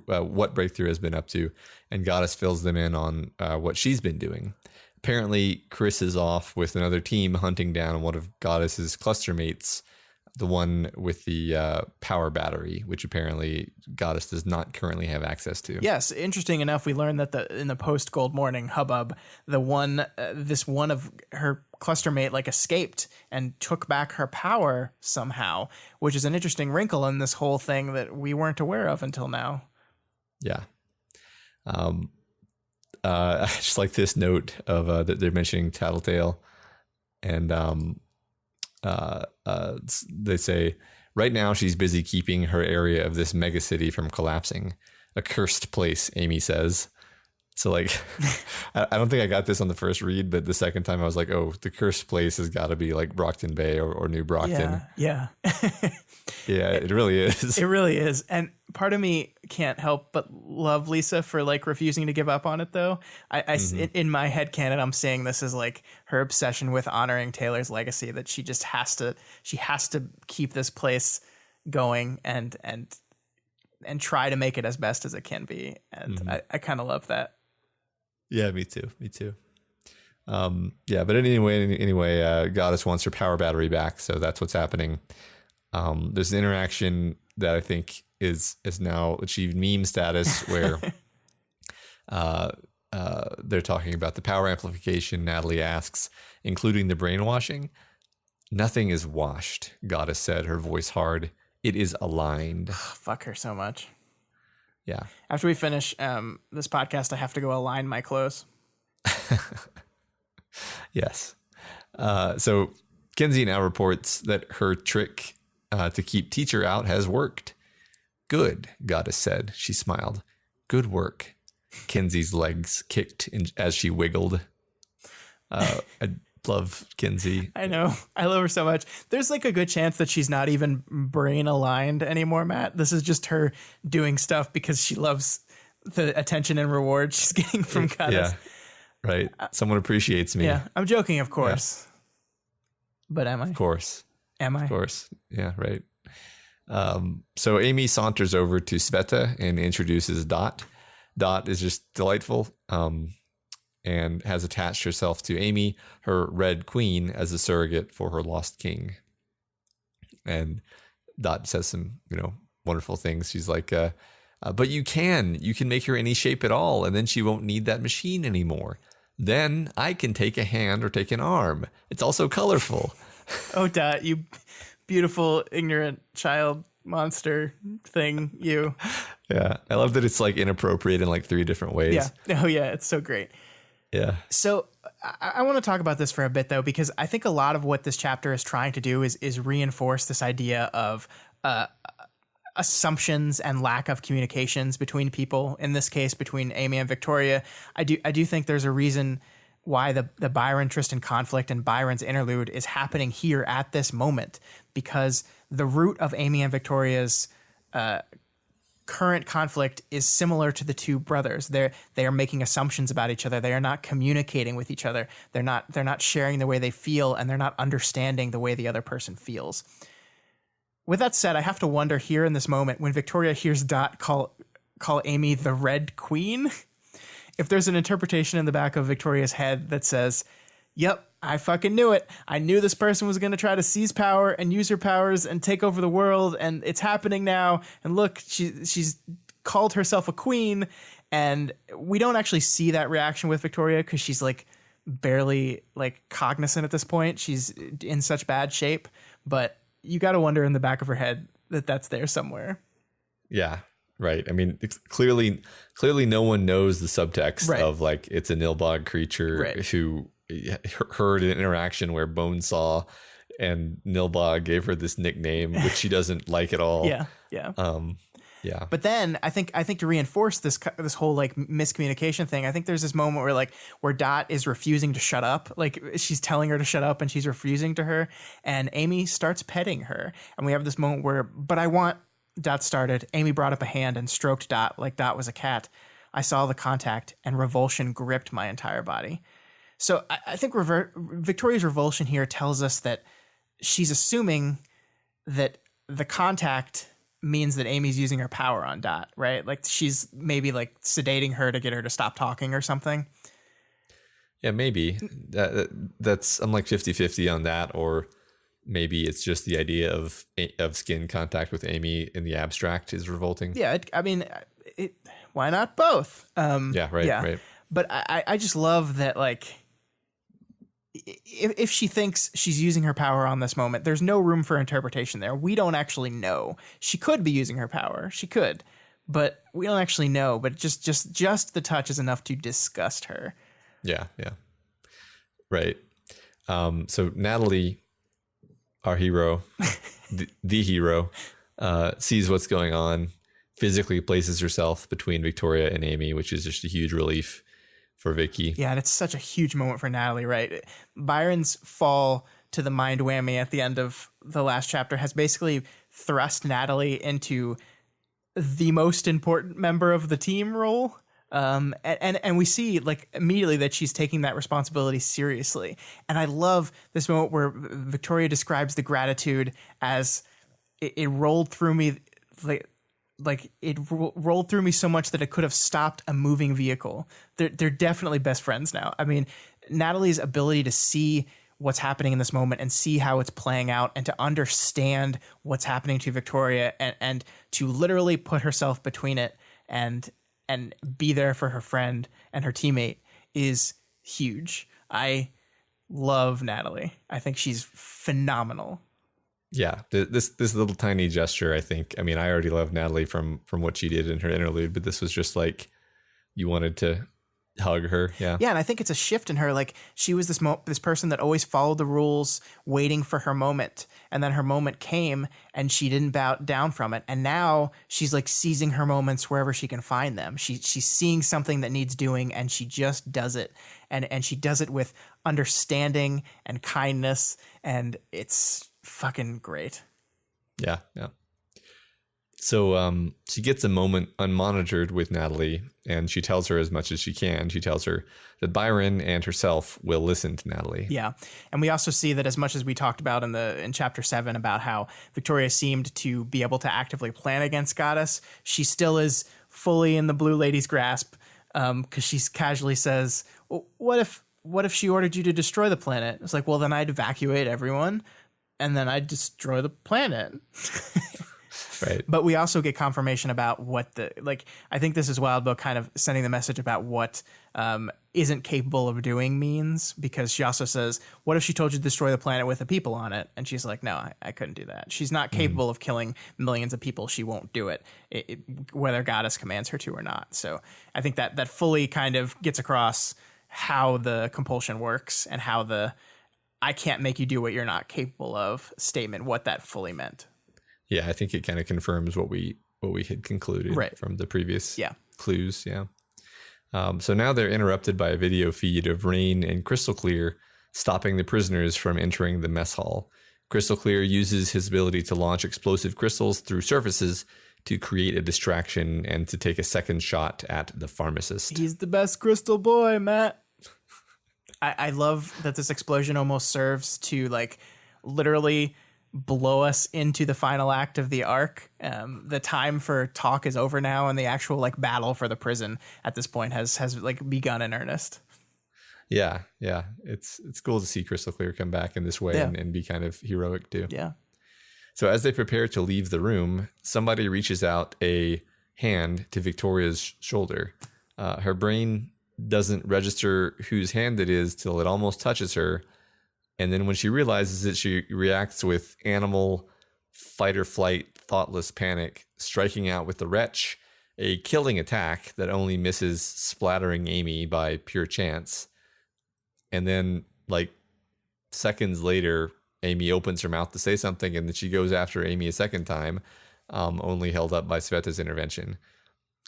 what Breakthrough has been up to, and Goddess fills them in on what she's been doing. Apparently, Chris is off with another team hunting down one of Goddess's cluster mates, the one with the power battery, which apparently Goddess does not currently have access to. Yes, interesting enough, we learned that in the post Gold Morning hubbub, this one of her cluster mate like escaped and took back her power somehow, which is an interesting wrinkle in this whole thing that we weren't aware of until now. Yeah. I just like this note of that they're mentioning Tattletale, and they say right now she's busy keeping her area of this megacity from collapsing. A cursed place, Amy says. So like, I don't think I got this on the first read, but the second time I was like, oh, the cursed place has got to be like Brockton Bay or New Brockton. Yeah. Yeah, it really is. It really is. And part of me can't help but love Lisa for like refusing to give up on it, though. In my headcanon, I'm saying this is like her obsession with honoring Taylor's legacy, that she just has to keep this place going and try to make it as best as it can be. And I kind of love that. Yeah, me too. Yeah, but anyway, Goddess wants her power battery back, so that's what's happening. There's an interaction that I think is now achieved meme status where they're talking about the power amplification. Natalie asks, including the brainwashing. Nothing is washed, Goddess said, her voice hard. It is aligned. Fuck her so much. Yeah. After we finish this podcast, I have to go align my clothes. Yes. So Kenzie now reports that her trick to keep Teacher out has worked. Good, Goddess said. She smiled. Good work. Kenzie's legs kicked as she wiggled. I love Kenzie. I know. I love her so much. There's like a good chance that she's not even brain aligned anymore, Matt. This is just her doing stuff because she loves the attention and reward she's getting from Goddess. Yeah, right. Someone appreciates me. Yeah, I'm joking, of course. Yeah. But am I? Of course. Am I? Of course. Yeah, right. So Amy saunters over to Sveta and introduces Dot. Dot is just delightful. And has attached herself to Amy, her Red Queen, as a surrogate for her lost king. And Dot says some, wonderful things. She's like, but you can make her any shape at all, and then she won't need that machine anymore. Then I can take a hand or take an arm. It's also colorful. Oh, Dot, you beautiful, ignorant child monster thing, you. Yeah, I love that it's like inappropriate in like 3 different ways. Yeah. Oh, yeah, it's so great. Yeah. So I want to talk about this for a bit, though, because I think a lot of what this chapter is trying to do is reinforce this idea of assumptions and lack of communications between people. In this case, between Amy and Victoria. I do think there's a reason why the Byron Tristan conflict and Byron's interlude is happening here at this moment, because the root of Amy and Victoria's current conflict is similar to the two brothers. They are making assumptions about each other. They are not communicating with each other. They're not sharing the way they feel, and they're not understanding the way the other person feels. With that said, I have to wonder here in this moment, when Victoria hears Dot call Amy the Red Queen, if there's an interpretation in the back of Victoria's head that says, yep, I fucking knew it. I knew this person was going to try to seize power and use her powers and take over the world, and it's happening now. And look, she's called herself a queen, and we don't actually see that reaction with Victoria because she's like barely like cognizant at this point. She's in such bad shape, but you got to wonder in the back of her head that that's there somewhere. Yeah. Right. I mean, it's clearly no one knows the subtext of like it's a Nilbog creature who heard an interaction where Bonesaw and Nilbog gave her this nickname, which she doesn't like at all. Yeah. Yeah. But then I think to reinforce this whole like miscommunication thing, I think there's this moment where Dot is refusing to shut up. Like she's telling her to shut up and she's refusing to her, and Amy starts petting her. And we have this moment where, but I want, Dot started. Amy brought up a hand and stroked Dot like Dot was a cat. I saw the contact and revulsion gripped my entire body. So I think Victoria's revulsion here tells us that she's assuming that the contact means that Amy's using her power on Dot, right? Like she's maybe like sedating her to get her to stop talking or something. Yeah, maybe. That's I'm like 50-50 on that, or maybe it's just the idea of skin contact with Amy in the abstract is revolting. Yeah, why not both? Yeah, right. But I just love that, like, if she thinks she's using her power on this moment, there's no room for interpretation there. We don't actually know. She could be using her power. She could, but we don't actually know. But just the touch is enough to disgust her. Yeah. Right. So Natalie, our hero, the hero, sees what's going on, physically places herself between Victoria and Amy, which is just a huge relief for Vicky. Yeah, and it's such a huge moment for Natalie, right? Byron's fall to the mind whammy at the end of the last chapter has basically thrust Natalie into the most important member of the team role. And we see like immediately that she's taking that responsibility seriously. And I love this moment where Victoria describes the gratitude as it rolled through me rolled through me so much that it could have stopped a moving vehicle. They're definitely best friends now. I mean, Natalie's ability to see what's happening in this moment and see how it's playing out and to understand what's happening to Victoria and to literally put herself between it and be there for her friend and her teammate is huge. I love Natalie. I think she's phenomenal. Yeah, this little tiny gesture, I think. I mean, I already love Natalie from what she did in her interlude, but this was just like you wanted to hug her. Yeah, and I think it's a shift in her. Like she was this person that always followed the rules, waiting for her moment, and then her moment came, and she didn't bow down from it. And now she's like seizing her moments wherever she can find them. She's seeing something that needs doing, and she just does it, and she does it with understanding and kindness, and it's fucking great. Yeah. So she gets a moment unmonitored with Natalie, and she tells her as much as she can. She tells her that Byron and herself will listen to Natalie. Yeah. And we also see that as much as we talked about in chapter 7 about how Victoria seemed to be able to actively plan against Goddess, she still is fully in the Blue Lady's grasp, because she casually says, well, what if she ordered you to destroy the planet? It's like, well, then I'd evacuate everyone and then I'd destroy the planet. Right. But we also get confirmation about I think this is Wild Book kind of sending the message about what isn't capable of doing means, because she also says, what if she told you to destroy the planet with the people on it? And she's like, no, I couldn't do that. She's not capable of killing millions of people. She won't do it, whether Goddess commands her to or not. So I think that fully kind of gets across how the compulsion works and how the I can't make you do what you're not capable of statement, what that fully meant. Yeah, I think it kind of confirms what we had concluded from the previous clues. Yeah. So now they're interrupted by a video feed of Rain and Crystal Clear stopping the prisoners from entering the mess hall. Crystal Clear uses his ability to launch explosive crystals through surfaces to create a distraction and to take a second shot at the pharmacist. He's the best crystal boy, Matt. I love that this explosion almost serves to like literally blow us into the final act of the arc. The time for talk is over now, and the actual like battle for the prison at this point has like begun in earnest. Yeah. It's cool to see Crystal Clear come back in this way and be kind of heroic too. Yeah. So as they prepare to leave the room, somebody reaches out a hand to Victoria's shoulder. Her brain doesn't register whose hand it is till it almost touches her. And then when she realizes it, she reacts with animal fight or flight, thoughtless panic, striking out with the wretch, a killing attack that only misses splattering Amy by pure chance. And then, like, seconds later, Amy opens her mouth to say something, and then she goes after Amy a second time, only held up by Sveta's intervention.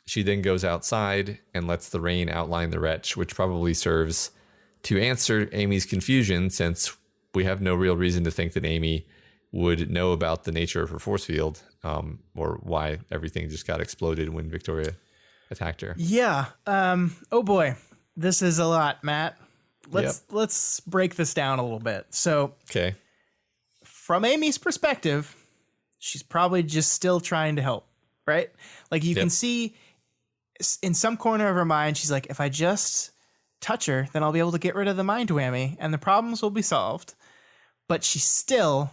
She then goes outside and lets the rain outline the wretch, which probably serves to answer Amy's confusion, since we have no real reason to think that Amy would know about the nature of her force field, or why everything just got exploded when Victoria attacked her. Yeah. Oh boy, this is a lot, Matt. Let's break this down a little bit. So, okay, from Amy's perspective, she's probably just still trying to help, right? Like you can see in some corner of her mind, she's like, if I just touch her, then I'll be able to get rid of the mind whammy and the problems will be solved. But she still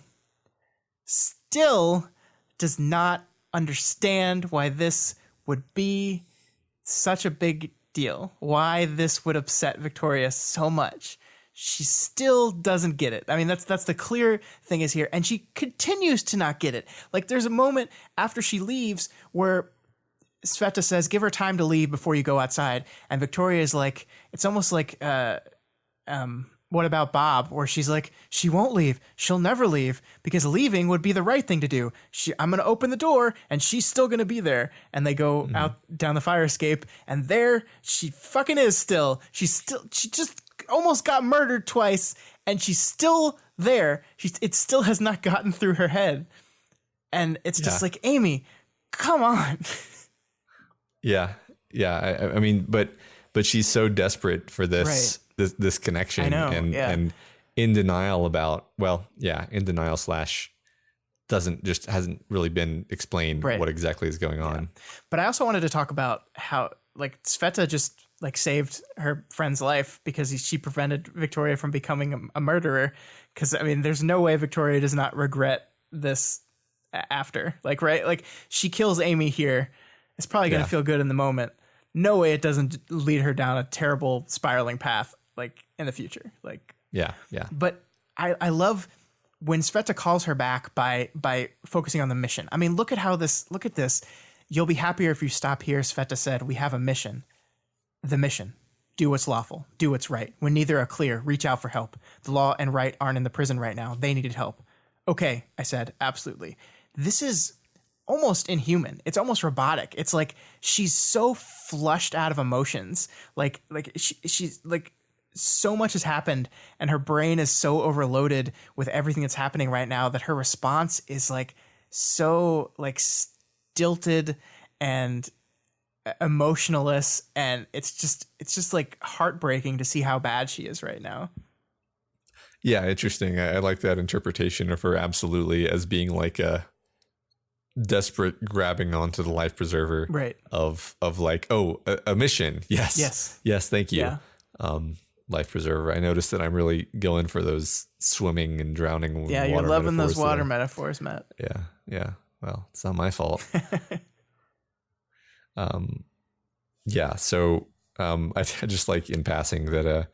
does not understand why this would be such a big deal, why this would upset Victoria so much. She still doesn't get it. I mean, that's the clear thing is here. And she continues to not get it. Like there's a moment after she leaves where Sveta says, give her time to leave before you go outside. And Victoria is like, it's almost like, what about Bob? Where she's like, she won't leave. She'll never leave because leaving would be the right thing to do. I'm going to open the door and she's still going to be there. And they go out down the fire escape and there she fucking is still. She just almost got murdered twice and she's still there. It still has not gotten through her head. And it's just like, Amy, come on. Yeah. I mean, but she's so desperate for this, this connection. I know, and in denial about, in denial / hasn't really been explained what exactly is going on. But I also wanted to talk about how like Sveta just like saved her friend's life because she prevented Victoria from becoming a murderer. Cause I mean, there's no way Victoria does not regret this after, like, right? Like she kills Amy here. It's probably going to feel good in the moment. No way it doesn't lead her down a terrible spiraling path, like in the future. Like, yeah. But I love when Sveta calls her back by focusing on the mission. I mean, look at this. You'll be happier if you stop here. Sveta said, we have a mission. The mission. Do what's lawful. Do what's right. When neither are clear, reach out for help. The law and right aren't in the prison right now. They needed help. Okay, I said, absolutely. This is almost inhuman. It's almost robotic. It's like she's so flushed out of emotions. Like she's like so much has happened and her brain is so overloaded with everything that's happening right now that her response is like so like stilted and emotionless, and it's just like heartbreaking to see how bad she is right now. Yeah, interesting. I like that interpretation of her absolutely as being like a desperate grabbing onto the life preserver, right? Of like, a mission. Yes, thank you. Life preserver. I noticed that I'm really going for those swimming and drowning. Yeah, you're loving those water metaphors, Matt. Yeah. Well, it's not my fault. So I just like in passing that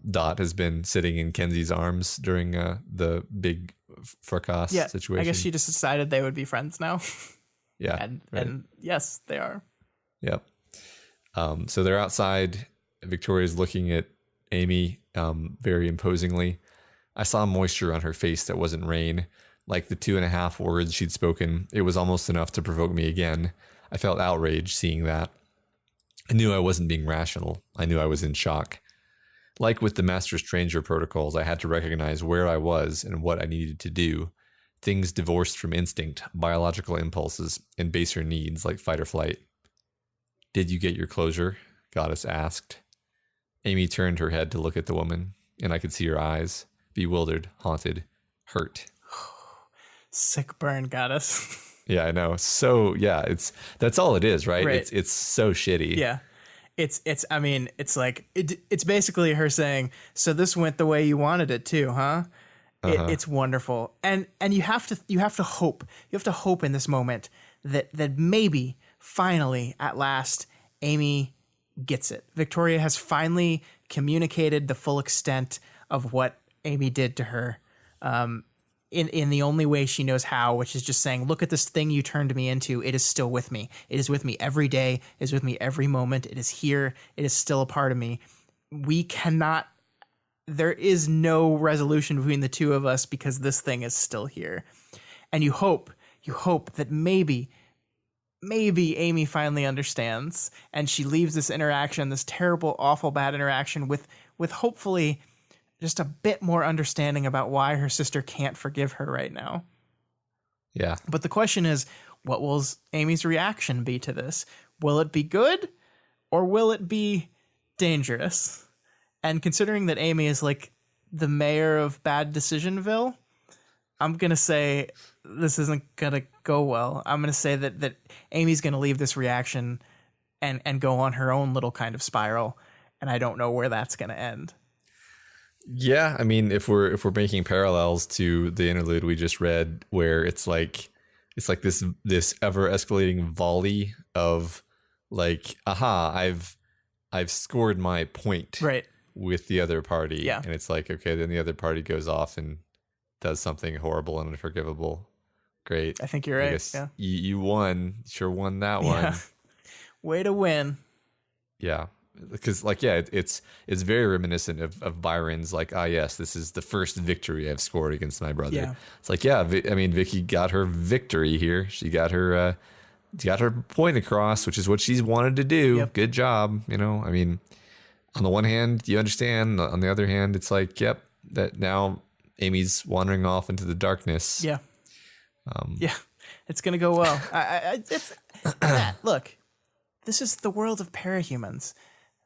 Dot has been sitting in Kenzie's arms during the big fracas situation. I guess she just decided they would be friends now. And yes, they are. Yep. So they're outside. Victoria's looking at Amy very imposingly. I saw moisture on her face that wasn't rain. Like the 2.5 words she'd spoken, it was almost enough to provoke me again. I felt outraged seeing that. I knew I wasn't being rational. I knew I was in shock. Like with the Master Stranger protocols, I had to recognize where I was and what I needed to do. Things divorced from instinct, biological impulses, and baser needs like fight or flight. Did you get your closure? Goddess asked. Amy turned her head to look at the woman, and I could see her eyes, bewildered, haunted, hurt. Sick burn, Goddess. Yeah, I know. So that's all it is, right? It's so shitty. Yeah. I mean, it's like, it's basically her saying, so this went the way you wanted it too, huh? It's wonderful. And you have to hope in this moment that maybe finally at last, Amy gets it. Victoria has finally communicated the full extent of what Amy did to her. In the only way she knows how, which is just saying, look at this thing you turned me into. It is still with me. It is with me every day. It is with me every moment. It is here. It is still a part of me. There is no resolution between the two of us because this thing is still here. And you hope that maybe Amy finally understands and she leaves this interaction, this terrible, awful, bad interaction with hopefully just a bit more understanding about why her sister can't forgive her right now. Yeah. But the question is, what will Amy's reaction be to this? Will it be good or will it be dangerous? And considering that Amy is like the mayor of Bad Decisionville, I'm going to say this isn't gonna go well. I'm gonna say that Amy's gonna leave this reaction and go on her own little kind of spiral, and I don't know where that's gonna end. Yeah, I mean, if we're making parallels to the interlude we just read, where it's like this ever escalating volley of like, aha, I've scored my point Right. with the other party, Yeah. and it's like, okay, then the other party goes off and does something horrible and unforgivable. Great, I think you're I right. guess Yeah. you won, sure won that Yeah. one. Way to win. Yeah. Because like, yeah, it's very reminiscent of Byron's like, ah, yes, this is the first victory I've scored against my brother. Yeah. It's like, yeah, I mean, Vicky got her victory here. She got her point across, which is what she's wanted to do. Yep. Good job. You know, I mean, on the one hand, you understand. On the other hand, it's like, yep, that now Amy's wandering off into the darkness. Yeah. Yeah. It's gonna go well. It's Matt, look. This is the world of parahumans.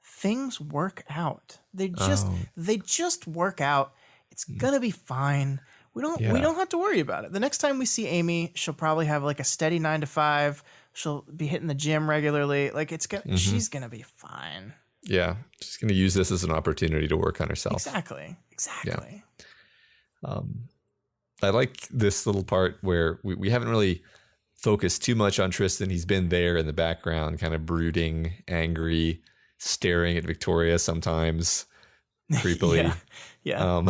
Things work out. They just work out. It's gonna be fine. We don't have to worry about it. The next time we see Amy, she'll probably have like a steady 9 to 5. She'll be hitting the gym regularly. Like she's gonna be fine. Yeah, she's gonna use this as an opportunity to work on herself. Exactly. Yeah. I like this little part where we haven't really focused too much on Tristan. He's been there in the background, kind of brooding, angry, staring at Victoria sometimes creepily. Yeah.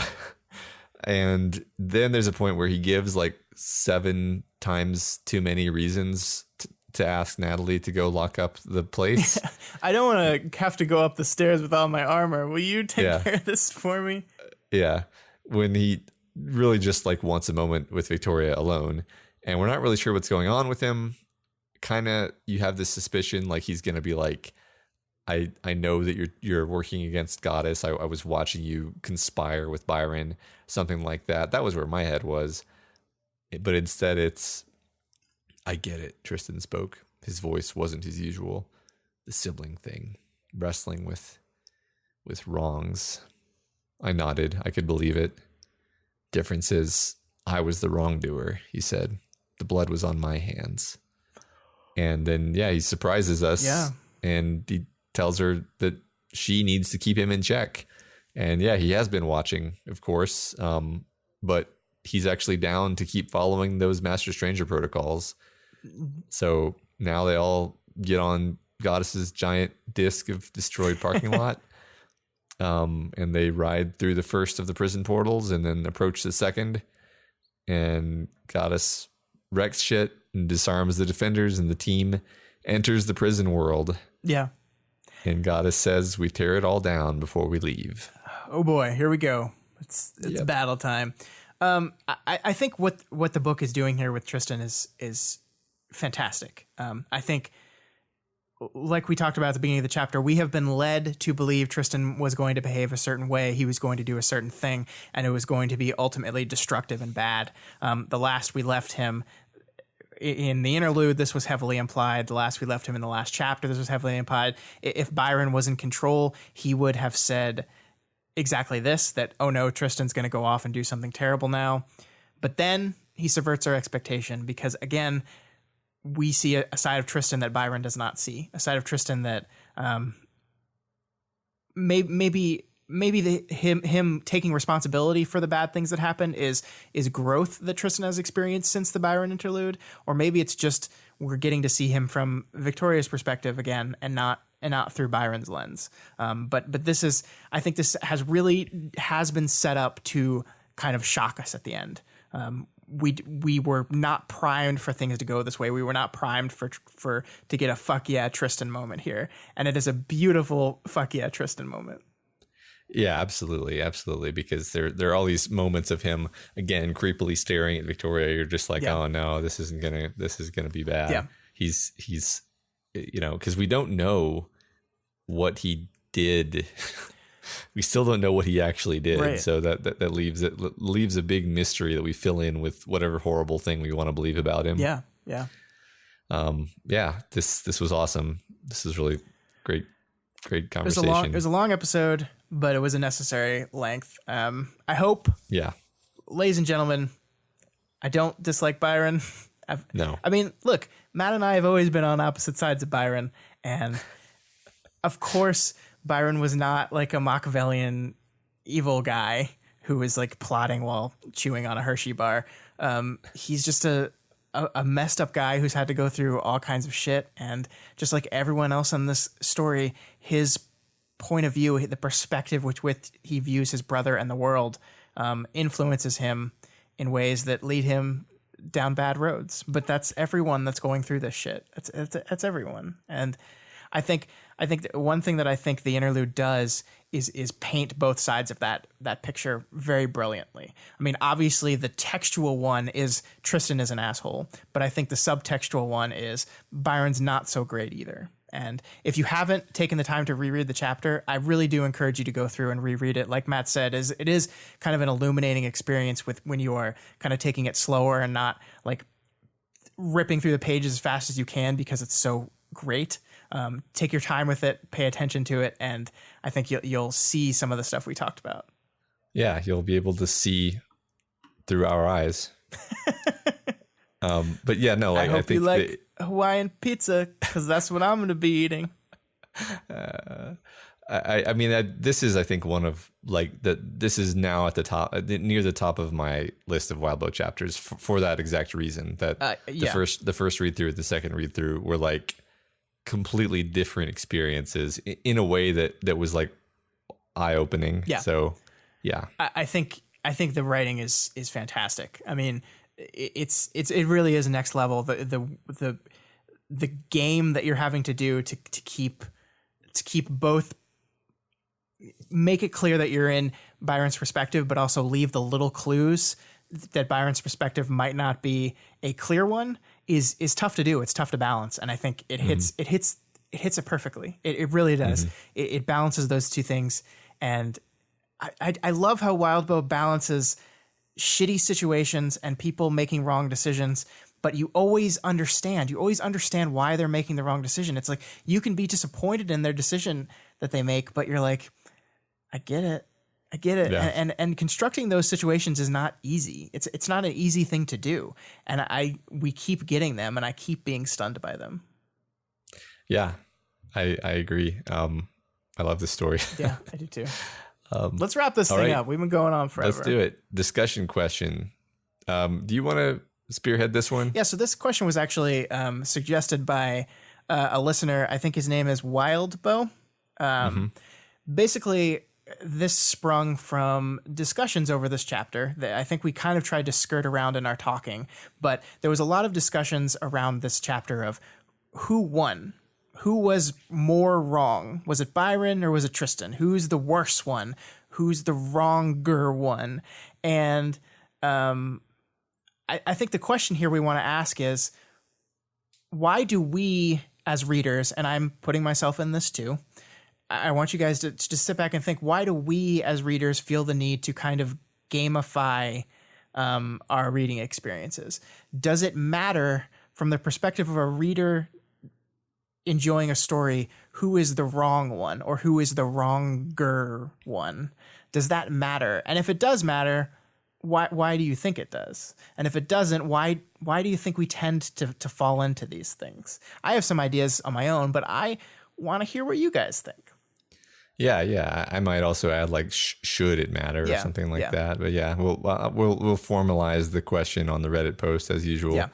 And then there's a point where he gives like 7 times too many reasons to ask Natalie to go lock up the place. I don't want to have to go up the stairs with all my armor. Will you take care of this for me? Yeah. When he really just like wants a moment with Victoria alone, and we're not really sure what's going on with him. Kind of, you have this suspicion like he's going to be like, I know that you're working against Goddess. I was watching you conspire with Byron, something like that. That was where my head was. But instead it's, I get it. Tristan spoke. His voice wasn't his usual. The sibling thing, wrestling with wrongs. I nodded. I could believe it. Difference is, I was the wrongdoer, he said. The blood was on my hands. And then, he surprises us. Yeah. And he tells her that she needs to keep him in check. And he has been watching, of course. But he's actually down to keep following those Master Stranger protocols. So now they all get on Goddess's giant disc of destroyed parking lot. And they ride through the first of the prison portals and then approach the second. And Goddess wrecks shit and disarms the defenders, and the team enters the prison world. Yeah. And Goddess says, we tear it all down before we leave. Oh boy, here we go. It's battle time. I think what the book is doing here with Tristan is fantastic. I think, like we talked about at the beginning of the chapter, we have been led to believe Tristan was going to behave a certain way. He was going to do a certain thing, and it was going to be ultimately destructive and bad. The last we left him in the interlude, this was heavily implied. The last we left him in the last chapter, this was heavily implied. If Byron was in control, he would have said exactly this, that, oh no, Tristan's going to go off and do something terrible now. But then he subverts our expectation because, again, we see a side of Tristan that Byron does not see, a side of Tristan that maybe him taking responsibility for the bad things that happen is growth that Tristan has experienced since the Byron interlude, or maybe it's just we're getting to see him from Victoria's perspective again, and not through Byron's lens. But this is, I think this has been set up to kind of shock us at the end. We were not primed for things to go this way. We were not primed to get a fuck yeah Tristan moment here, and it is a beautiful fuck yeah Tristan moment. Yeah, absolutely. Because there are all these moments of him again creepily staring at Victoria. You're just like, oh no, this is gonna be bad. Yeah, he's because we don't know what he did. We still don't know what he actually did. Right. So that leaves a big mystery that we fill in with whatever horrible thing we want to believe about him. Yeah. This was awesome. This is really great conversation. It was a long episode, but it was a necessary length. I hope, ladies and gentlemen, I don't dislike Byron. No. I mean, look, Matt and I have always been on opposite sides of Byron, and of course, Byron was not like a Machiavellian evil guy who was like plotting while chewing on a Hershey bar. He's just a messed up guy who's had to go through all kinds of shit, and just like everyone else in this story, his point of view, the perspective with which he views his brother and the world, influences him in ways that lead him down bad roads. But that's everyone that's going through this shit. That's everyone. And I think that one thing that I think the interlude does is paint both sides of that picture very brilliantly. I mean, obviously the textual one is Tristan is an asshole, but I think the subtextual one is Byron's not so great either. And if you haven't taken the time to reread the chapter, I really do encourage you to go through and reread it. Like Matt said, it is kind of an illuminating experience with when you are kind of taking it slower and not like ripping through the pages as fast as you can because it's so great. Take your time with it, pay attention to it, and I think you'll see some of the stuff we talked about. Yeah, you'll be able to see through our eyes. But yeah, no, I hope think you like Hawaiian pizza because that's what I'm going to be eating. I mean, this is, I think, one of like this is now at the top, near the top of my list of Wild Bow chapters for that exact reason. That the first read through, the second read through were like completely different experiences in a way that was like eye opening. Yeah. So yeah, I think the writing is fantastic. I mean, it really is next level. The game that you're having to do to keep both, make it clear that you're in Byron's perspective, but also leave the little clues that Byron's perspective might not be a clear one is tough to do. It's tough to balance. And I think it hits it perfectly. It really does. It balances those two things. And I love how Wild Bow balances shitty situations and people making wrong decisions, but you always understand why they're making the wrong decision. It's like you can be disappointed in their decision that they make, but you're like, I get it. Yeah. And constructing those situations is not easy. It's not an easy thing to do. And we keep getting them, and I keep being stunned by them. Yeah, I agree. I love this story. Yeah, I do too. Let's wrap this thing up. We've been going on forever. Let's do it. Discussion question. Do you want to spearhead this one? Yeah, so this question was actually suggested by a listener. I think his name is Wild Bow. Basically, this sprung from discussions over this chapter that I think we kind of tried to skirt around in our talking, but there was a lot of discussions around this chapter of who won. Who was more wrong? Was it Byron or was it Tristan? Who's the worse one? Who's the wronger one? And I think the question here we want to ask is, why do we as readers, and I'm putting myself in this too, I want you guys to just sit back and think, why do we as readers feel the need to kind of gamify our reading experiences? Does it matter from the perspective of a reader enjoying a story who is the wrong one or who is the wronger one? Does that matter? And if it does matter, why do you think it does? And if it doesn't, why do you think we tend to fall into these things? I have some ideas on my own, but I want to hear what you guys think. Yeah. I might also add like should it matter or something like that. But yeah, we'll formalize the question on the Reddit post as usual. Yeah.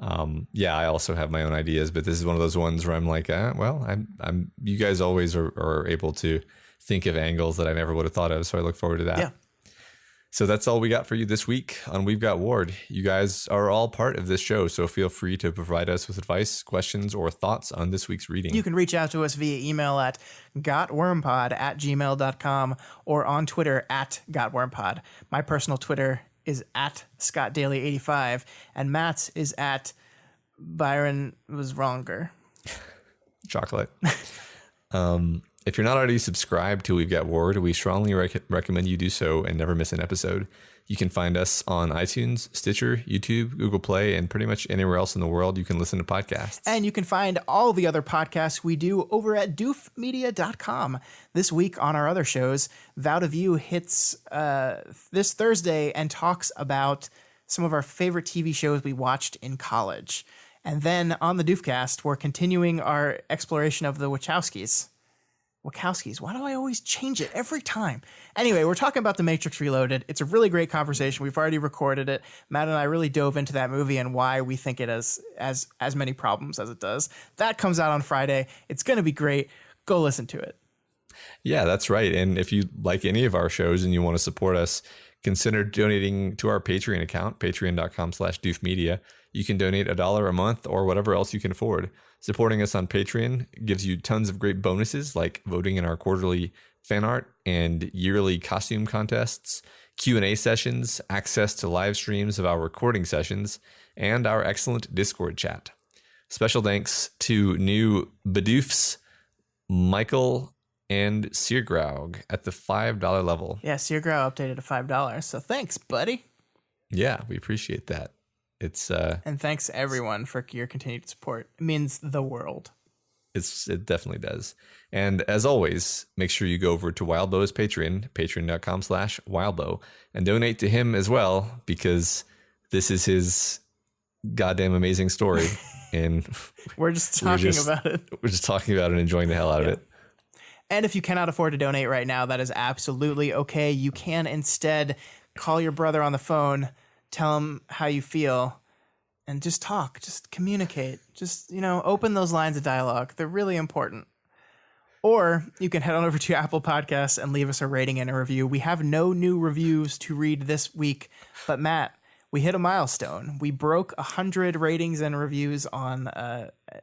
I also have my own ideas, but this is one of those ones where I'm like, I'm you guys always are able to think of angles that I never would have thought of. So I look forward to that. Yeah. So that's all we got for you this week on We've Got Ward. You guys are all part of this show, so feel free to provide us with advice, questions, or thoughts on this week's reading. You can reach out to us via email at gotwormpod@gmail.com or on Twitter @gotwormpod. My personal Twitter is @ScottDaily85, and Matt's is @Byron was wronger. Chocolate. If you're not already subscribed to We've Got Ward, we strongly recommend you do so and never miss an episode. You can find us on iTunes, Stitcher, YouTube, Google Play, and pretty much anywhere else in the world you can listen to podcasts. And you can find all the other podcasts we do over at doofmedia.com. This week on our other shows, Vow to View hits this Thursday and talks about some of our favorite TV shows we watched in college. And then on the Doofcast, we're continuing our exploration of the Wachowskis. Wachowskis. Why do I always change it every time? Anyway, we're talking about The Matrix Reloaded. It's a really great conversation. We've already recorded it. Matt and I really dove into that movie and why we think it has as many problems as it does. That comes out on Friday. It's going to be great. Go listen to it. Yeah, that's right. And if you like any of our shows and you want to support us, consider donating to our Patreon account, patreon.com/doofmedia. You can donate $1 a month or whatever else you can afford. Supporting us on Patreon gives you tons of great bonuses like voting in our quarterly fan art and yearly costume contests, Q&A sessions, access to live streams of our recording sessions, and our excellent Discord chat. Special thanks to new Badoofs, Michael, and Siergraug at the $5 level. Yeah, Siergraug updated to $5. So thanks, buddy. Yeah, we appreciate that. And thanks everyone for your continued support. It means the world. It definitely does. And as always, make sure you go over to Wildbow's Patreon, patreon.com/wildbow, and donate to him as well, because this is his goddamn amazing story. And we're just talking about it. We're just talking about it and enjoying the hell out of it. And if you cannot afford to donate right now, that is absolutely okay. You can instead call your brother on the phone, tell him how you feel, and just talk, just communicate, just, open those lines of dialogue. They're really important. Or you can head on over to Apple Podcasts and leave us a rating and a review. We have no new reviews to read this week, but Matt, we hit a milestone. We broke 100 ratings and reviews on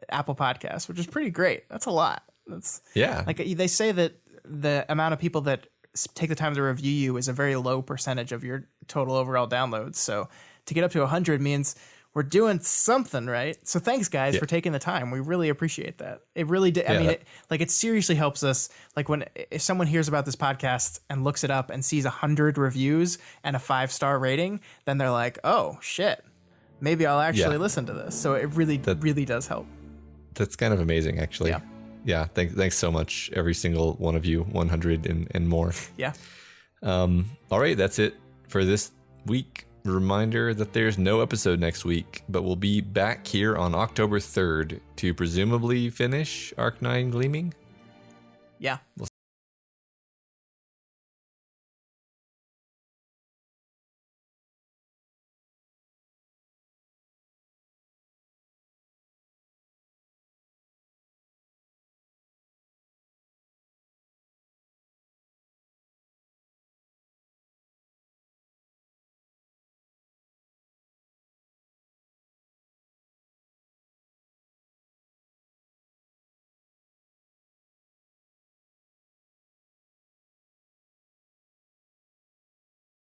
Apple Podcasts, which is pretty great. That's a lot. Like they say that the amount of people that take the time to review you is a very low percentage of your total overall downloads. So to get up to 100 means we're doing something right. So thanks guys for taking the time. We really appreciate that. It really did. I mean, it seriously helps us. Like if someone hears about this podcast and looks it up and sees 100 reviews and a 5-star rating, then they're like, oh shit, maybe I'll actually listen to this. So it really does help. That's kind of amazing, actually. Yeah. Thanks so much, every single one of you, 100 and more. Yeah. All right, that's it for this week. Reminder that there's no episode next week, but we'll be back here on October 3rd to presumably finish Arc 9 Gleaming. Yeah.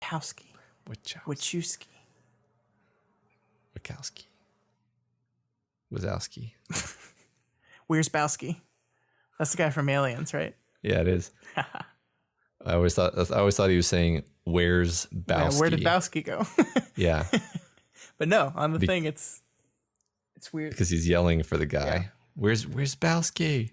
Wachowski. Wazowski. Where's Bowski? That's the guy from Aliens, right? Yeah, it is. I always thought he was saying, "Where's Bowski?" Yeah, where did Bowski go? Yeah. But no, on the thing, it's weird because he's yelling for the guy. Yeah. Where's Bowski?